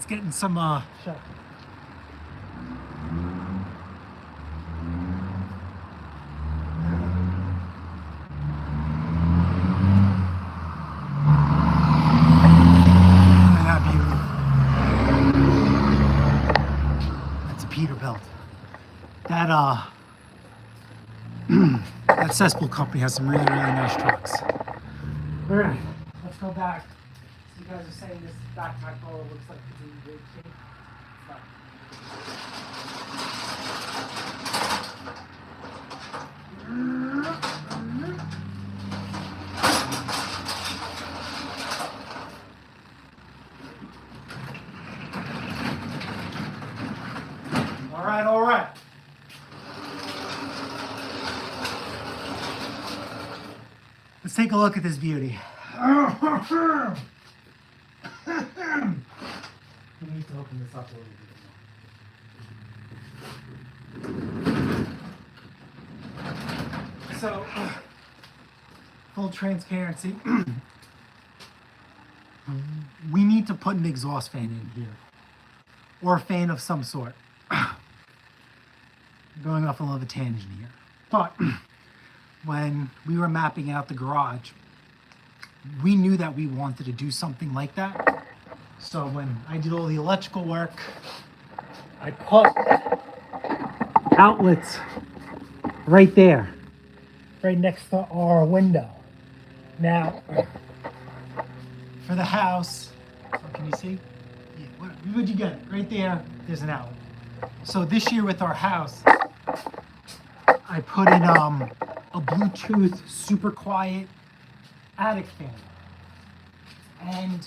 It's getting some shut. That's a Peterbilt. That that cesspool company has some really nice trucks. All right, let's go back. So you guys are saying this backpack roller looks like it's in great shape. It's not. All right. Let's take a look at this beauty. We need to open this up a little bit more. So, full transparency, we need to put an exhaust fan in here, or a fan of some sort. Going off a little bit of a tangent here, but when we were mapping out the garage, we knew that we wanted to do something like that. So when I did all the electrical work, I put outlets right there, right next to our window. Now, for the house, can you see? Yeah, where'd you get it? Right there, there's an outlet. So this year with our house, I put in a Bluetooth super quiet attic fan. And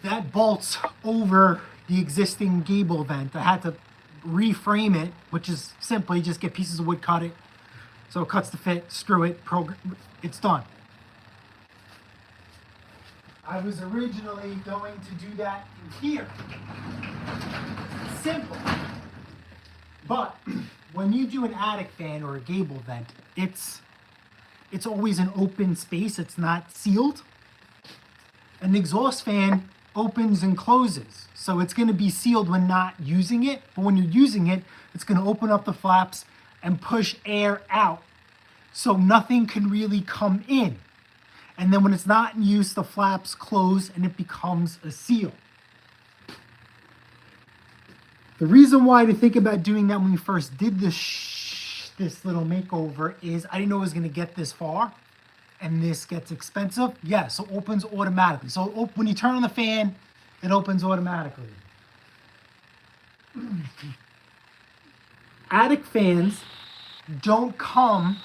that bolts over the existing gable vent. I had to reframe it, which is simply just get pieces of wood, cut it. So it cuts to fit, screw it, it's done. I was originally going to do that in here. Simple. But when you do an attic fan or a gable vent, it's always an open space. It's not sealed. An exhaust fan opens and closes. So it's going to be sealed when not using it. But when you're using it, it's going to open up the flaps and push air out. So nothing can really come in. And then when it's not in use, the flaps close and it becomes a seal. The reason why to think about doing that when we first did this little makeover is I didn't know it was going to get this far, and this gets expensive. Yeah, so it opens automatically. So when you turn on the fan, it opens automatically. Attic fans don't come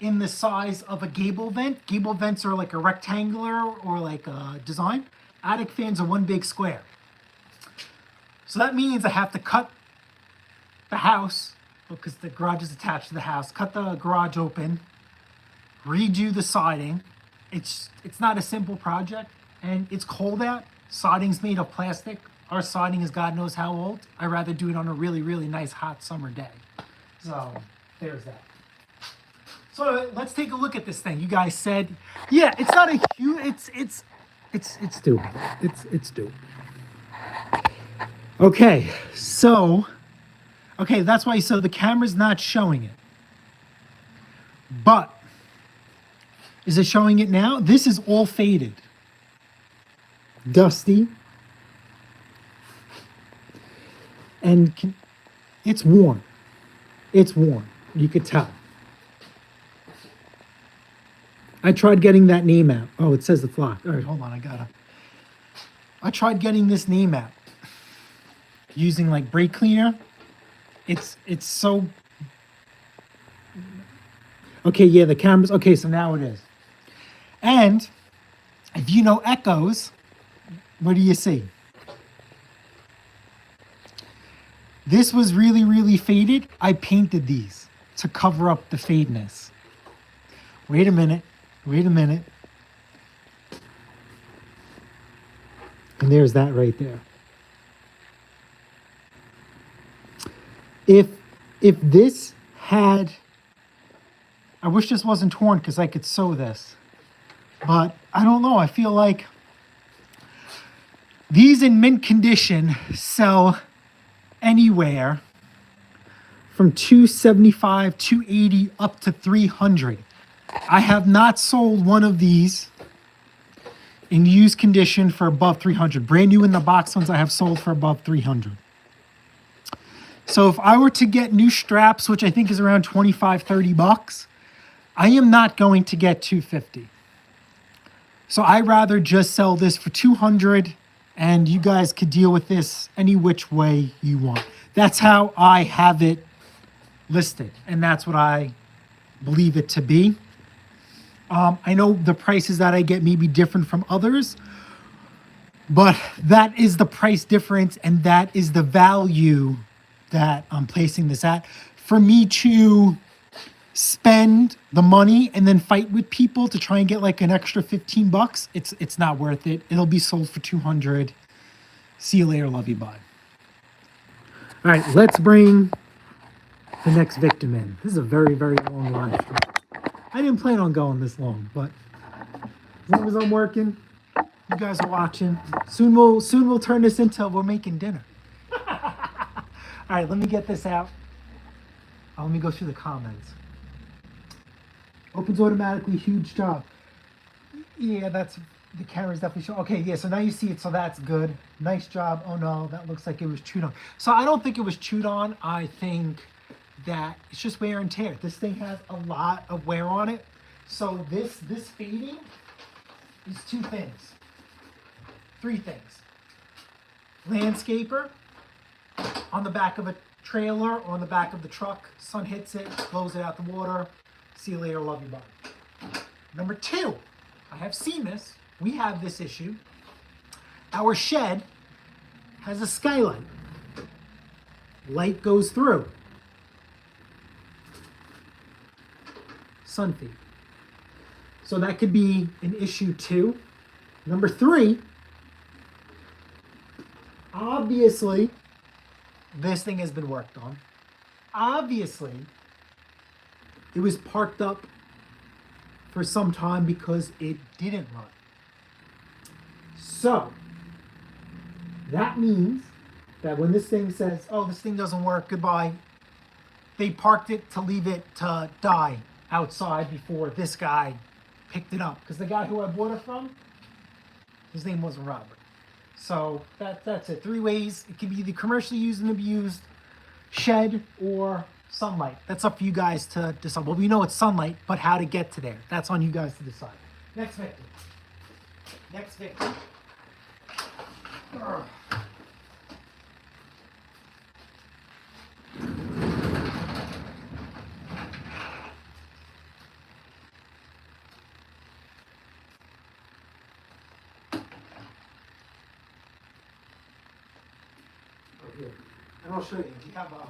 in the size of a gable vent. Gable vents are like a rectangular or like a design. Attic fans are one big square. So that means I have to cut the house, because the garage is attached to the house, cut the garage open, redo the siding. It's not a simple project, and it's cold out. Siding's made of plastic. Our siding is God knows how old. I'd rather do it on a really nice hot summer day. So there's that. So let's take a look at this thing. You guys said, yeah, it's not a huge, it's doable. It's doable. Okay, so, that's why, so the camera's not showing it. But, is it showing it now? This is all faded. Dusty. And it's worn. It's worn. You could tell. I tried getting that name out. Oh, it says the flock. All right, hold on, I tried getting this name out. Using like brake cleaner. It's so okay. Yeah, the camera's okay. So now it is. And if you know echoes, what do you see? This was really faded. I painted these to cover up the fadeness. Wait a minute. And there's that right there. If this had, I wish this wasn't torn because I could sew this, but I don't know. I feel like These in mint condition sell anywhere from 275, 280 up to 300. I have not sold one of these in used condition for above 300. Brand new in the box ones I have sold for above 300. So if I were to get new straps, which I think is around 25, 30 bucks, I am not going to get 250. So I'd rather just sell this for 200 and you guys could deal with this any which way you want. That's how I have it listed, and that's what I believe it to be. I know the prices that I get may be different from others, but that is the price difference and that is the value that I'm placing this at. For me to spend the money and then fight with people to try and get like an extra 15 bucks, it's not worth it. It'll be sold for 200. See you later, love you, bye. All right, let's bring the next victim in. This is a very, very long live stream. I didn't plan on going this long, but as long as I'm working, you guys are watching. Soon we'll turn this into we're making dinner. All right, let me get this out. Let me go through the comments. Opens automatically, huge job. Yeah, that's the camera's definitely showing. Okay, yeah, so now you see it, so that's good. Nice job. Oh no, that looks like it was chewed on. So I don't think it was chewed on. I think that it's just wear and tear. This thing has a lot of wear on it. So this fading is two things. Three things. Landscaper on the back of a trailer or on the back of the truck. Sun hits it, blows it out the water. See you later, love you, bye. Number two, I have seen this. We have this issue. Our shed has a skylight. Light goes through. Sun feed. So that could be an issue too. Number three, obviously, this thing has been worked on. Obviously, it was parked up for some time because it didn't run. So, that means that when this thing says, oh, this thing doesn't work, goodbye, they parked it to leave it to die outside before this guy picked it up. Because the guy who I bought it from, his name wasn't Robert. So that's it. Three ways. It can be either commercially used and abused, shed, or sunlight. That's up for you guys to decide. Well, we know it's sunlight, but how to get to there. That's on you guys to decide. Next victim. Next victim. Ugh. And I'll show you.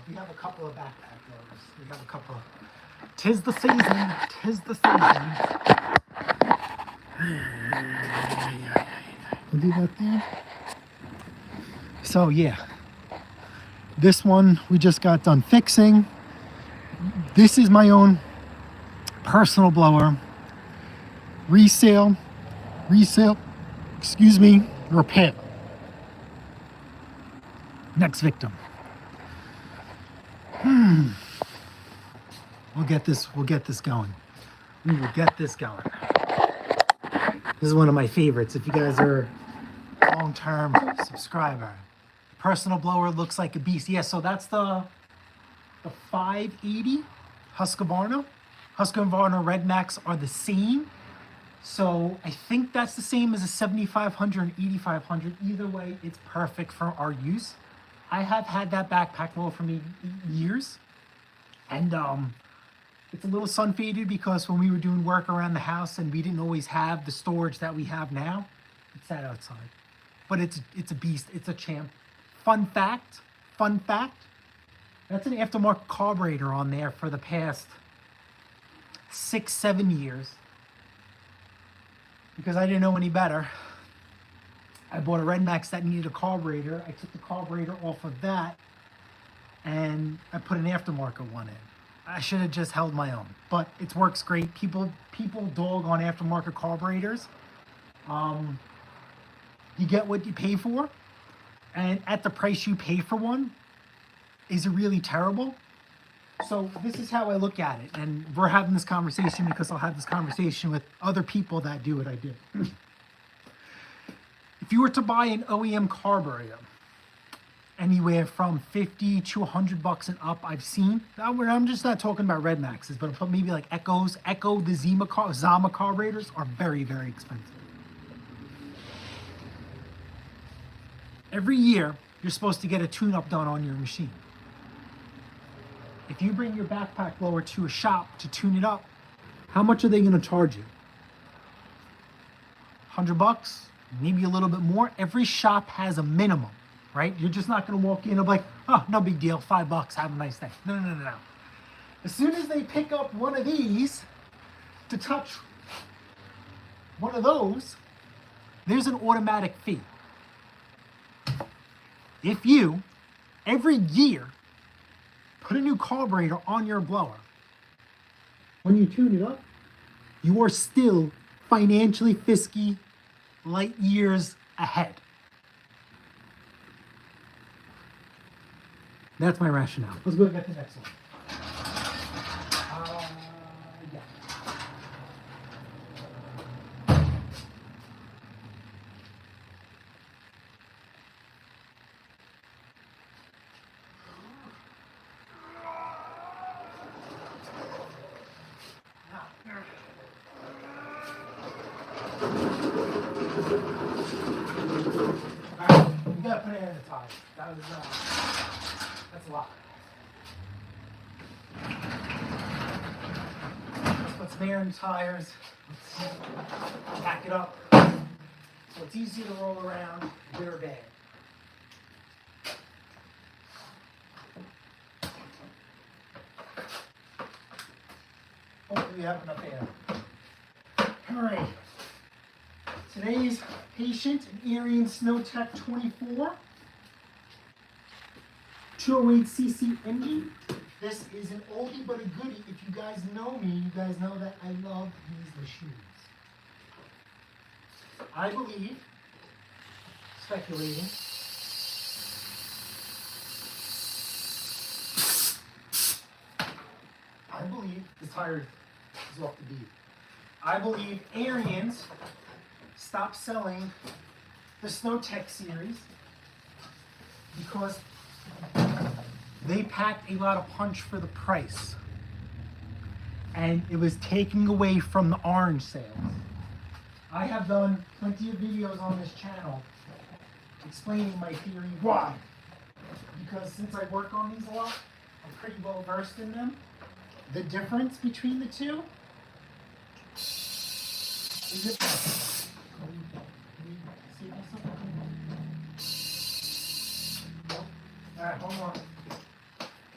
We have a couple of backpack loaders. We have a couple of. Tis the season. Tis the season. We'll do that there. So yeah, this one we just got done fixing. This is my own personal blower. Resale. Excuse me. Repair. Next victim. We'll get this going. We will get this going. This is one of my favorites. If you guys are a long-term subscriber. Personal blower looks like a beast. Yeah, so that's the 580 Husqvarna. Husqvarna Red Max are the same. So I think that's the same as a 7500 and 8500. Either way, it's perfect for our use. I have had that backpack roll for me years, and it's a little sun faded because when we were doing work around the house and we didn't always have the storage that we have now, it sat outside. But it's a beast. It's a champ. Fun fact, that's an aftermarket carburetor on there for the past 6-7 years because I didn't know any better. I bought a Red Max that needed a carburetor. I took the carburetor off of that and I put an aftermarket one in. I should have just held my own, but it works great. People dog on aftermarket carburetors. you get what you pay for. And at the price you pay for one, is it really terrible? So this is how I look at it. And we're having this conversation because I'll have this conversation with other people that do what I do. If you were to buy an OEM carburetor, anywhere from 50 to 100 bucks and up, I've seen. I'm just not talking about Red Maxes, but maybe like Echoes. The Zama carburetors are very, very expensive. Every year, you're supposed to get a tune-up done on your machine. If you bring your backpack blower to a shop to tune it up, how much are they going to charge you? 100 bucks, maybe a little bit more. Every shop has a minimum, right? You're just not going to walk in and be like, oh, no big deal, $5, have a nice day. No. As soon as they pick up one of these to touch one of those, there's an automatic fee. If you, every year, put a new carburetor on your blower, when you tune it up, you are still financially fisky light years ahead. That's my rationale. Let's go get the next one. Yeah. Alright, we gotta put air in the tires. That's a lot. Let's put some air in the tires. Let's pack it up. So it's easy to roll around, good or bad. Hopefully we have enough air. Alright. Today's patient, an Arens Snowtech 24. 208cc engine. This is an oldie but a goodie. If you guys know me, you guys know that I love these machines. I believe, speculating, the tire is off the bead. I believe Arens stopped selling the Snowtech series because they packed a lot of punch for the price, and it was taking away from the orange sales. I have done plenty of videos on this channel explaining my theory why. Because since I work on these a lot, I'm pretty well versed in them. The difference between the two is it. Alright, hold on.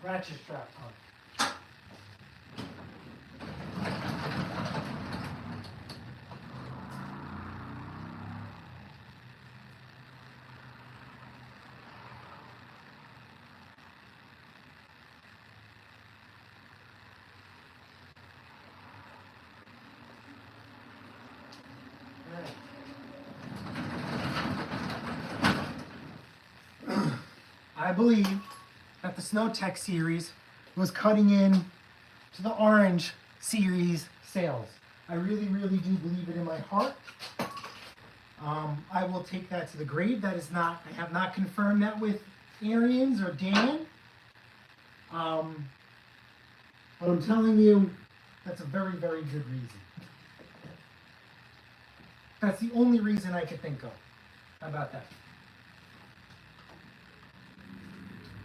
Ratchet strap on. I believe that the Snowtech series was cutting in to the orange series sales. I really, really do believe it in my heart. I will take that to the grave. That is not, I have not confirmed that with Arens or Dan. But I'm telling you, that's a very, very good reason. That's the only reason I could think of. How about that?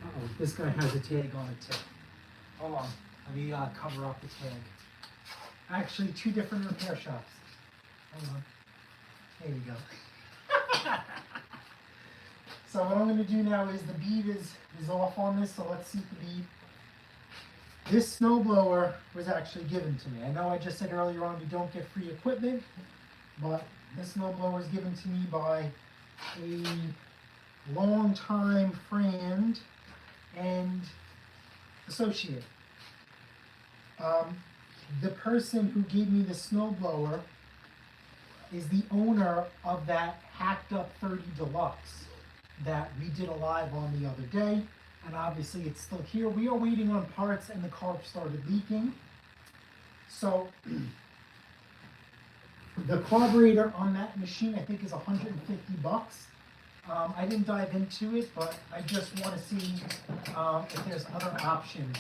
Uh-oh, this guy has a tag on it too. Hold on, let me cover up the tag. Actually, two different repair shops. Hold on. There you go. So what I'm going to do now is the bead is off on this, so let's see the bead. This snowblower was actually given to me. I know I just said earlier on we don't get free equipment, but this snowblower was given to me by a longtime friend and associate. The person who gave me the snowblower is the owner of that hacked up 30 Deluxe that we did a live on the other day. And obviously it's still here. We are waiting on parts and the carb started leaking. So the carburetor on that machine I think is 150 bucks. I didn't dive into it, but I just want to see if there's other options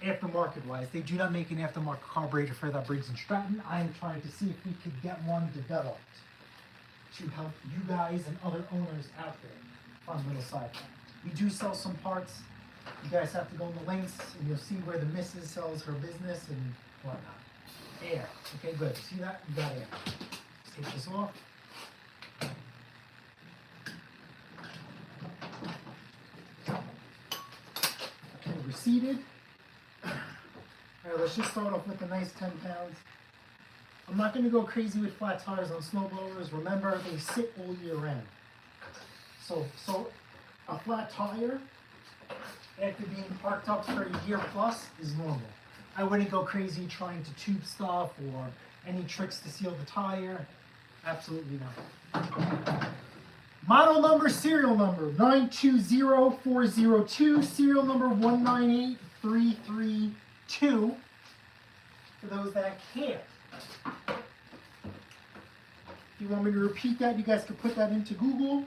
aftermarket wise. They do not make an aftermarket carburetor for that Briggs & Stratton. I am trying to see if we could get one developed to help you guys and other owners out there. Fun little side fact. We do sell some parts. You guys have to go in the links and you'll see where the missus sells her business and whatnot. Air. Okay, good. See that? You got air. Let's take this off. Okay, we're seated. Alright, let's just start off with a nice 10 pounds. I'm not going to go crazy with flat tires on snowblowers. Remember, they sit all year round. So a flat tire, after being parked up for a year plus, is normal. I wouldn't go crazy trying to tube stuff or any tricks to seal the tire. Absolutely not. Model number, serial number, 920402, serial number 198332, for those that care. If you want me to repeat that, you guys can put that into Google.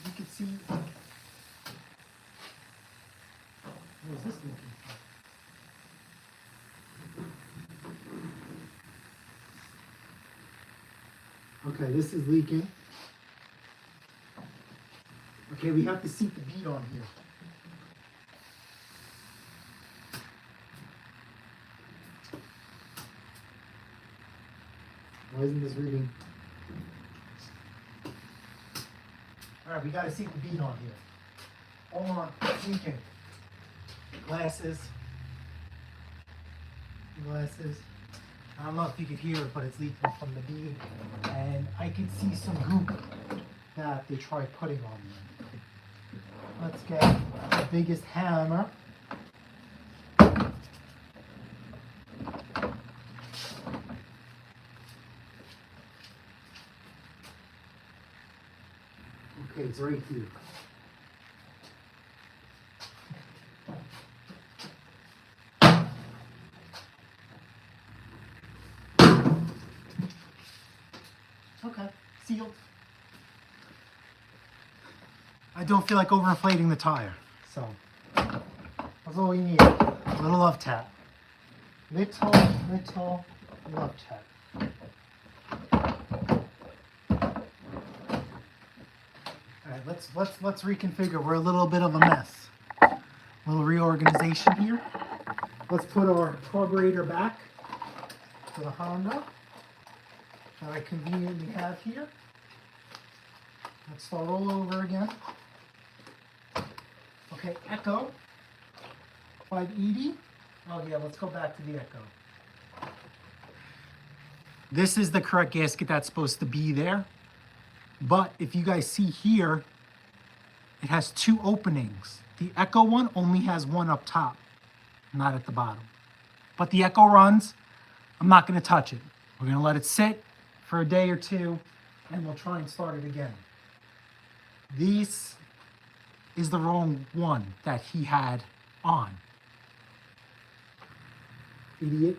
You can see. What is this looking for? Okay, this is leaking. Okay, we have to seat the bead on here. Why isn't this reading? Alright, we gotta seat the bead on here. Hold on, it's leaking. Glasses. Glasses. I don't know if you could hear it, but it's leaking from the bead. And I can see some goop that they tried putting on there. Let's get the biggest hammer. Okay, it's right here. Okay, sealed. I don't feel like overinflating the tire, so that's all we need. A little love tap. Little love tap. Alright, let's reconfigure. We're a little bit of a mess. A little reorganization here. Let's put our carburetor back to the Honda that I conveniently have here. Let's start all over again. Okay, Echo 580. Oh yeah, let's go back to the Echo. This is the correct gasket that's supposed to be there. But if you guys see here, it has two openings. The Echo one only has one up top, not at the bottom. But the Echo runs. I'm not going to touch it. We're going to let it sit for a day or two, and we'll try and start it again. This is the wrong one that he had on. Idiot.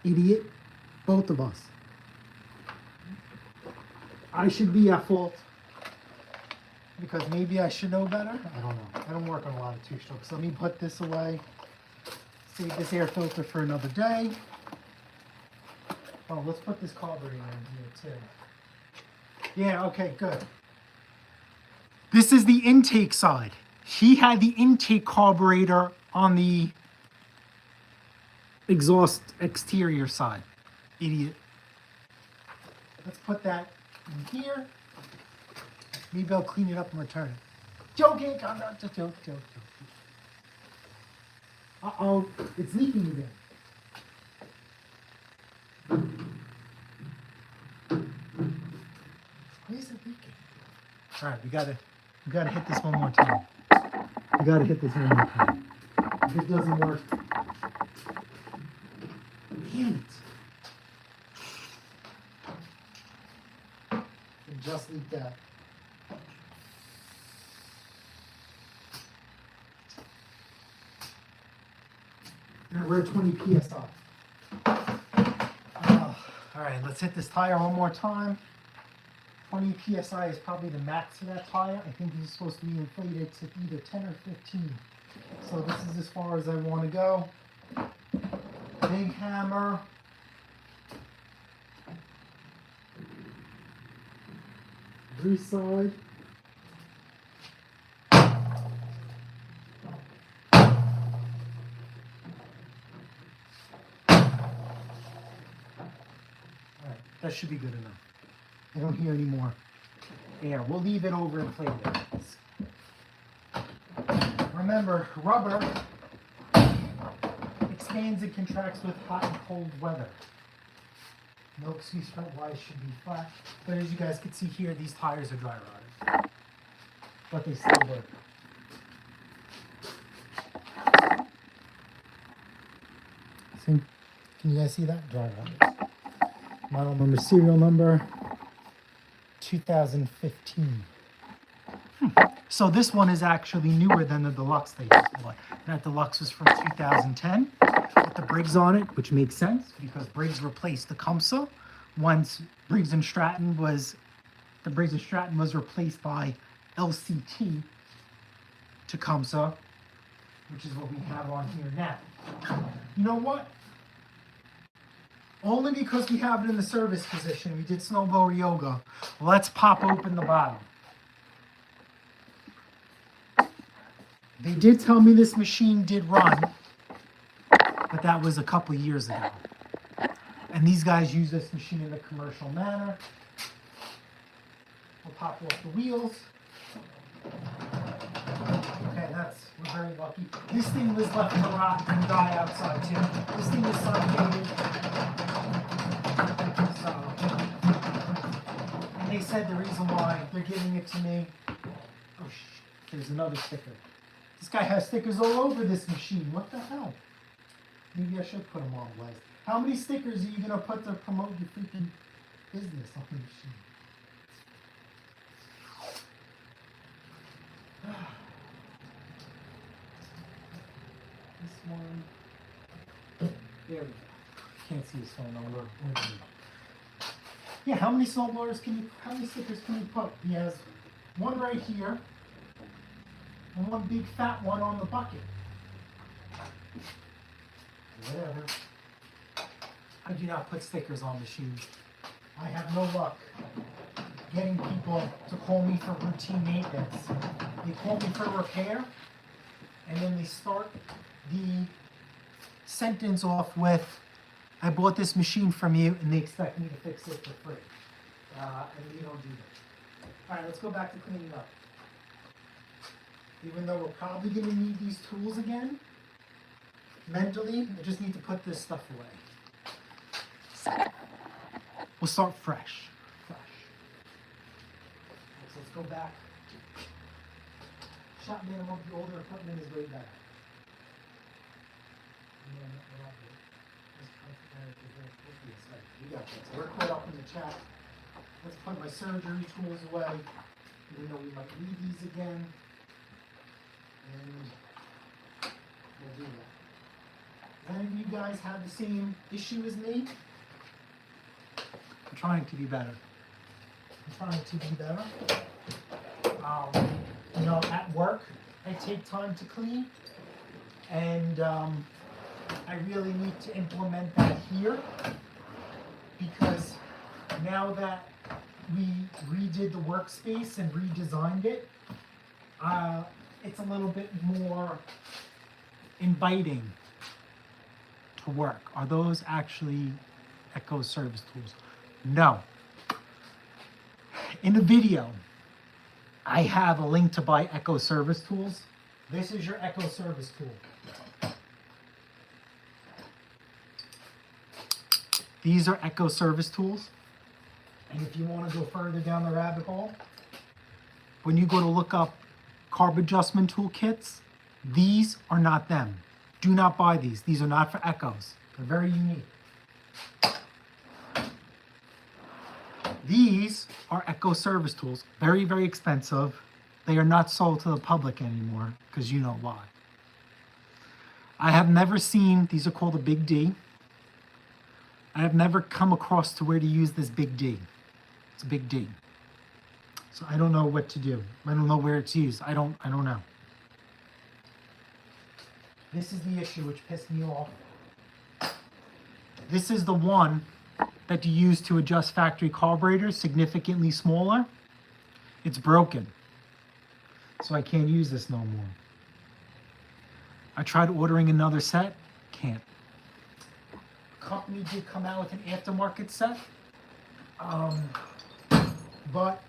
Idiot. Both of us. I should be at fault because maybe I should know better. I don't know. I don't work on a lot of two-strokes. So let me put this away. Save this air filter for another day. Oh, let's put this carburetor in here too. Yeah, okay, good. This is the intake side. He had the intake carburetor on the exhaust exterior side. Idiot. Let's put that in here. Maybe I'll clean it up and return it. Joking, I'm not just joking. Uh-oh, it's leaking again. Why is it leaking? All right, we gotta hit this one more time. We gotta hit this one more time. If it doesn't work, damn it. just leaked out. And we're at 20 psi. All right, let's hit this tire one more time. 20 psi is probably the max for that tire. I think this is supposed to be inflated to either 10 or 15. So this is as far as I want to go. Big hammer. Grease side. That should be good enough. I don't hear any more air. We'll leave it overinflated. Remember, rubber expands and contracts with hot and cold weather. No excuse for why it should be flat. But as you guys can see here, these tires are dry rotted. But they still work. See? Can you guys see that? Dry rotted. Model number, serial number, 2015. So this one is actually newer than the Deluxe they just bought. That Deluxe was from 2010 with the Briggs on it, which makes sense because Briggs replaced the Comsa once Briggs & Stratton was replaced by LCT to Comsa, which is what we have on here now. You know what? Only because we have it in the service position, we did Snowblower yoga. Let's pop open the bottom. They did tell me this machine did run, but that was a couple of years ago. And these guys use this machine in a commercial manner. We'll pop off the wheels. Okay, we're very lucky. This thing was left to rot and die outside too. This thing is sun-gated. And they said the reason why they're giving it to me. Oh shit, there's another sticker. This guy has stickers all over this machine. What the hell? Maybe I should put them on blast. How many stickers are you gonna put to promote your freaking business on the machine? This one. There we go. Can't see his phone number. Yeah, how many snowblowers how many stickers can you put? He has one right here and one big fat one on the bucket. Whatever. I do not put stickers on machines. I have no luck getting people to call me for routine maintenance. They call me for repair, and then they start the sentence off with, I bought this machine from you, and they expect me to fix it for free. And we don't do that. All right, let's go back to cleaning up. Even though we're probably going to need these tools again, mentally, I just need to put this stuff away. We'll start fresh. So let's go back. Shop minimum, the older equipment is way better. We got this. We're caught up in the chat. Let's put my surgery tools away, even though we might need these again. And we'll do that. Any of you guys have the same issue as me? I'm trying to be better. You know, at work, I take time to clean, and I really need to implement that here, because now that we redid the workspace and redesigned it, it's a little bit more inviting to work. Are those actually Echo service tools? No. In the video, I have a link to buy Echo service tools. This is your Echo service tool. These are Echo service tools. And if you want to go further down the rabbit hole, when you go to look up carb adjustment tool kits, these are not them. Do not buy these. These are not for Echoes. They're very unique. These are Echo service tools. Very, very expensive. They are not sold to the public anymore because you know why. I have never seen, these are called a Big D. I have never come across to where to use this Big D. It's a Big D. So I don't know what to do. I don't know where it's used. I don't know. This is the issue which pissed me off. This is the one that you use to adjust factory carburetors, significantly smaller. It's broken. So I can't use this no more. I tried ordering another set, can't. Company did come out with an aftermarket set, but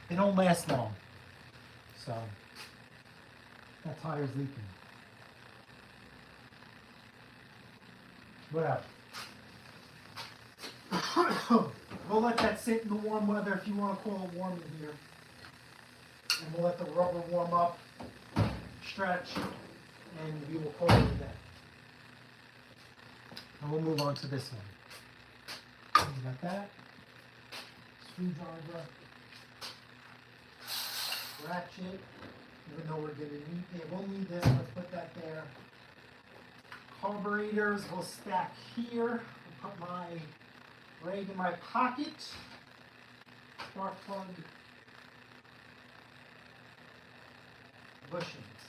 they don't last long. So that tire's leaking. Whatever. We'll let that sit in the warm weather, if you want to call it warm in here. And we'll let the rubber warm up, stretch, and we will call it a day. And we'll move on to this one. We got that. Screwdriver. Ratchet. Even though we're going to need it, we'll need this. Let's put that there. Carburetors will stack here. I'll put my rag in my pocket. Spark plug. Bushings.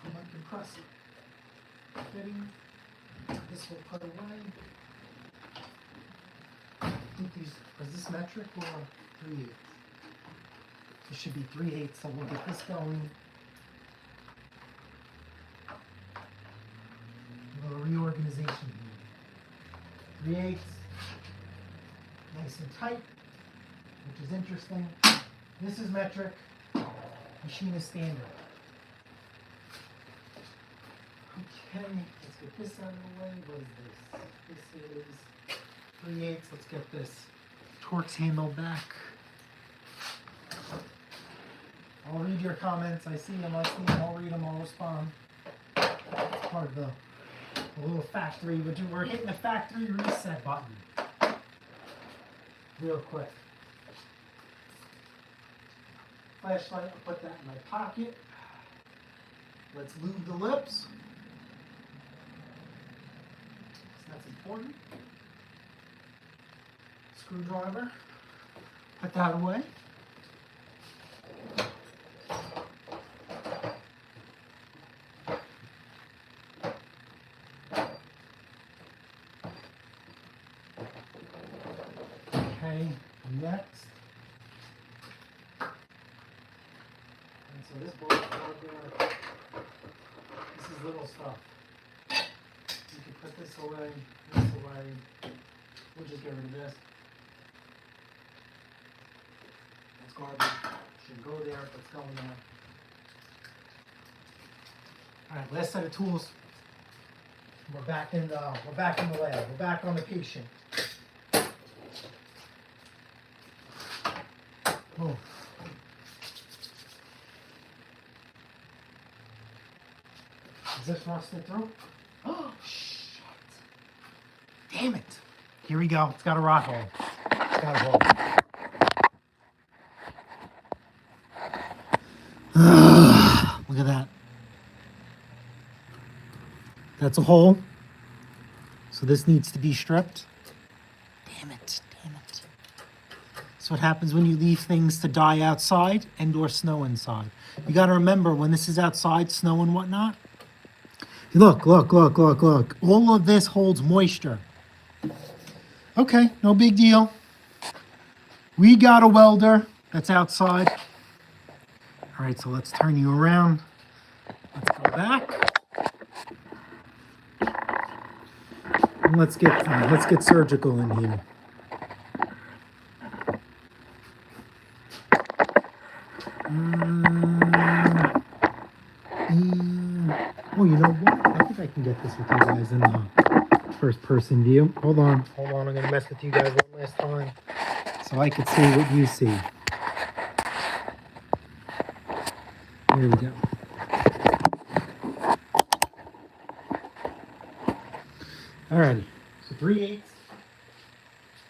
For my compressor. Fitting. This will put away. I think these, is this metric or 3/8? It should be 3/8, so we'll get this going. A little reorganization here. 3/8, nice and tight, which is interesting. This is metric, machine is standard. Okay, let's get this out of the way. What is this? This is 3/8. Let's get this Torx handle back. I'll read your comments. I see them. I'll read them. I'll respond. It's part of the little factory. We're hitting the factory reset button. Real quick. Flashlight. I'll put that in my pocket. Let's lube the lips. That's important. Screwdriver. Put that away. Okay, next. And so this board, this is little stuff. You can put this away, we'll just get rid of this. That's garbage, should go there, but it's going there. Alright, last set of tools. We're back in the lab, we're back on the patient. Oh. Is this rusted through? Oh, shit. Damn it. Here we go. It's got a rot hole. It's got a hole. Look at that. That's a hole. So this needs to be stripped. Damn it. That's what happens when you leave things to die outside and or snow inside. You got to remember when this is outside, snow and whatnot. Look. All of this holds moisture. Okay, no big deal. We got a welder that's outside. All right, so let's turn you around. Let's go back. And let's get surgical in here. Oh, you know what? I think I can get this with you guys in the first person view. Hold on. I'm going to mess with you guys one last time so I can see what you see. Here we go. Alrighty. So 3/8.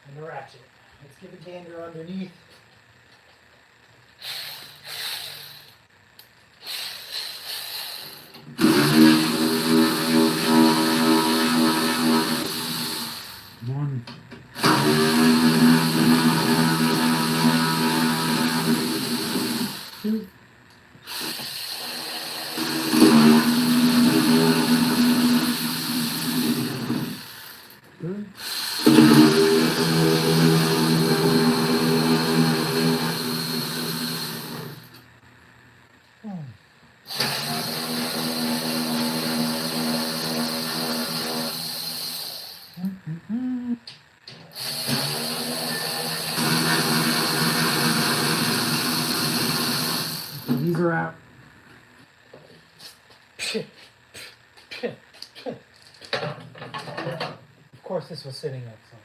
and the ratchet. Let's give a gander underneath. One. Two. Good. These are out. Of course, this was sitting outside.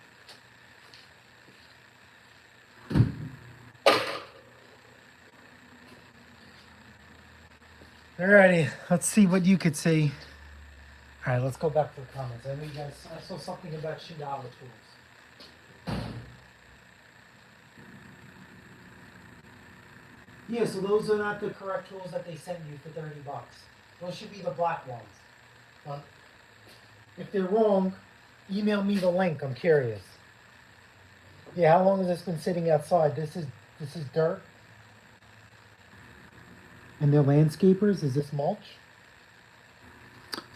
Alrighty, let's see what you could see. Alright, let's go back to the comments. I know you guys, I saw something about $2 tools. Yeah, so those are not the correct tools that they sent you for 30 bucks. Those should be the black ones. But if they're wrong, email me the link. I'm curious. Yeah, how long has this been sitting outside? This is dirt. And they're landscapers. Is this mulch?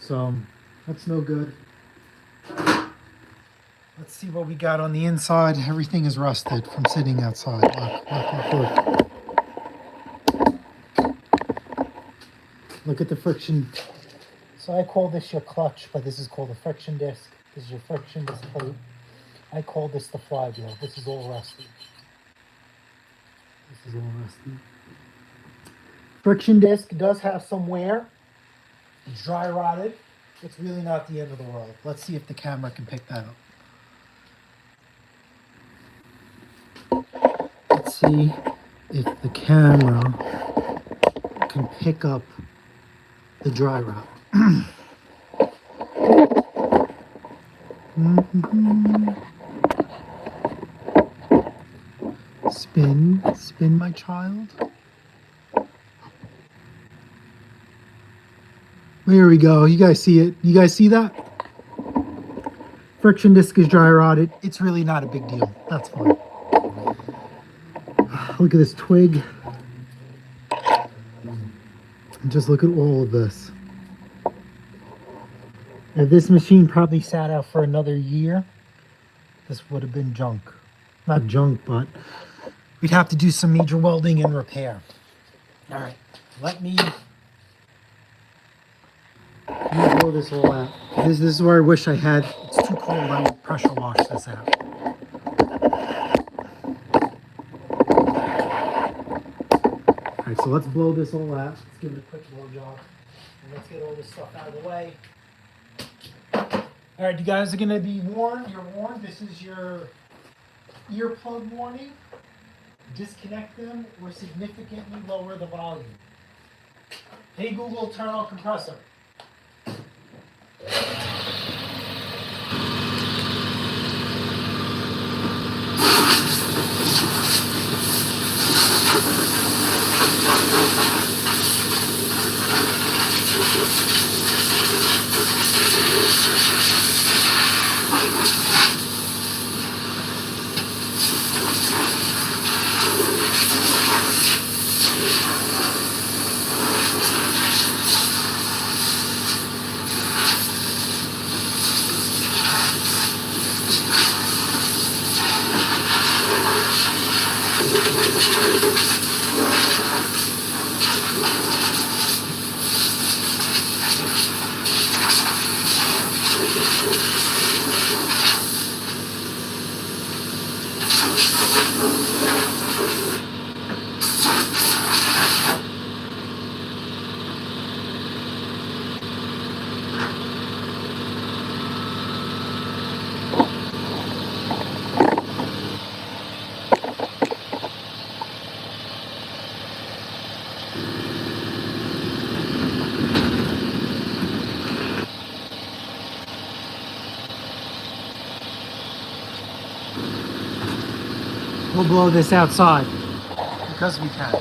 So that's no good. Let's see what we got on the inside. Everything is rusted from sitting outside. Look. Look at the friction. So I call this your clutch, but this is called a friction disc. This is your friction disc plate. I call this the flywheel. This is all rusty. Friction disc does have some wear. It's dry rotted. It's really not the end of the world. Let's see if the camera can pick that up. Let's see if the camera can pick up the dry rot. Spin, my child. There we go. You guys see it? You guys see that? Friction disc is dry rotted. It's really not a big deal. That's fine. Look at this twig. And just look at all of this. If this machine probably sat out for another year, this would have been junk. Not junk, but we'd have to do some major welding and repair. All right, let me blow this all out. This is where I wish I had. It's too cold. I will pressure wash this out. All right, so let's blow this all out. Let's give it a quick blow job, and let's get all this stuff out of the way. All right, you guys are gonna be warned. You're warned. This is your earplug warning. Disconnect them or significantly lower the volume. Hey Google, turn on compressor. We'll blow this outside because we can.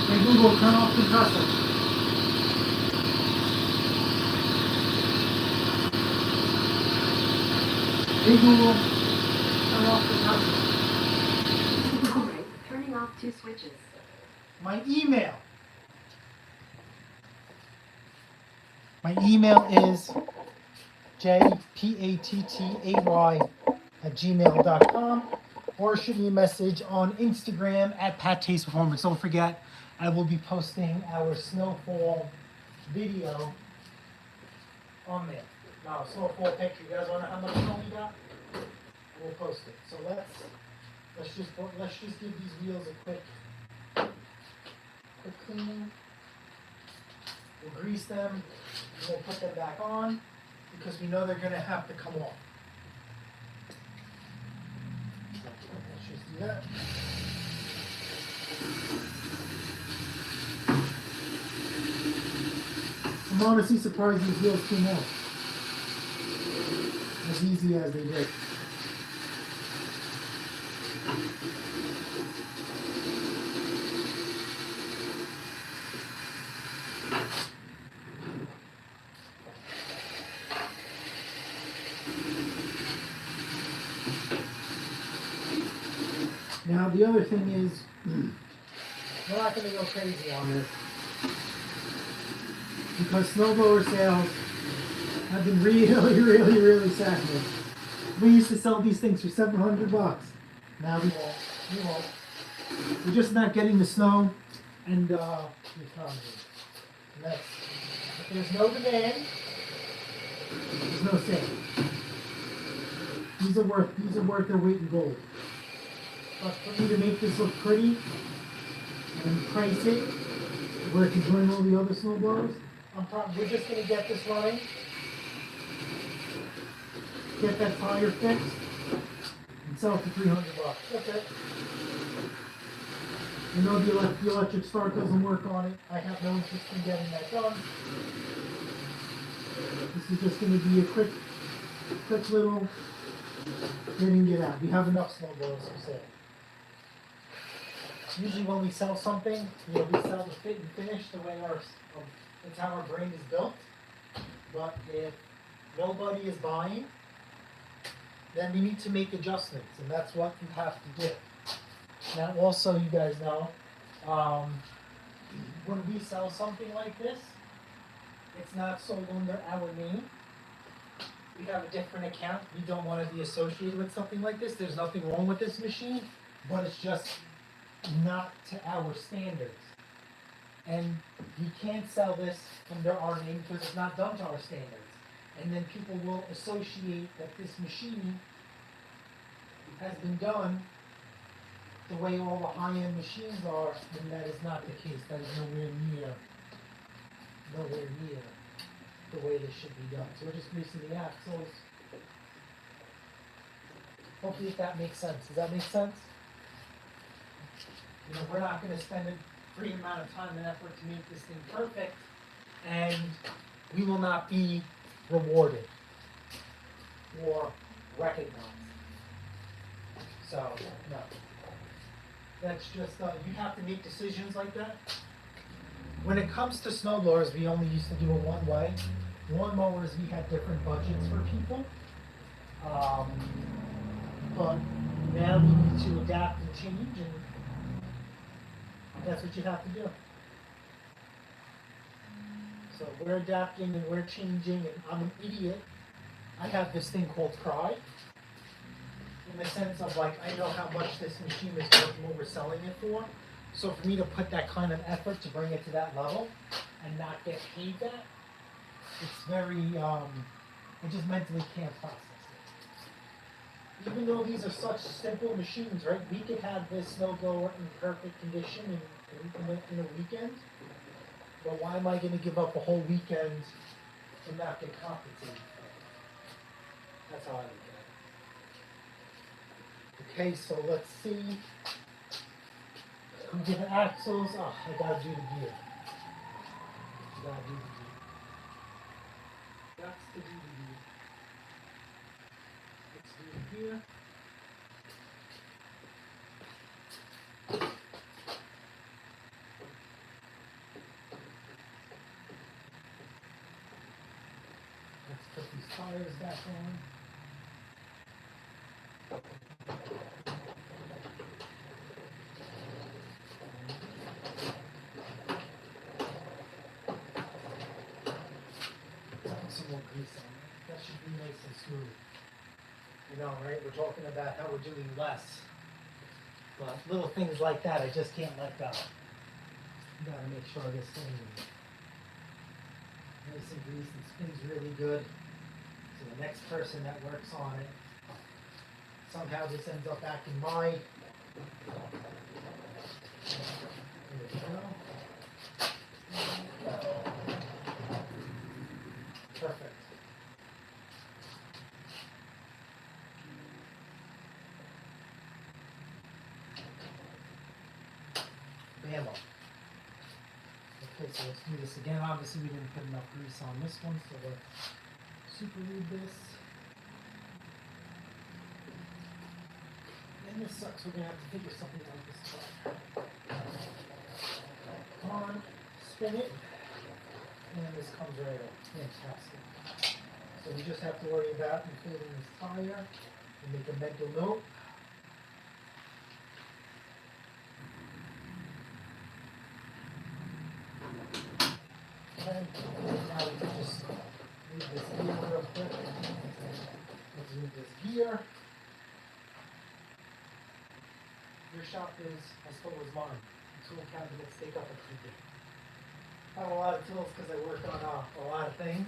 Hey Google, turn off compressor. Hey Google, turn off compressor. Alright, turning off 2 switches. My email. My email is jpattay@gmail.com, or shoot me a message on Instagram at Pat Taste Performance. Don't forget, I will be posting our snowfall video on there. Now, snowfall picture. You guys want to know how much snow we got? We'll post it. So let's just give these wheels a quick cleaning. We'll grease them, and we'll put them back on because we know they're going to have to come off. Let's just do that. I'm honestly surprised these wheels came off as easy as they did. Now the other thing is, we're not going to go crazy on this because snowblower sales have been really stagnant. We used to sell these things for $700. Now we won't. We're just not getting the snow and the economy. And that's, if there's no demand, there's no sale. These are worth their weight in gold. But for me to make this look pretty and price it where it can join all the other snowblowers, we're just going to get this running, get that tire fixed, and sell it for $300. That's it. You know the electric start doesn't work on it. I have no interest in getting that done. This is just going to be a quick little get in, get out. We have enough snowblowers for sale. Usually when we sell something, we sell the fit and finish the way it's how our brain is built. But if nobody is buying, then we need to make adjustments, and that's what you have to do. Now, also, you guys know, when we sell something like this, it's not sold under our name. We have a different account. We don't want to be associated with something like this. There's nothing wrong with this machine, but it's just not to our standards. And we can't sell this under our name because it's not done to our standards. And then people will associate that this machine has been done the way all the high-end machines are, and that is not the case. That is nowhere near the way this should be done. So we're just greasing the axles. Hopefully that makes sense. Does that make sense? We're not going to spend a great amount of time and effort to make this thing perfect, and we will not be rewarded or recognized. So, no. That's just, you have to make decisions like that. When it comes to snowblowers, we only used to do it one way. Lawnmowers, we had different budgets for people. Um, but now we need to adapt and change, and that's what you have to do. So we're adapting and we're changing, and I'm an idiot. I have this thing called pride, in the sense of like, I know how much this machine is worth and what we're selling it for. So for me to put that kind of effort to bring it to that level and not get paid that, it's very, I just mentally can't process it. Even though these are such simple machines, right? We could have this snowblower in perfect condition in a weekend. But why am I going to give up a whole weekend and not get compensated for it? That's how I look at it. Okay, so let's see. We did the axles. Oh, I gotta do the gear. Gotta do the gear. That's to do the gear. Let's do the gear. Let's put these tires back on. Some more grease on it. That should be nice and smooth. You know, right? We're talking about how we're doing less. But little things like that, I just can't let go. You gotta make sure this thing is nice and greased and spins really good. So the next person that works on it, somehow this ends up back in my. There we go. Perfect. Bam. Okay, so let's do this again. Obviously, we didn't put enough grease on this one, so let's super read this. And this sucks. We're gonna have to figure something out this time. Come on, spin it. And this comes right up. Fantastic. So we just have to worry about inflating this tire and make a mental note. And now we can just move this gear real quick. Let's move this gear. Your shop is as full as mine. The tool cabinets take up a few days. I have a lot of tools because I work on a lot of things.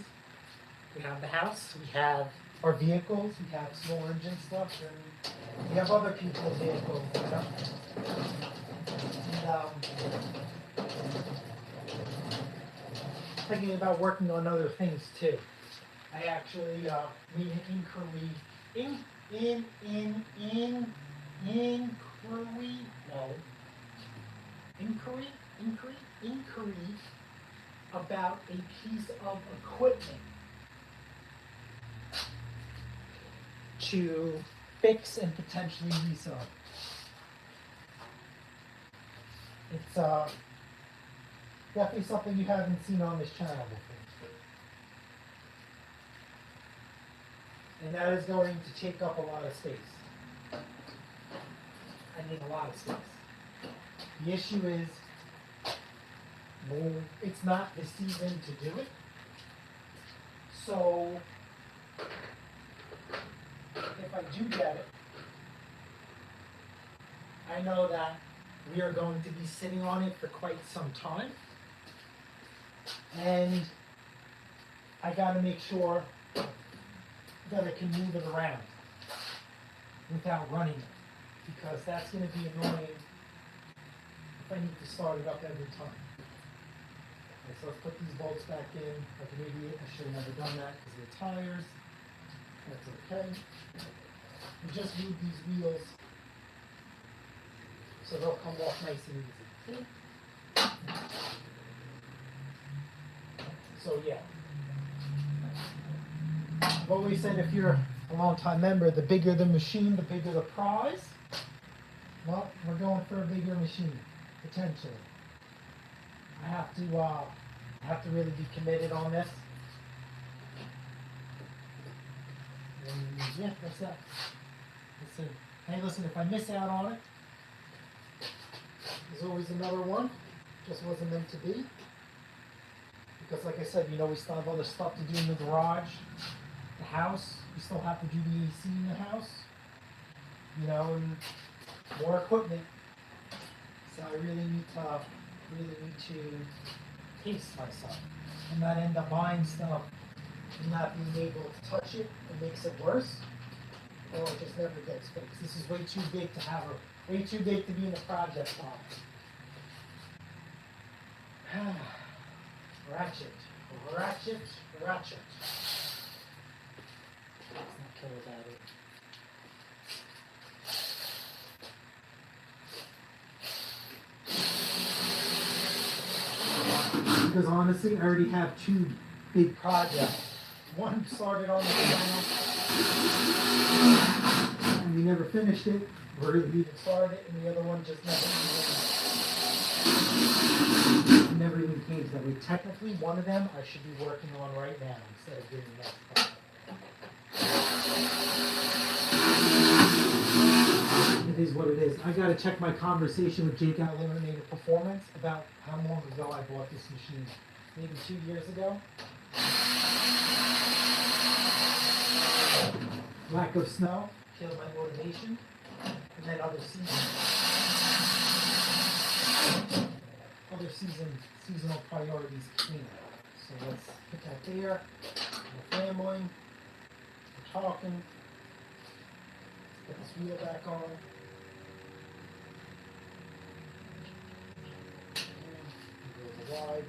We have the house, we have our vehicles, we have small engine stuff, and we have other people's vehicles. You know? And thinking about working on other things too. I actually made an inquiry, inquiry about a piece of equipment to fix and potentially resell. It's definitely something you haven't seen on this channel before. And that is going to take up a lot of space. I need a lot of space. The issue is, well, it's not the season to do it. So, if I do get it, I know that we are going to be sitting on it for quite some time. And I gotta make sure that I can move it around without running it, because that's gonna be annoying if I need to start it up every time. Okay, so let's put these bolts back in like an idiot. I should have never done that because of the tires. That's okay. We just move these wheels so they'll come off nice and easy. So yeah. I've always said if you're a long-time member, the bigger the machine, the bigger the prize. Well, we're going for a bigger machine, potentially. I have to really be committed on this. And yeah, that's that. Listen, hey, listen, if I miss out on it, there's always another one. Just wasn't meant to be. Because like I said, we still have other stuff to do in the garage, the house. We still have to do the AC in the house. And more equipment. So I really need to pace myself and not end up buying stuff and not being able to touch it. It makes it worse, or it just never gets fixed. This is way too big to have way too big to be in the project box. Ratchet. Let's not kill about it. Because honestly, I already have two big projects. One started on the channel, and we never finished it, or we even started it, and the other one just never even came to that. Technically, one of them I should be working on right now instead of doing the next project. It is what it is. I gotta check my conversation with Jake at Eliminated Performance about how long ago I bought this machine. Maybe 2 years ago. Lack of snow killed my motivation. And then other seasonal priorities came. So let's put that there. We're family. We're talking. Put this wheel back on. Go wide.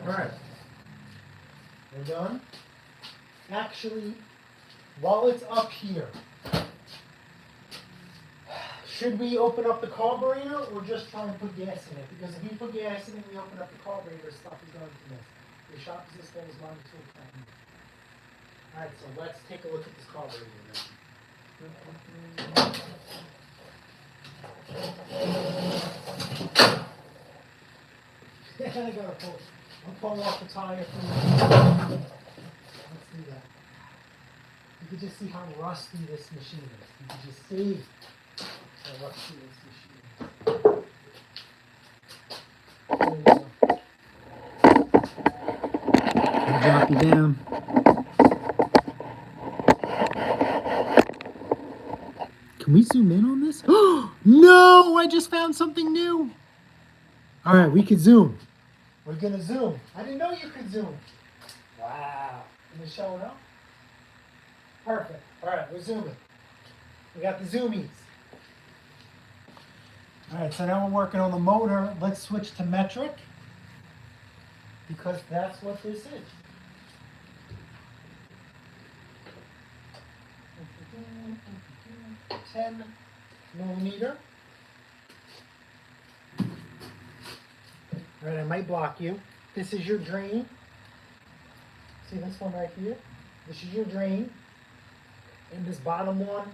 Alright, we're done. Actually, while it's up here, should we open up the carburetor or just try and put gas in it? Because if we put gas in it, we open up the carburetor, stuff is going to miss. The shop is this thing is mine too. Alright, so let's take a look at this carburetor then. I gotta pull off the tire for you. Let's do that. You can just see how rusty this machine is. You can just see how rusty this machine is. I'll drop you down. Can we zoom in on this? Oh no! I just found something new. All right, we could zoom. We're gonna zoom. I didn't know you could zoom. Wow. Can you show it up? Perfect. All right, we're zooming. We got the zoomies. All right, so now we're working on the motor. Let's switch to metric because that's what this is. 10 millimeter. All right, I might block you. This is your drain. See this one right here? This is your drain. And this bottom one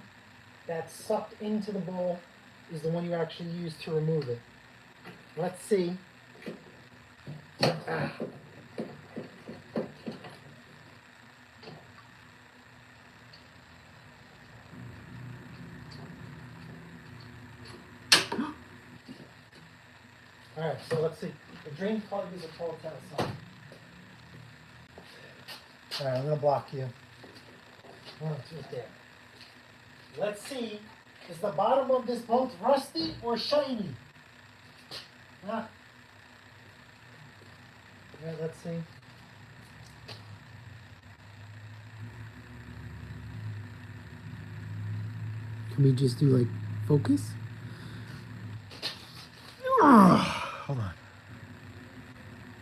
that's sucked into the bowl is the one you actually use to remove it. Let's see. All right, so let's see. The drain plug is a 12 outside. All right, I'm gonna block you. Oh, it's right there. Let's see. Is the bottom of this bolt rusty or shiny? Huh? All right, let's see. Can we just do like focus? Hold on.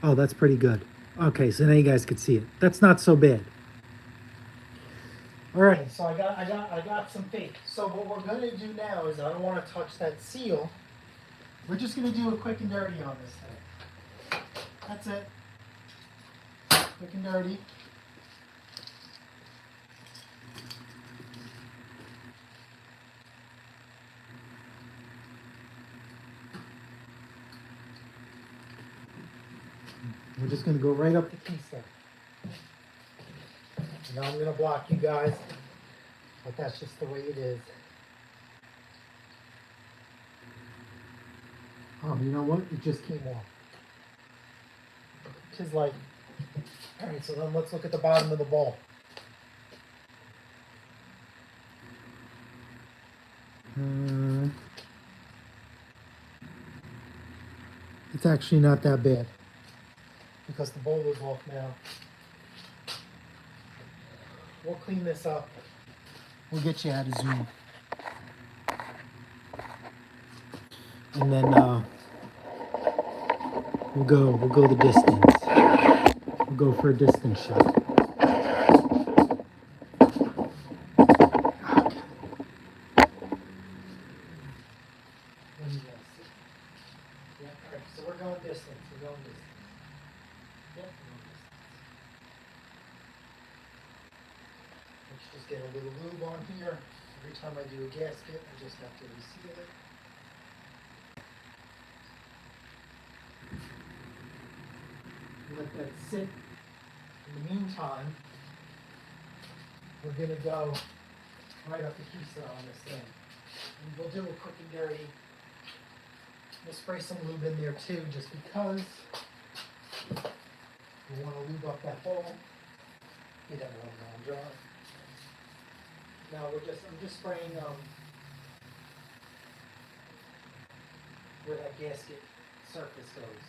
Oh, that's pretty good. Okay, so now you guys can see it. That's not so bad. Alright, so I got some faith. So what we're gonna do now is I don't want to touch that seal. We're just gonna do a quick and dirty on this thing. That's it. Quick and dirty. just gonna go right up the keystone. Now I'm gonna block you guys, but that's just the way it is. Oh, you know what? It just came off. Tis like, all right, so then let's look at the bottom of the ball. It's actually not that bad because the bowl is off now. We'll clean this up. We'll get you out of Zoom. And then we'll go the distance. We'll go for a distance shot. Yeah, all right, so we're going distance. We're going distance. Yep, we're going distance. Let's just get a little lube on here. Every time I do a gasket, I just have to reseal it. Let that sit. In the meantime, we're gonna go right up the keystone on this thing. And we'll do a quick and dirty. We'll spray some lube in there too, just because we want to lube up that hole. Get everyone on dry. Now I'm just spraying where that gasket surface goes.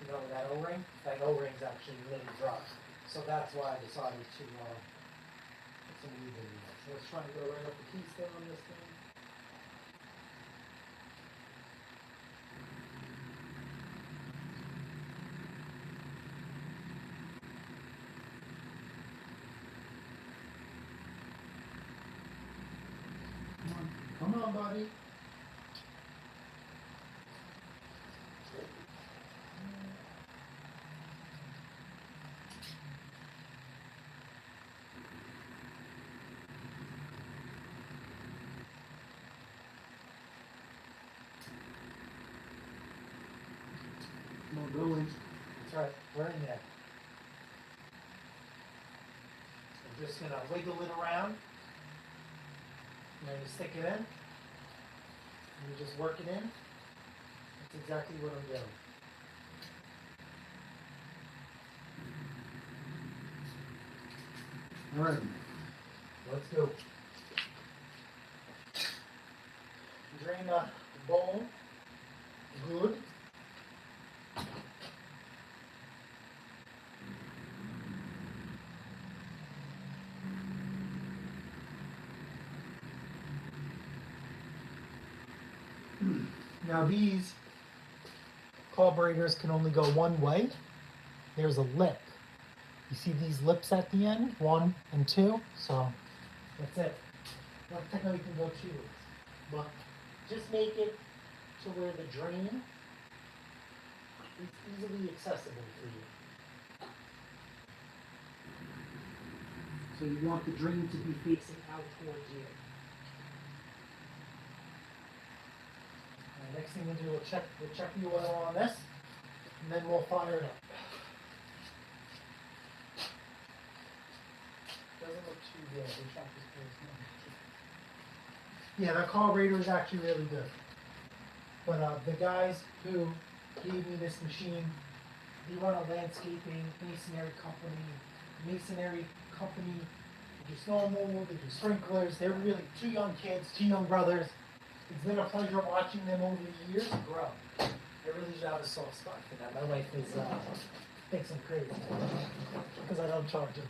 You know, that O-ring? That O-ring's actually really dry. So that's why I decided to put some lube in there. So let's try to go right up the keystone on this thing. Come on, buddy. Come on, go in. That's right, we're in there. I'm just gonna wiggle it around. And then you stick it in. And you just work it in. That's exactly what I'm doing. All right, let's go. Drain the bowl. Good. Now these carburetors can only go one way. There's a lip. You see these lips at the end, 1 and 2. So that's it. Well, technically you can go 2 ways, but just make it to where the drain is easily accessible for you. So you want the drain to be facing out towards you. Next thing we'll do, we'll check the oil on this, and then we'll fire it up. Doesn't look too good. We'll check this place. Yeah, that carburetor is actually really good. But the guys who gave me this machine, they run a landscaping masonry company. They do snow removal, they do sprinklers. They're really 2 young kids, 2 young brothers. It's been a pleasure watching them over the years grow. I really do have a soft spot for them. My wife thinks I'm crazy because I don't charge them.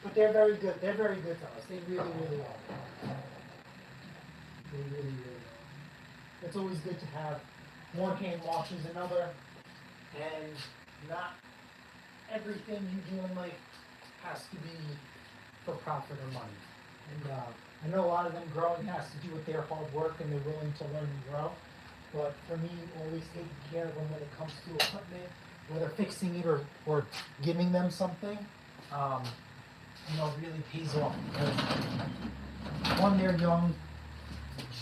But they're very good. They're very good to us. They really, really are. They really, really are. It's always good to have one hand washes another, and not everything you do in life has to be for profit or money. And I know a lot of them growing has to do with their hard work and they're willing to learn and grow. But for me, always taking care of them when it comes to equipment, whether fixing it or giving them something, really pays off. Because one, they're young.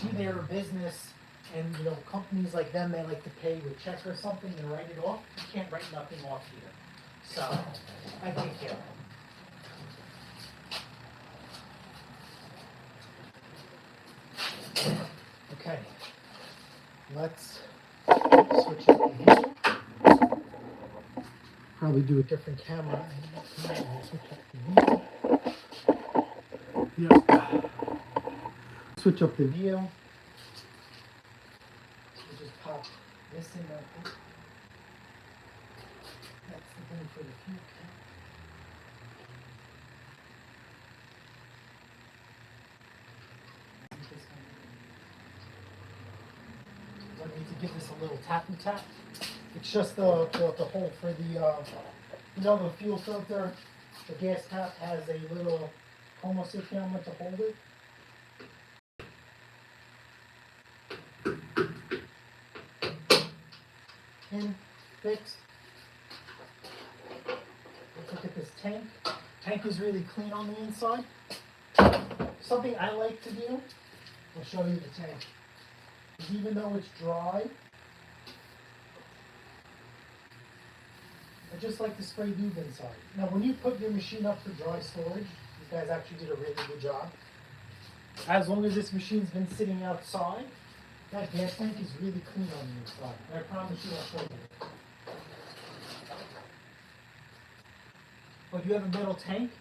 2, they're a business. And you know, companies like them, they like to pay with check or something and write it off. You can't write nothing off here. So I take care of it. Okay, let's switch it to here. Probably do a different camera. Switch up the view. Yep. Switch up the view. We'll just pop this in right there. That's the thing for the fuel cap. I need to give this a little tappy tap. It's just the hole for the, you know, the fuel filter. The gas tap has a little homocyclic to hold it. Pin fixed. Let's look at this tank. Tank is really clean on the inside. Something I like to do, I'll show you the tank. Even though it's dry, I just like to spray lube inside. Now when you put your machine up for dry storage, you guys actually did a really good job. As long as this machine's been sitting outside, that gas tank is really clean on the inside. And I promise you I'll show you. But you have a metal tank,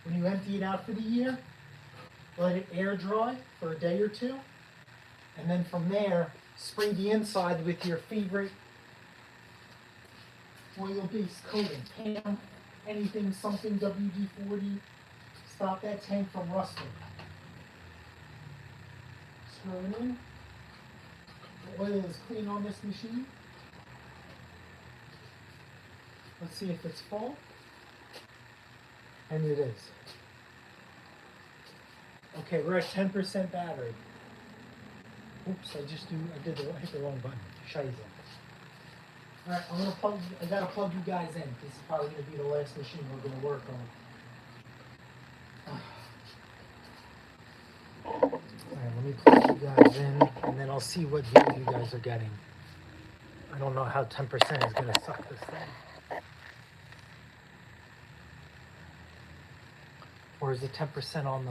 when you empty it out for the year, let it air dry for a day or two. And then from there, spray the inside with your favorite oil-based coating. Pan, anything, something WD-40. Stop that tank from rusting. Screw it in. The oil is clean on this machine. Let's see if it's full. And it is. Okay, we're at 10% battery. Oops, I hit the wrong button. Shiza. Alright, I gotta plug you guys in. This is probably gonna be the last machine we're gonna work on. Alright, let me plug you guys in, and then I'll see what view you guys are getting. I don't know how 10% is gonna suck this thing. Or is it 10% on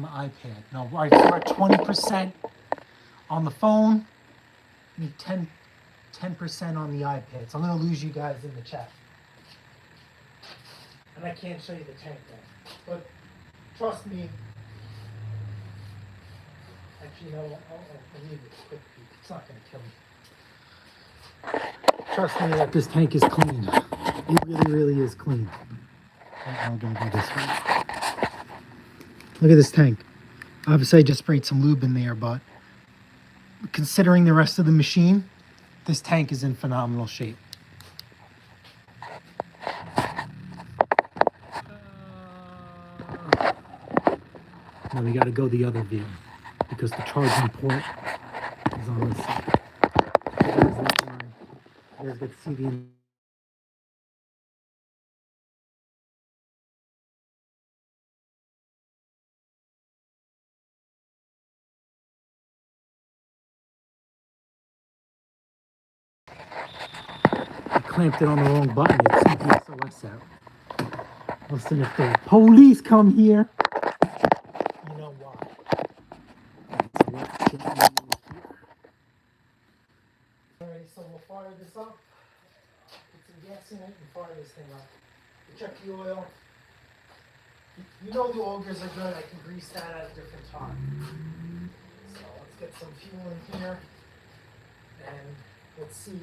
the iPad? No, right, so we're at 20% on the phone, and 10% on the iPad. So I'm gonna lose you guys in the chat. And I can't show you the tank then. But trust me, actually no, I'll leave it a quick peek. It's not gonna kill me. Trust me that this tank is clean. It really, really is clean. I'm gonna do this one. Look at this tank. Obviously, I just sprayed some lube in there, but considering the rest of the machine, this tank is in phenomenal shape. Now we got to go the other view because the charging port is on this side. You guys get to see the clamped it on the wrong button. It took the SOS out. Listen, if the police come here, you know why. So let's get you here. Alright, so we'll fire this up. Put some gas in it and fire this thing up. Check the oil. You know the augers are good. I can grease that at a different time. So let's get some fuel in here. And let's see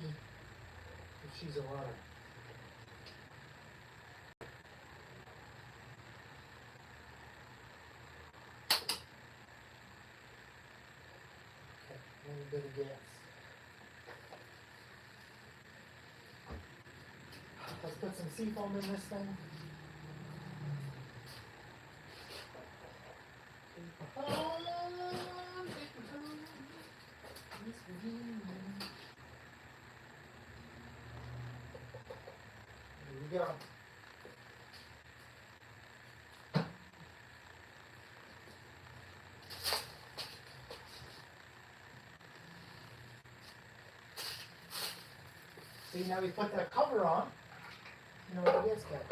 if she's a runner. Okay, a little bit of gas. Let's put some seafoam in this thing. Here we go. See, now we put that cover on. You know what it is, Kat?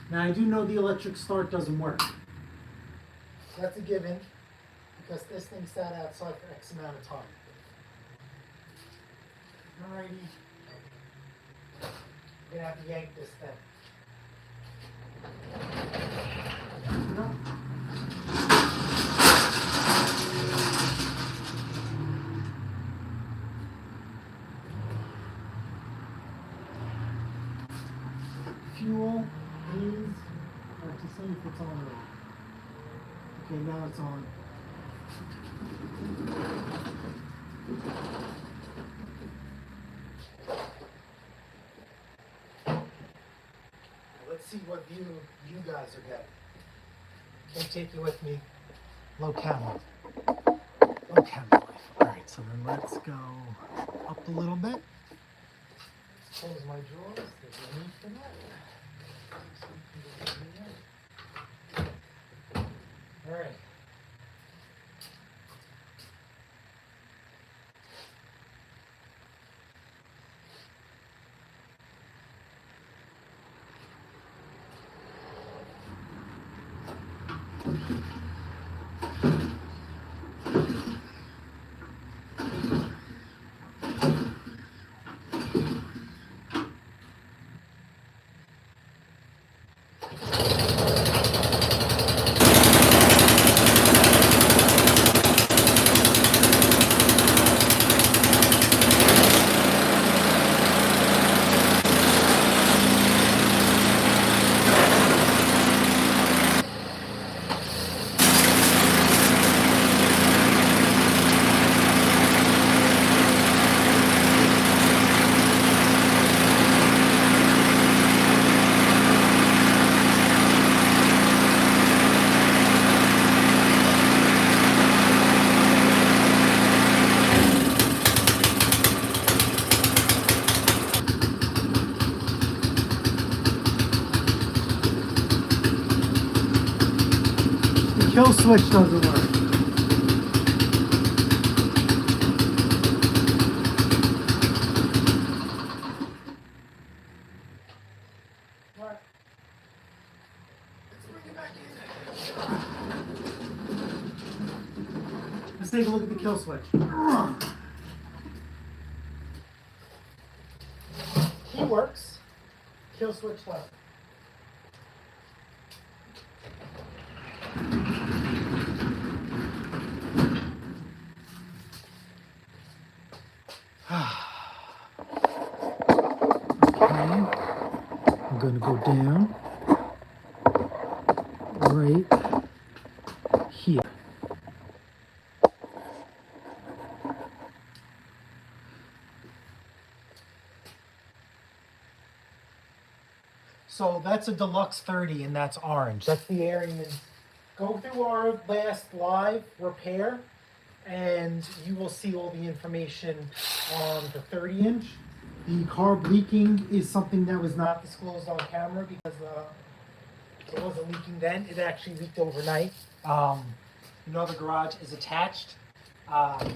Now I do know the electric start doesn't work. That's a given because this thing sat outside for X amount of time. Alrighty. We're gonna have to yank this thing. No. Fuel is, to see if it's on already. Okay, now it's on. Let's see what view you guys are getting. Can't take you with me. Low camera. Low camera life. Alright, so then let's go up a little bit. Close my drawers. There's no need for that. Alright. Kill switch doesn't work. Alright. Let's bring it back in. Let's take a look at the kill switch. Key works. Kill switch left. I'm going to go down right here. So that's a Deluxe 30 and that's orange. That's the Arens. Go through our last live repair and you will see all the information on the 30-inch. The carb leaking is something that was not disclosed on camera because it wasn't leaking then. It actually leaked overnight. You know the garage is attached. I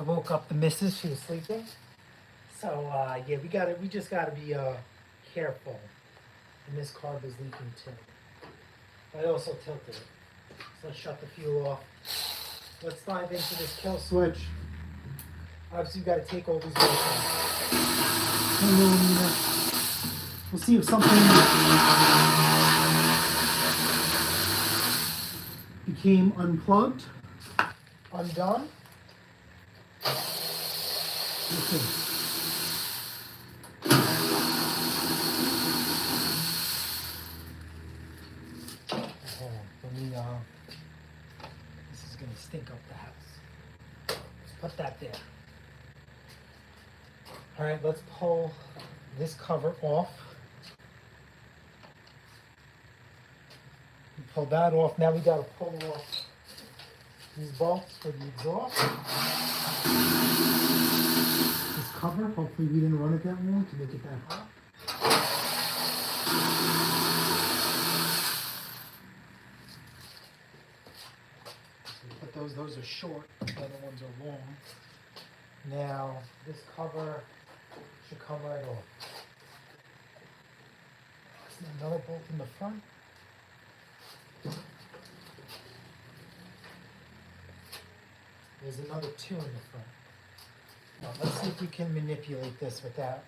woke up the missus. She was sleeping. So yeah, we just gotta be careful. And this carb is leaking too. I also tilted it. So let's shut the fuel off. Let's dive into this kill switch. Obviously, you've got to take all these off. 10mm. We'll see if something became unplugged, undone. Let's see. This is going to stink up the house. Let's put that there. All right, let's pull this cover off. We pull that off. Now we got to pull off these bolts for the exhaust. This cover, hopefully we didn't run it that long to make it that hot. So we put those are short, the other ones are long. Now, this cover should come right off. There's another bolt in the front. There's another two in the front. Now, let's see if we can manipulate this without.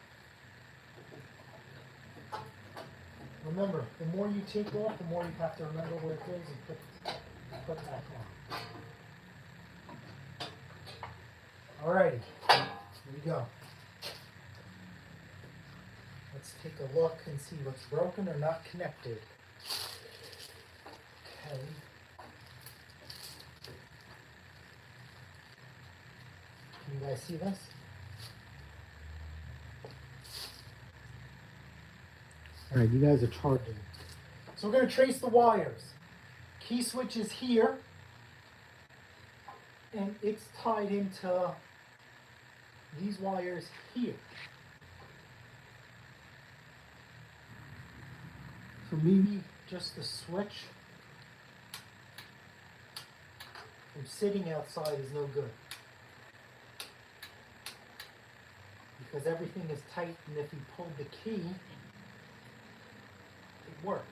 Remember, the more you take off, the more you have to remember where it goes and put back on. Alrighty, here we go. Let's take a look and see what's broken or not connected. Okay. Can you guys see this? All right, you guys are charging. So we're going to trace the wires. Key switch is here, and it's tied into these wires here. So maybe just the switch from sitting outside is no good, because everything is tight, and if you pull the key, it works.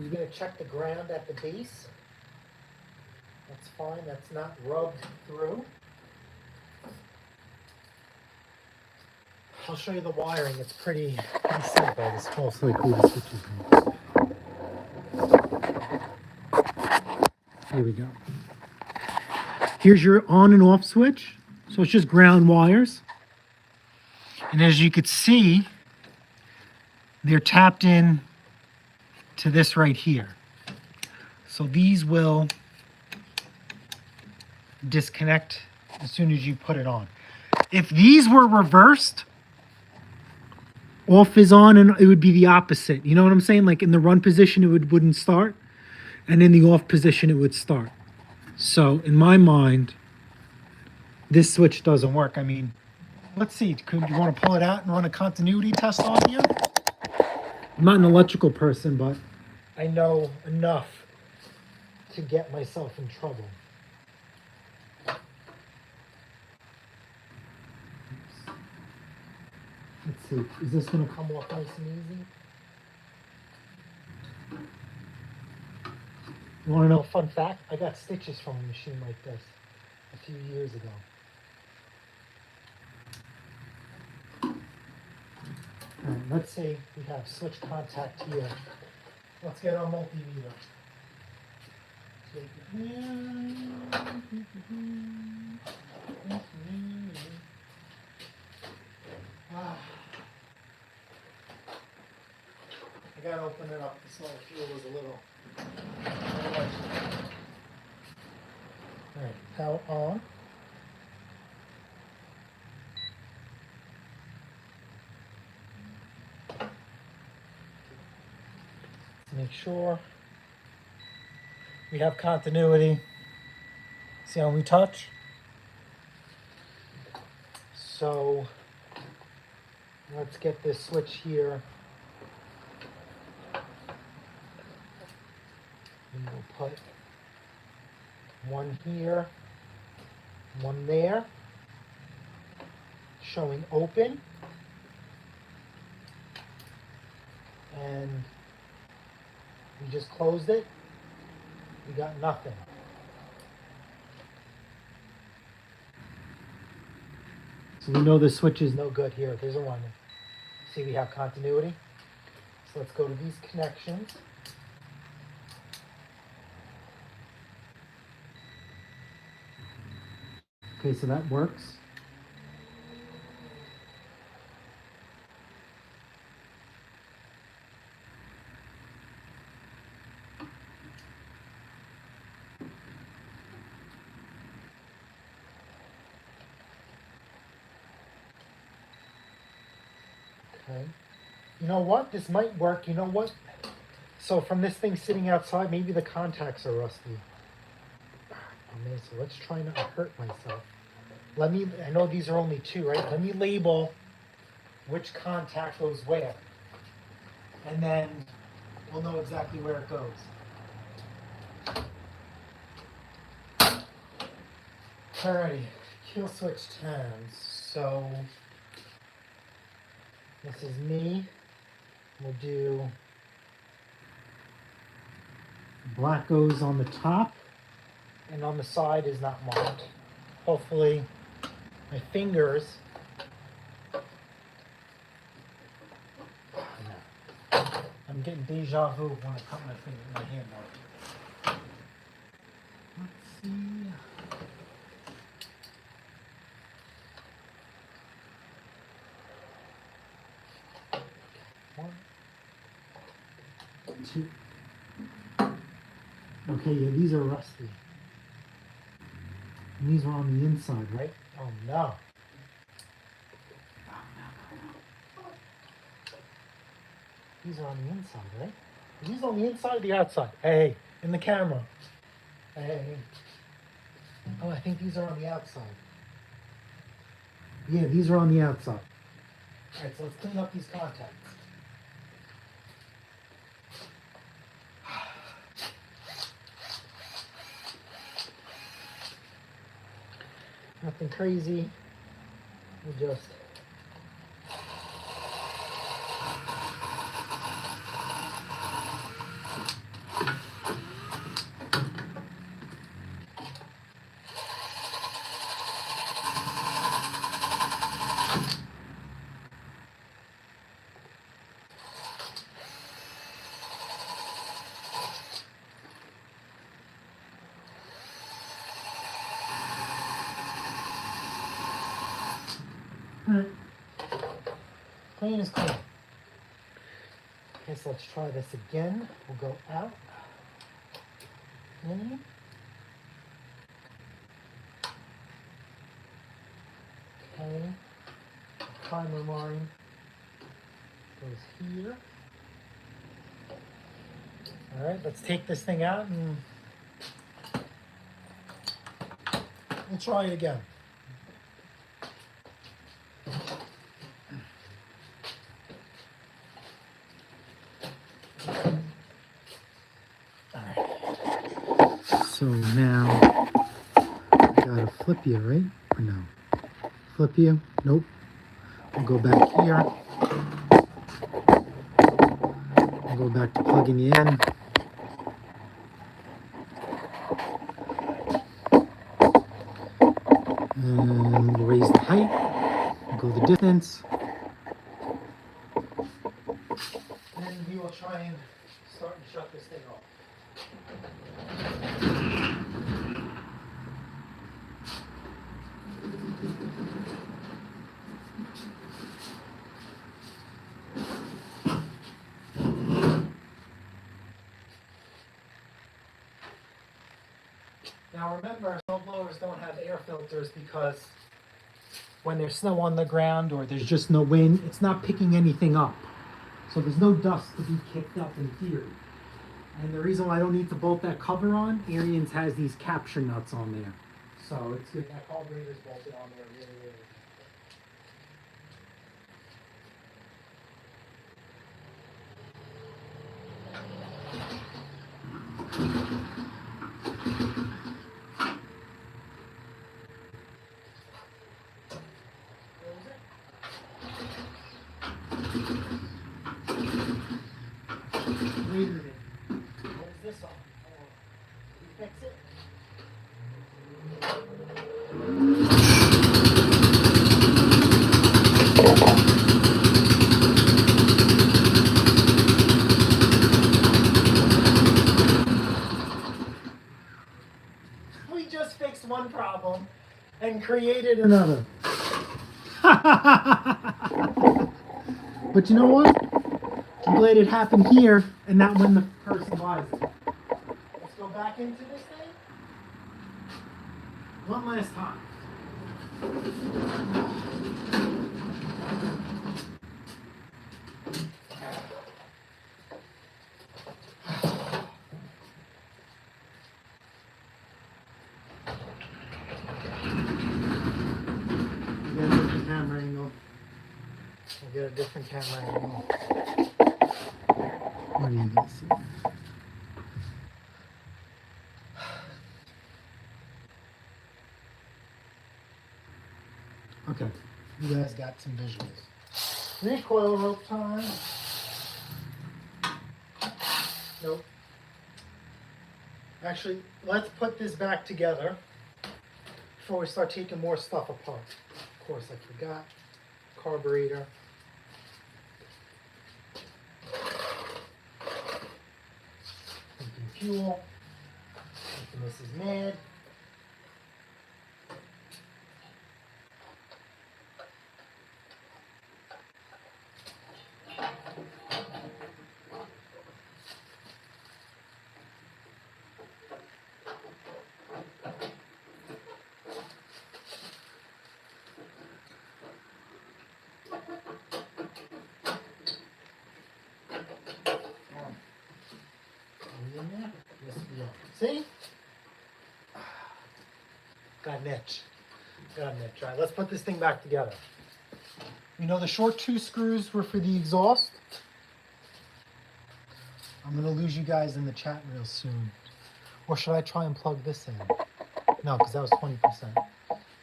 You're going to check the ground at the base. That's fine, that's not rubbed through. I'll show you the wiring. It's pretty simple. It's mostly who the switches are. Here we go. Here's your on and off switch. So it's just ground wires. And as you could see, they're tapped in to this right here. So these will disconnect as soon as you put it on. If these were reversed, off is on and it would be the opposite. You know what I'm saying? Like in the run position, it wouldn't start. And in the off position, it would start. So in my mind, this switch doesn't work. I mean, let's see. Could you want to pull it out and run a continuity test on here? I'm not an electrical person, but I know enough to get myself in trouble. Let's see, is this going to come off nice and easy? You want to know a fun fact? I got stitches from a machine like this a few years ago. All right, let's say we have switch contact here. Let's get our multimeter. I gotta open it up. This little fuel is a little. Alright, power on. Let's make sure we have continuity. See how we touch? So let's get this switch here. And we'll put one here, one there, showing open. And we just closed it. We got nothing. So we know the switch is no good here. There's a one. See, we have continuity. So let's go to these connections. Okay, so that works. Okay. You know what? This might work. You know what? So from this thing sitting outside, maybe the contacts are rusty. Okay, so let's try not to hurt myself. I know these are only two, right? Let me label which contact goes where. and then we'll know exactly where it goes. Alrighty, kill switch turns. So this is me. We'll do black goes on the top, and on the side is not marked. Hopefully my fingers. I'm getting deja vu when I cut my finger, my hand out. Let's see. 1, 2. Okay, yeah, these are rusty. And these are on the inside, right? Oh no. These are on the inside, right? Are these on the inside or the outside? Hey, in the camera. Hey. Oh, I think these are on the outside. Yeah, these are on the outside. All right, so let's clean up these contacts. Nothing crazy. We'll just clean is clean. Okay, so let's try this again. We'll go out. In. Okay. Primer line goes here. All right, let's take this thing out and we'll try it again. So now I gotta flip you, right? Or no? Flip you? Nope. I'll go back here. I'll go back to plugging you in. And we'll raise the height. We'll go the distance. And we will try and start and shut this thing off. Now remember, snowblowers don't have air filters because when there's snow on the ground or there's just no wind, it's not picking anything up. So there's no dust to be kicked up in theory. And the reason why I don't need to bolt that cover on, Arens has these capture nuts on there. So it's good. That carburetor's bolted on there really, really good. Wait a minute. What is this on? Did we fix it? We just fixed one problem and created another. But you know what? I'm glad it happened here and not when the person buys it. Let's go back into this thing. One last time. Get a different camera angle. We'll get a different camera angle. What do you guys see? Okay, you guys got some visuals. Recoil rope time. Nope. Actually, let's put this back together before we start taking more stuff apart. Of course, I forgot. Carburetor. Pumping fuel. Making Mrs. Mad. In there? Yes, we are. See? Got an itch. Got an itch. All right, let's put this thing back together. You know the short 2 screws were for the exhaust? I'm going to lose you guys in the chat real soon. Or should I try and plug this in? No, because that was 20%.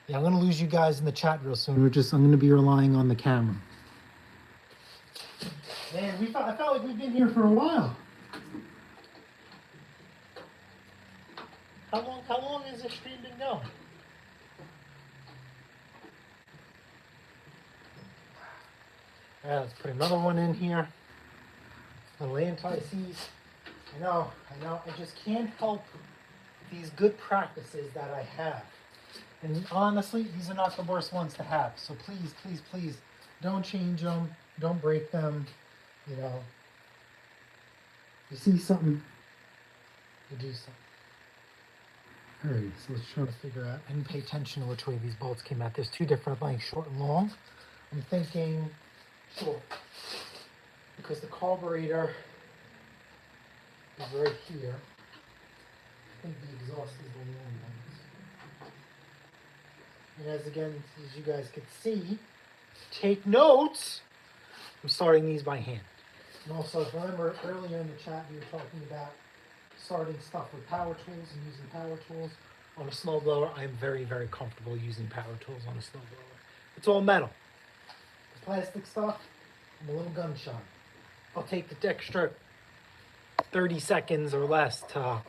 Yeah, I'm going to lose you guys in the chat real soon. I'm going to be relying on the camera. Man, I felt like we've been here for a while. How long has this stream been going? All right, let's put another one in here. Little anti-seize. I know. I just can't help these good practices that I have. And honestly, these are not the worst ones to have. So please, please, please, don't change them. Don't break them. You know, you see something, you do something. All right, so let's try to figure out. I didn't pay attention to which way these bolts came out. There's 2 different lengths, short and long. I'm thinking short, because the carburetor is right here. I think the exhaust is the long one. And as you guys can see, take notes. I'm starting these by hand. And also, if you remember earlier in the chat, we were talking about starting stuff with power tools and using power tools. On a snowblower, I'm very, very comfortable using power tools on a snowblower. It's all metal. The plastic stuff, I'm a little gun shy. I'll take the extra 30 seconds or less to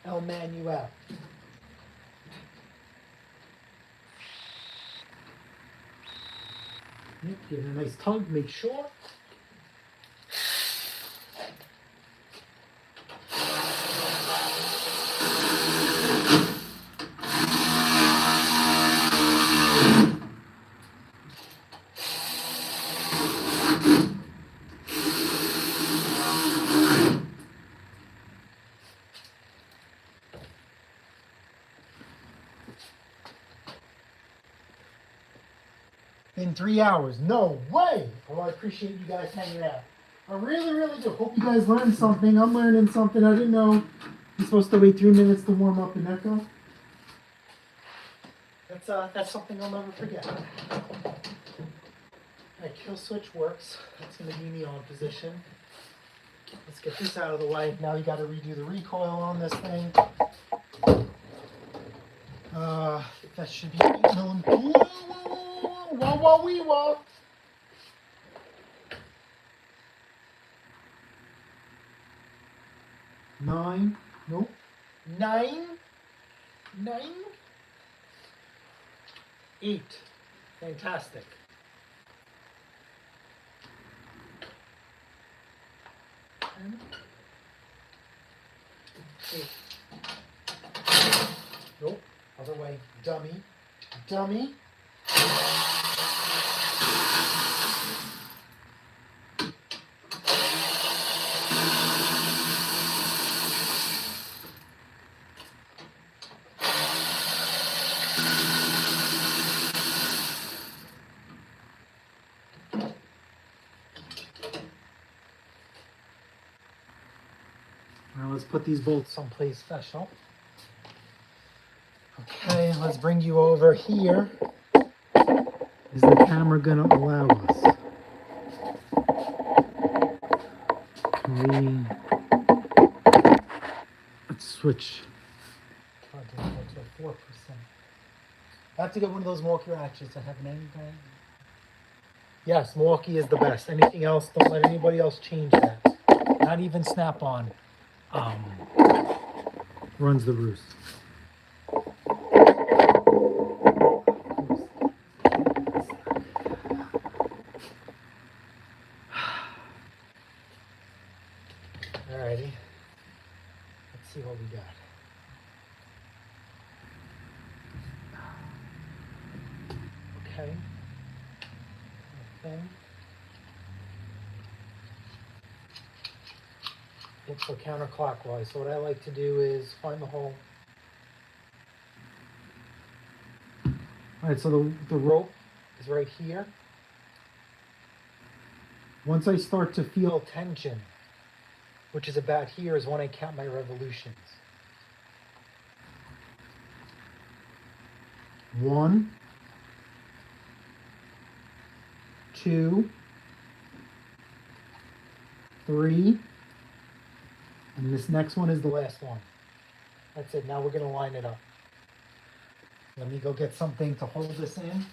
El Manuel. Give it a nice tug, make sure. In 3 hours. No way! Well, I appreciate you guys hanging out. I really, really do. Hope you guys learned something. I'm learning something. I didn't know you're supposed to wait 3 minutes to warm up in Echo. That's something I'll never forget. Alright, kill switch works. That's going to be in the on position. Let's get this out of the way. Now you got to redo the recoil on this thing. That should be 8 millimeters. Whoa. 9. Nope. 9. 8. Fantastic. 10. 8. Nope. Other way. Dummy. Now let's put these bolts someplace special. Okay, let's bring you over here. Is the camera gonna allow us? Come Let's switch. To 4%. I have to get one of those Milwaukee ratchets. I have an anything. Yes, Milwaukee is the best. Anything else, don't let anybody else change that. Not even Snap-on runs the roost. Alrighty. Let's see what we got. Okay. Let's go counterclockwise. So what I like to do is find the hole. Alright, so the rope is right here. Once I start to feel tension, which is about here, is when I count my revolutions. 1, 2, 3, and this next one is the last one. That's it. Now we're going to line it up. Let me go get something to hold this in.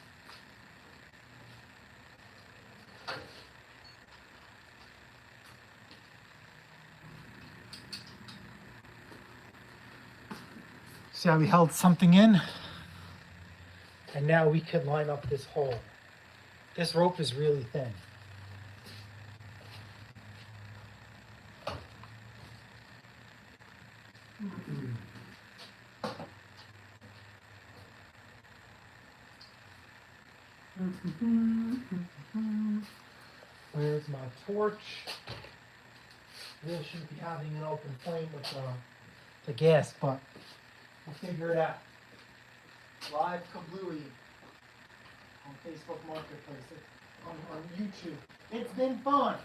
See how we held something in? And now we can line up this hole. This rope is really thin. Where's my torch? Really shouldn't be having an open flame with the gas, but we'll figure it out. Live kablooey on Facebook Marketplace, on YouTube. It's been fun.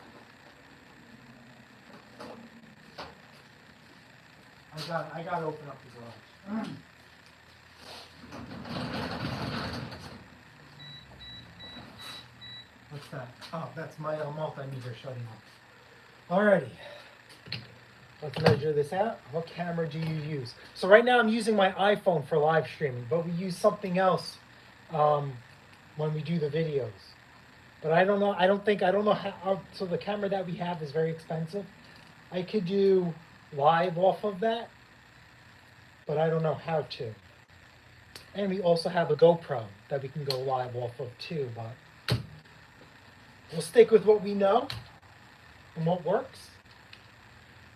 I got to open up the garage. What's that? Oh, that's my multimeter shutting off. Alrighty. Let's measure this out. What camera do you use? So right now I'm using my iPhone for live streaming, but we use something else when we do the videos. But I don't know. I don't know how. So the camera that we have is very expensive. I could do live off of that, but I don't know how to. And we also have a GoPro that we can go live off of too, but we'll stick with what we know and what works.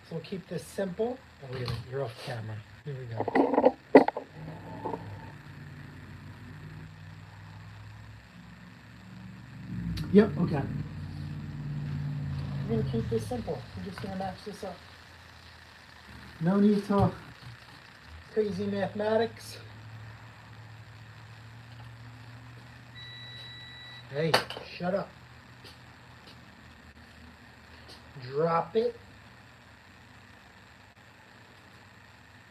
So we'll keep this simple. Oh, wait a minute, you're off camera. Here we go. Yep, okay. We're gonna keep this simple. We're just gonna match this up. No need to crazy mathematics. Hey, shut up. Drop it.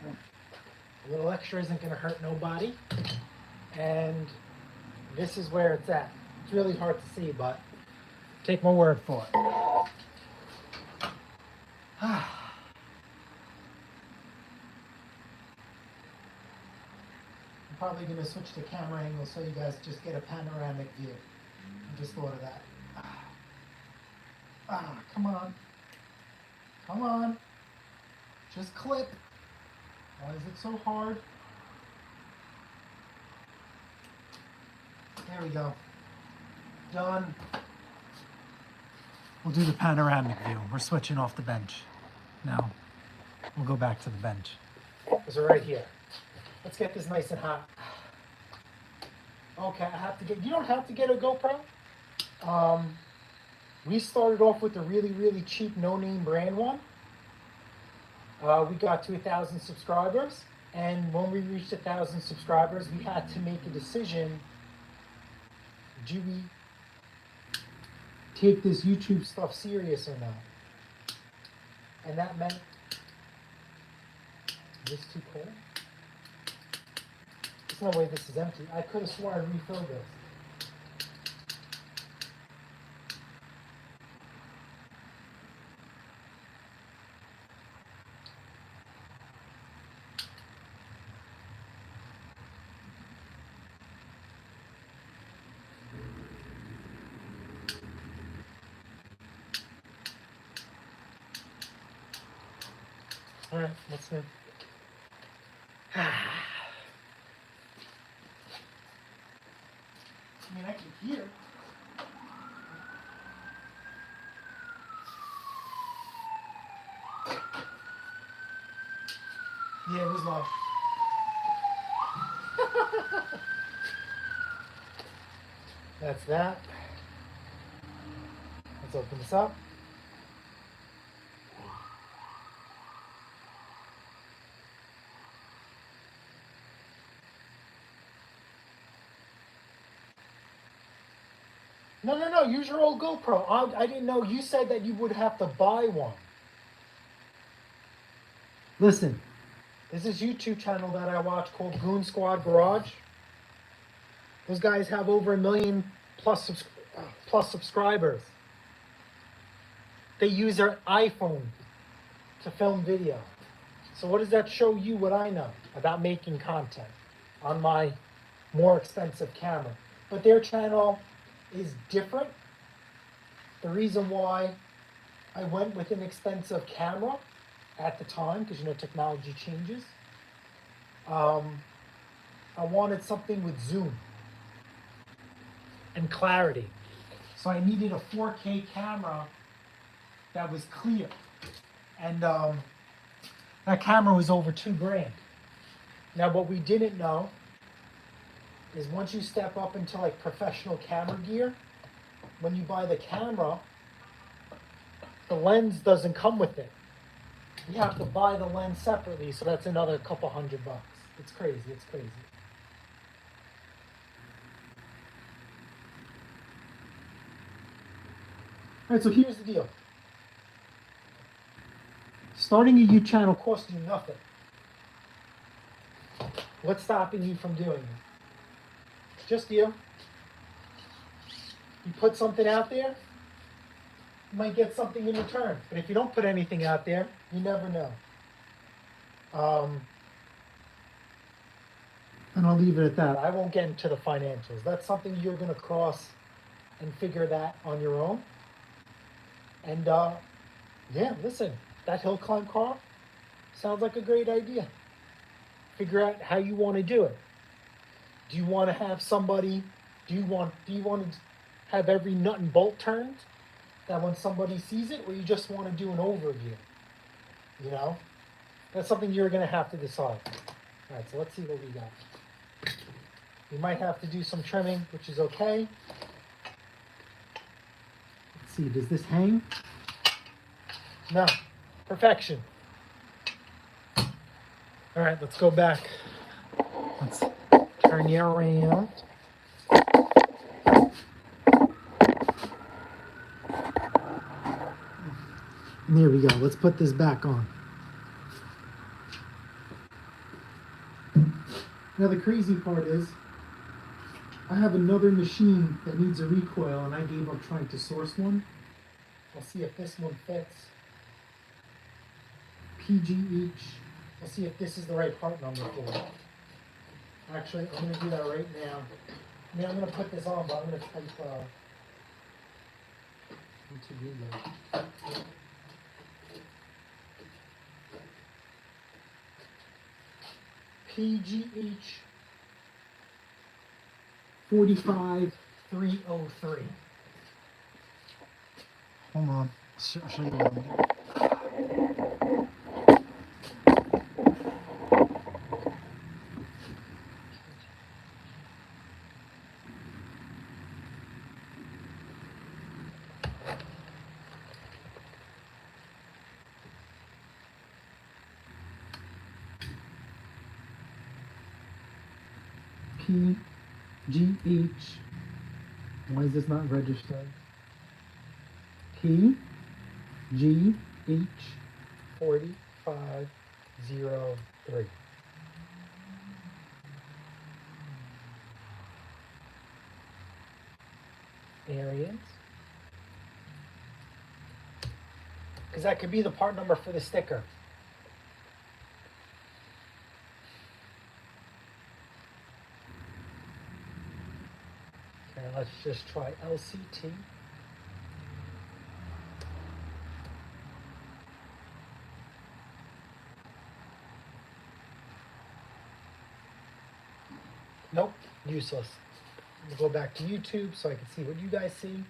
A little extra isn't going to hurt nobody. And this is where it's at. It's really hard to see, but take my word for it. I'm probably going to switch to camera angle so you guys just get a panoramic view. I just thought of that. Come on. Come on. Just clip. Why is it so hard? There we go. Done. We'll do the panoramic view. We're switching off the bench. Now, we'll go back to the bench. So right here. Let's get this nice and hot. Okay, I have to get, you don't have to get a GoPro. We started off with a really, really cheap no-name brand one. We got to 1,000 subscribers, and when we reached 1,000 subscribers, we had to make a decision. Do we take this YouTube stuff serious or not? And that meant, is this too cold? There's no way this is empty. I could have sworn I refilled this. All right, what's new? I mean, I can hear. Yeah, it was low. That's that. Let's open this up. No, use your old GoPro. I didn't know, you said that you would have to buy one. Listen, there's this YouTube channel that I watch called Goon Squad Garage. Those guys have over 1 million plus subscribers. They use their iPhone to film video. So what does that show you what I know about making content on my more expensive camera? But their channel is different. The reason why I went with an expensive camera at the time, because you know technology changes, I wanted something with zoom and clarity. So I needed a 4K camera that was clear. And that camera was over $2,000. Now what we didn't know is once you step up into like professional camera gear, when you buy the camera, the lens doesn't come with it. You have to buy the lens separately, so that's another couple $100. It's crazy, it's crazy. All right, so here's the deal. Starting a YouTube channel costs you nothing. What's stopping you from doing it? Just you. You put something out there, you might get something in return. But if you don't put anything out there, you never know. And I'll leave it at that. I won't get into the financials. That's something you're going to cross and figure that on your own. And yeah, listen, that hill climb car sounds like a great idea. Figure out how you want to do it. Do you want to have somebody, do you want to have every nut and bolt turned that when somebody sees it, or you just want to do an overview? You know, that's something you're going to have to decide. All right, so let's see what we got. We might have to do some trimming, which is okay. Let's see, does this hang? No, perfection. All right, let's go back. Let's turn you around. And there we go. Let's put this back on. Now the crazy part is, I have another machine that needs a recoil, and I gave up trying to source one. I'll see if this one fits. PG each. I'll see if this is the right part number for it. Actually, I'm going to do that right now. I mean, I'm going to put this on, but I'm going to type into Google. PGH 45303. Hold on. I'll show you what I'm doing. PGH. Why is this not registered? PGH 4503. Arens. Because that could be the part number for the sticker. Okay, let's just try LCT. Nope, useless. Let me go back to YouTube so I can see what you guys see.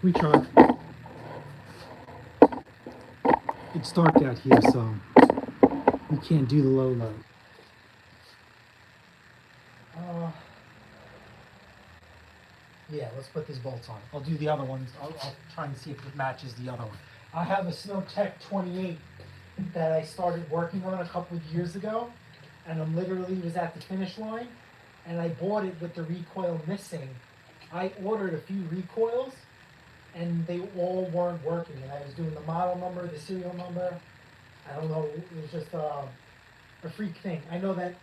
We tried. It's dark out here, so we can't do the low light. Yeah, let's put these bolts on. I'll do the other ones. I'll try and see if it matches the other one. I have a SnowTech 28 that I started working on a couple of years ago, and I'm literally was at the finish line, and I bought it with the recoil missing. I ordered a few recoils, and they all weren't working. And I was doing the model number, the serial number. I don't know. It was just a freak thing. I know that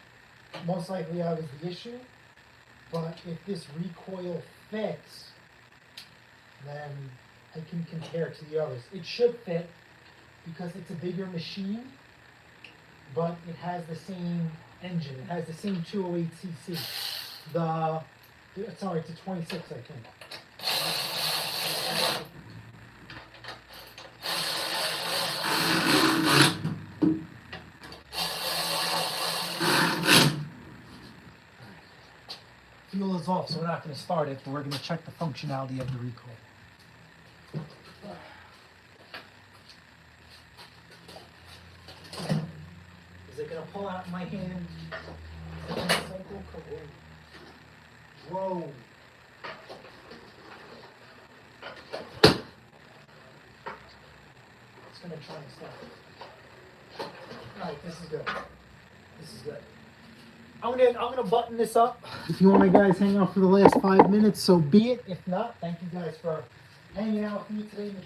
most likely I was the issue, but if this recoil fits, then I can compare it to the others. It should fit because it's a bigger machine, but it has the same engine. It has the same 208cc. Sorry, it's a 26, I think. Fuel is off, so we're not going to start it, but we're going to check the functionality of the recoil. Is it going to pull out in my hand? Whoa. It's going to try and stop. Alright, this is good. This is good. I'm gonna button this up. If you want to guys hang out for the last 5 minutes, so be it. If not, thank you guys for hanging out with me today in the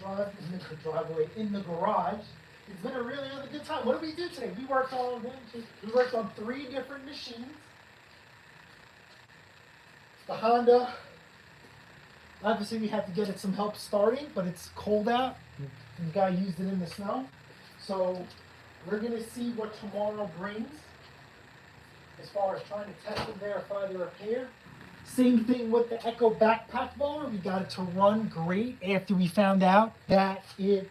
garage. It's been a really good time. What did we do today? We worked on 3 different machines. The Honda. Obviously, we had to get it some help starting, but it's cold out. The guy used it in the snow, so we're gonna see what tomorrow brings. As far as trying to test and verify the repair. Same thing with the Echo backpack mower. We got it to run great after we found out that it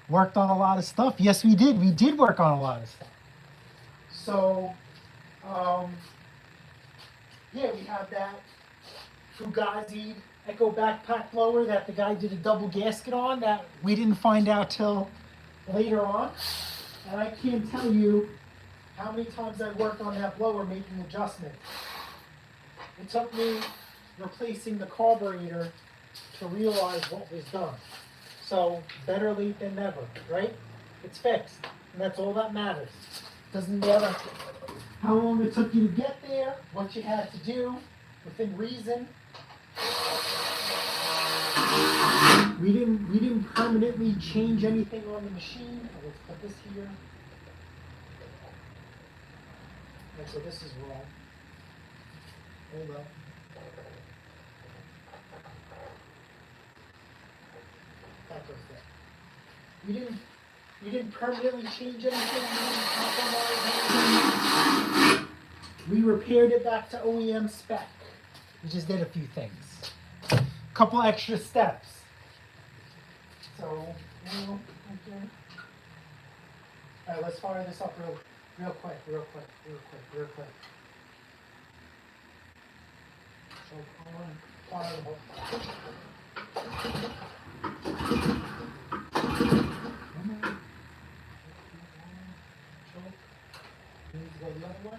worked on a lot of stuff. Yes, we did. We did work on a lot of stuff. So, yeah, we have that Fugazi Echo backpack blower that the guy did a double gasket on that we didn't find out till later on. And I can't tell you how many times I worked on that blower making adjustments. It took me replacing the carburetor to realize what was done. So better late than never, right? It's fixed, and that's all that matters. Doesn't matter how long it took you to get there, what you had to do, within reason. We didn't permanently change anything on the machine. Let's put this here. Okay, so this is wrong. Hold up. That goes there. We didn't permanently change anything. We repaired it back to OEM spec. We just did a few things. A couple extra steps. So, okay. All right, let's fire this up real quick. So, fire the whole. Need to go the other way.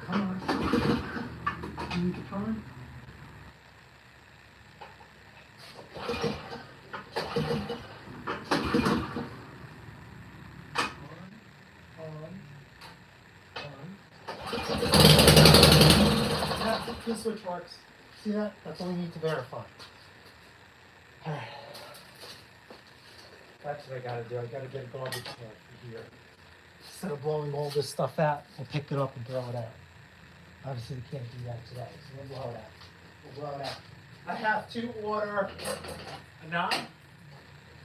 Come on. You need to turn. This switch works. See that? That's all we need to verify. That's what I gotta do. I gotta get a garbage can for here. Instead of blowing all this stuff out, we'll pick it up and throw it out. Obviously, we can't do that today, so we'll blow it out. We'll blow it out. I have to order a knob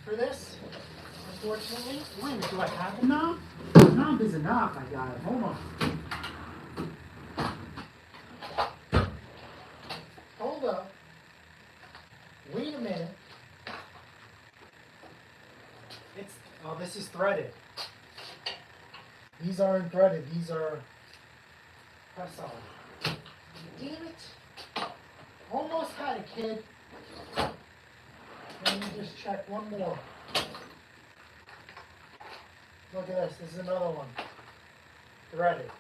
for this, unfortunately. Wait a minute, do I have a knob? The knob is a knob, I got it. Hold on. Hold up. Wait a minute. It's, Oh, this is threaded. These aren't threaded. These are press on. Damn it. Almost had it, kid. Let me just check one more. Look at this. This is another one. Threaded.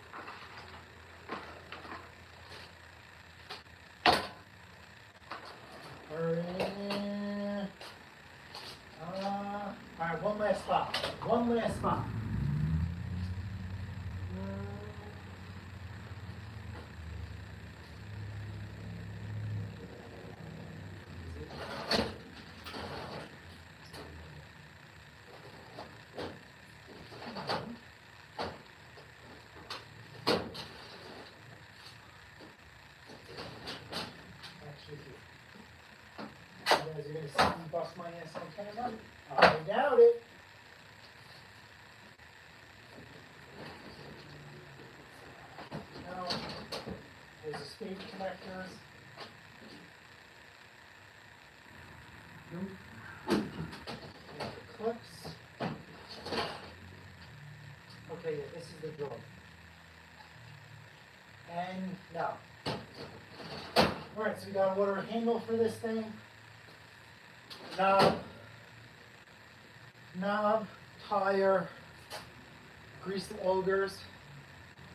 Alright, one last spot. One last spot. You guys are going to see me bust my ass on camera? I doubt it. Now, there's the spade connectors. And the clips. Okay, yeah, this is the drawer. And now. Alright, so we got to order a handle for this thing. Knob, tire, grease the augers,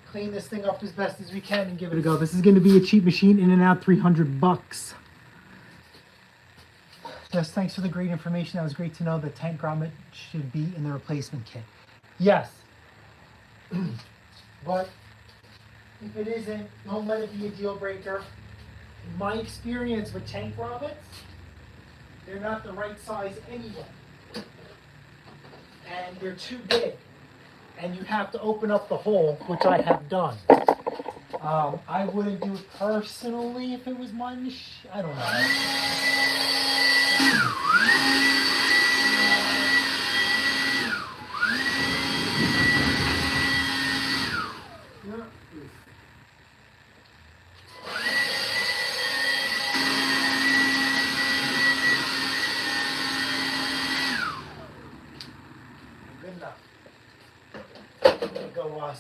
clean this thing up as best as we can and give it a go. This is going to be a cheap machine, in and out $300. Yes, thanks for the great information. That was great to know that tank grommet should be in the replacement kit. Yes, but if it isn't, don't let it be a deal breaker. In my experience with tank grommets, they're not the right size anyway. And they're too big. And you have to open up the hole, which I have done. I wouldn't do it personally if it was my machine. I don't know.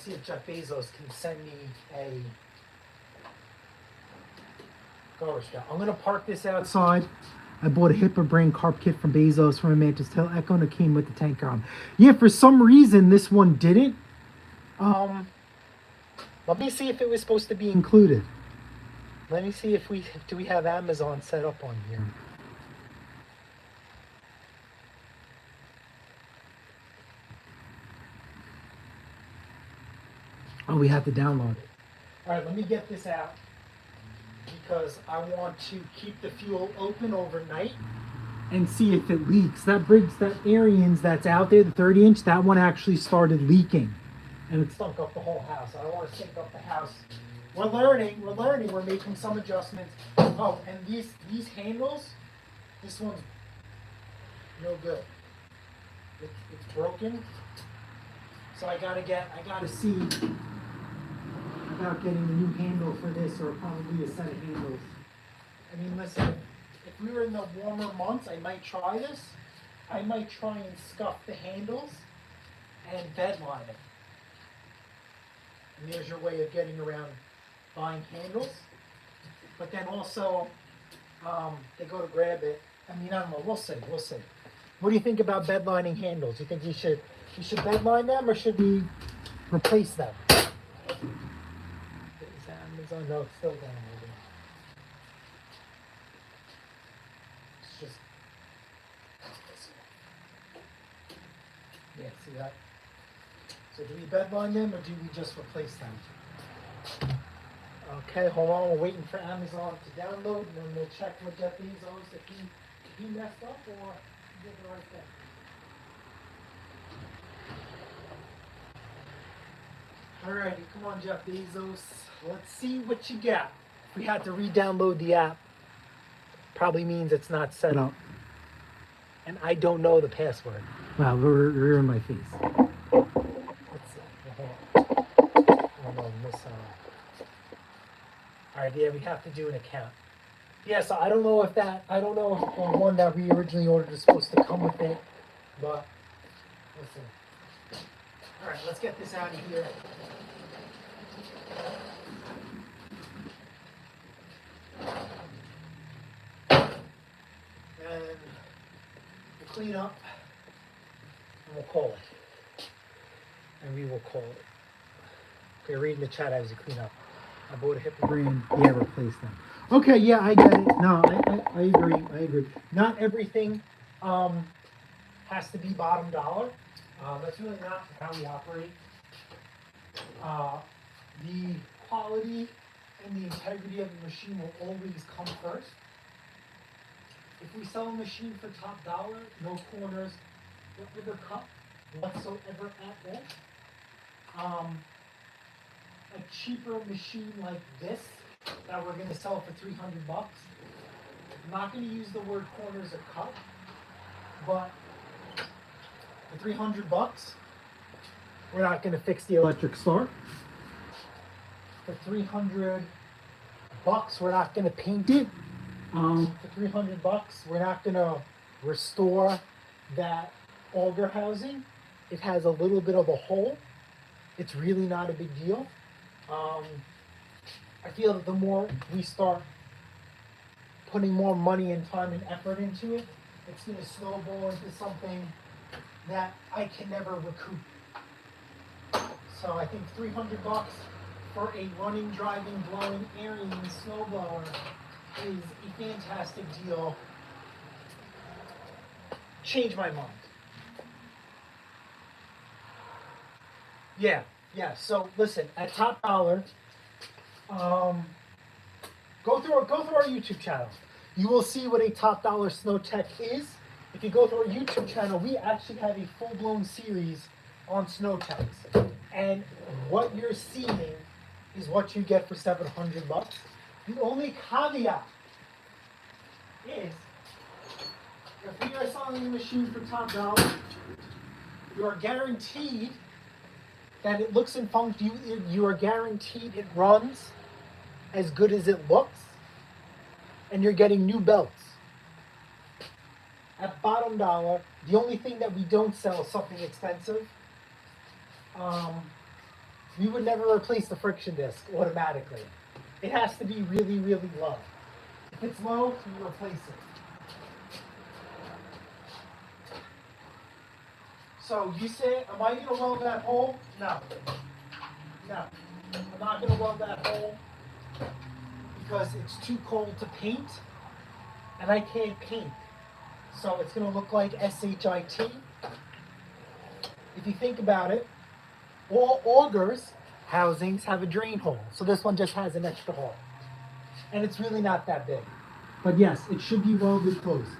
See if Jeff Bezos can send me a garbage bag. I'm going to park this outside. I bought a hip or brain carb kit from Bezos from a Mantis Tail Echo, and it came with the tanker on. Yeah, for some reason this one didn't. Let me see if it was supposed to be included. Let me see if we have Amazon set up on here. Oh, we have to download it. All right, let me get this out because I want to keep the fuel open overnight and see if it leaks. That Briggs, that Arens that's out there, the 30-inch, that one actually started leaking. And it stunk up the whole house. I don't want to stink up the house. We're learning, we're making some adjustments. Oh, and these handles, this one's no good. It's broken. So I gotta see about getting a new handle for this, or probably a set of handles. I mean, listen, if we were in the warmer months, I might try this. I might try and scuff the handles and bedline it. And there's your way of getting around buying handles. But then also, they go to grab it. I mean, I don't know, we'll see. What do you think about bedlining handles? Do you think we should bedline them, or should we replace them? Is Amazon? No, it's still downloading. It's just, yeah, see that? So do we bedline them, or do we just replace them? Okay, hold on, we're waiting for Amazon to download, and then we'll check with Jeff Bezos if he messed up or he did the right thing. Alrighty, come on, Jeff Bezos. Let's see what you got. If we had to re-download the app, probably means it's not set up. And I don't know the password. Wow, we're in my face. Let's see. Alright, yeah, we have to do an account. Yeah, so I don't know if the one that we originally ordered is supposed to come with it, but Listen. All right, let's get this out of here. And we'll clean up, and we'll call it. And we will call it. Okay, read in the chat as you clean up. I bought a hippo brand. Yeah, replace them. Okay, yeah, I get it. No, I agree. I agree. Not everything has to be bottom dollar. That's really not how we operate. The quality and the integrity of the machine will always come first. If we sell a machine for top dollar, no corners, no undercut whatsoever at all. A cheaper machine like this that we're going to sell for $300. I'm not going to use the word corners or cut, but for $300, we're not going to fix the electric start. For $300, we're not going to paint it. For $300, we're not going to restore that auger housing. It has a little bit of a hole. It's really not a big deal. I feel that the more we start putting more money and time and effort into it, it's going to snowball into something that I can never recoup. So I think $300 for a running, driving, blowing Arens snowblower is a fantastic deal. Change my mind. Yeah. So listen, at top dollar, go through our YouTube channel. You will see what a top dollar snow tech is. If you go through our YouTube channel, we actually have a full-blown series on snow techs. And what you're seeing is what you get for $700. The only caveat is if we are selling a machine for top dollar, you are guaranteed that it looks and functions. You are guaranteed it runs as good as it looks, and you're getting new belts. At bottom dollar, the only thing that we don't sell is something expensive. We would never replace the friction disc automatically. It has to be really, really low. If it's low, we replace it. So you say, am I going to weld that hole? No. I'm not going to weld that hole because it's too cold to paint, and I can't paint. So it's going to look like SHIT. If you think about it, all augers housings have a drain hole. So this one just has an extra hole. And it's really not that big. But yes, it should be welded closed.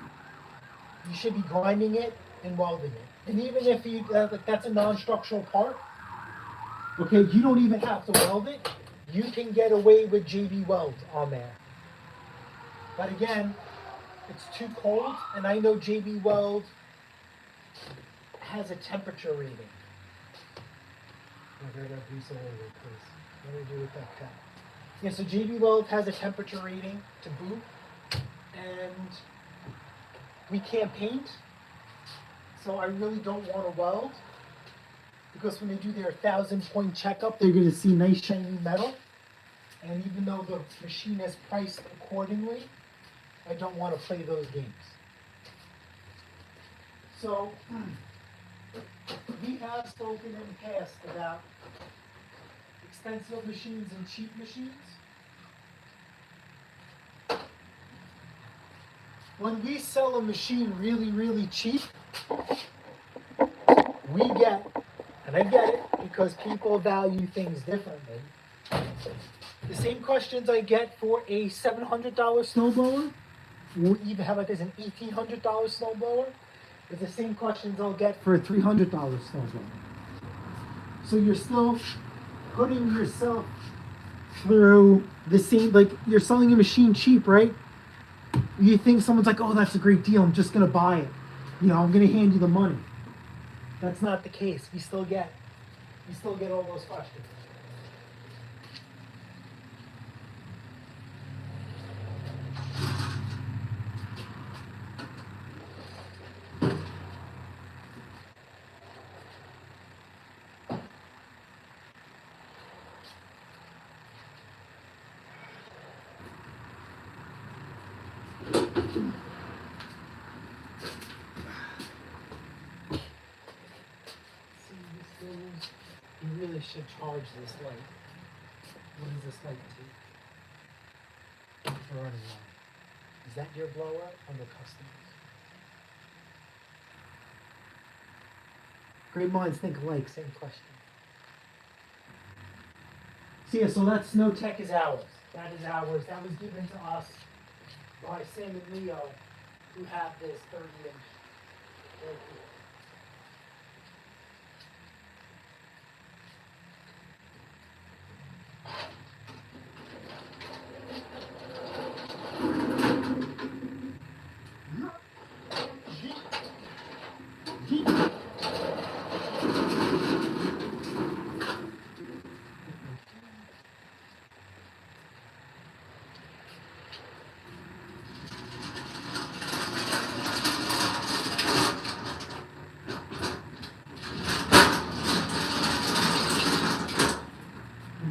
You should be grinding it and welding it. And even if you that's a non-structural part, okay, you don't even have to weld it. You can get away with JB Weld on there. But again, it's too cold, and I know JB Weld has a temperature reading. I gotta grease all over the place. What do I do with that cap? Yeah, so JB Weld has a temperature reading to boot, and we can't paint. So I really don't want to weld, because when they do their 1,000-point checkup, they're going to see nice shiny metal. And even though the machine is priced accordingly, I don't want to play those games. So we have spoken in the past about expensive machines and cheap machines. When we sell a machine really, really cheap, we get, and I get it because people value things differently, the same questions I get for a $700 snowblower, or even how about this, an $1,800 snowblower, is the same questions I'll get for a $300 snowblower. So you're still putting yourself through the same, like you're selling a machine cheap, right? You think someone's like, oh, that's a great deal, I'm just going to buy it. You know, I'm going to hand you the money. That's not the case. We still get all those questions. really should charge this light. What does this light take for running light? Is that your blower or the customer's? Great minds think alike, same question. So yeah, so that Snow Tech is ours. That is ours. That was given to us by Sam and Leo, who have this 30-inch right here.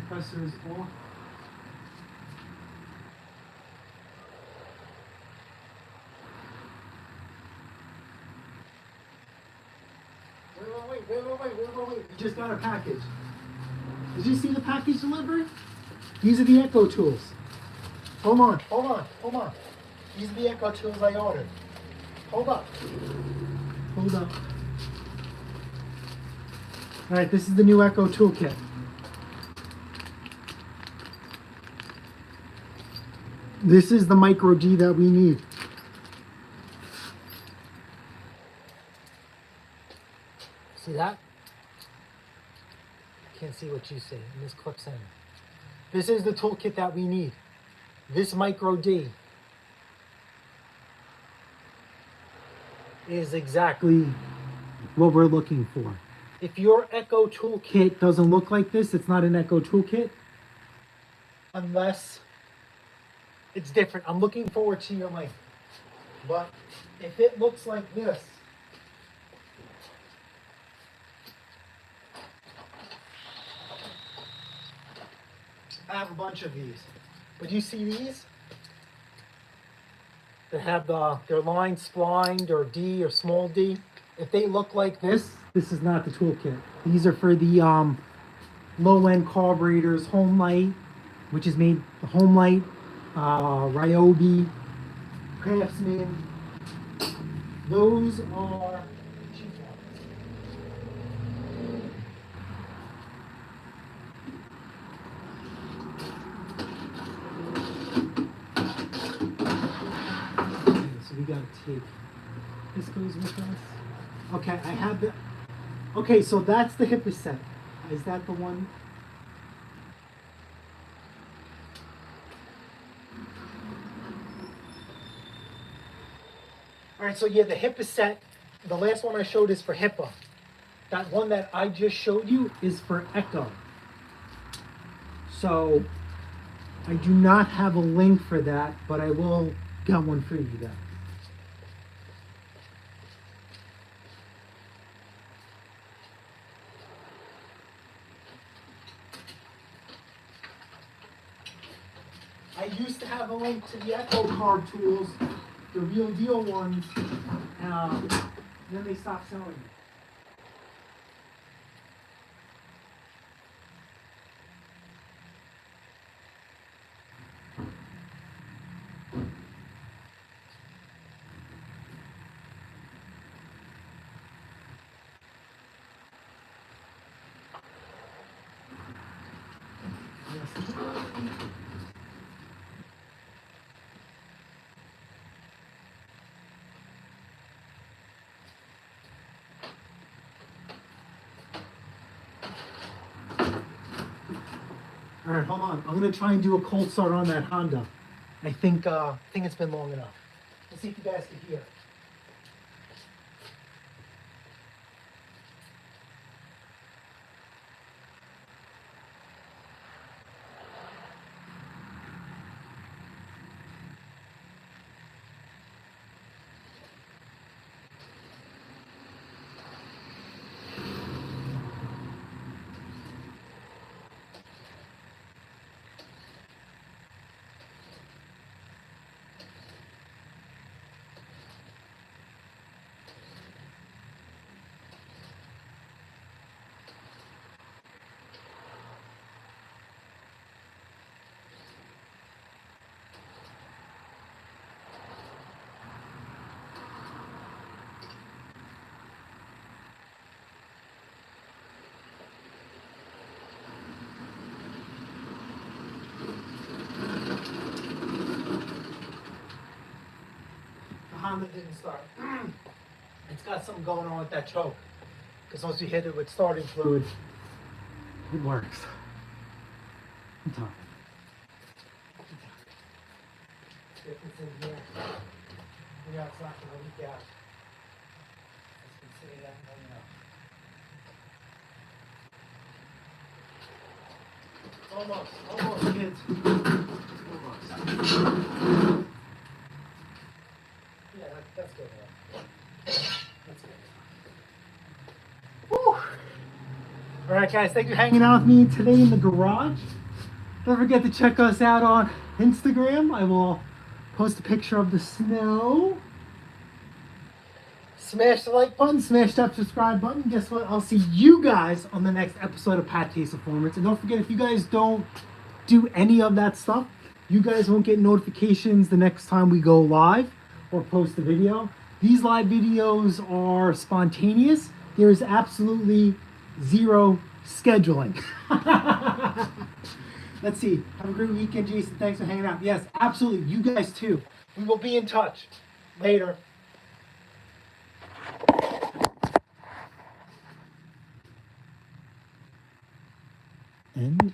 Compressor is off. Wait. We just got a package. Did you see the package delivery? These are the Echo tools. Hold on. These are the Echo tools I ordered. Hold up. All right, this is the new Echo toolkit. This is the micro D that we need. See that? Can't see what you see, and this clips in. This is the toolkit that we need. This micro D is exactly what we're looking for. If your Echo toolkit doesn't look like this, it's not an Echo toolkit. Unless it's different. I'm looking forward to your link. But if it looks like this, I have a bunch of these. But you see these? That have their line splined or D or small d. If they look like this is not the toolkit. These are for the low-end carburetors, Home Light, which is made the Home Light, Ryobi, Craftsman. Those are cheap ones. So we got to take this goes with us. Okay, I have the. Okay, so that's the hip set. Is that the one? All right, so yeah, the HIPAA set, the last one I showed is for HIPAA. That one that I just showed you is for Echo. So I do not have a link for that, but I will get one for you guys. I used to have a link to the Echo Carb tools, the real deal ones, then they stopped selling them. All right, hold on. I'm gonna try and do a cold start on that Honda. I think it's been long enough. Let's see if you guys can hear. motor didn't start. It's got something going on with that choke. Because once you hit it with starting fluid, it works. I'm tired. Get this in here. We got something to leak out. Let's consider that going out. Almost, kids. Almost. Yeah, that's good. That's good. Whew. All right, guys, thank you for hanging out with me today in the garage. Don't forget to check us out on Instagram. I will post a picture of the snow. Smash the like button, smash that subscribe button. Guess what? I'll see you guys on the next episode of Pat Taste Performance. And don't forget, if you guys don't do any of that stuff, you guys won't get notifications the next time we go live or post a video. These live videos are spontaneous. There is absolutely zero scheduling. Let's see. Have a great weekend, Jason. Thanks for hanging out. Yes, absolutely. You guys too. We will be in touch. Later. And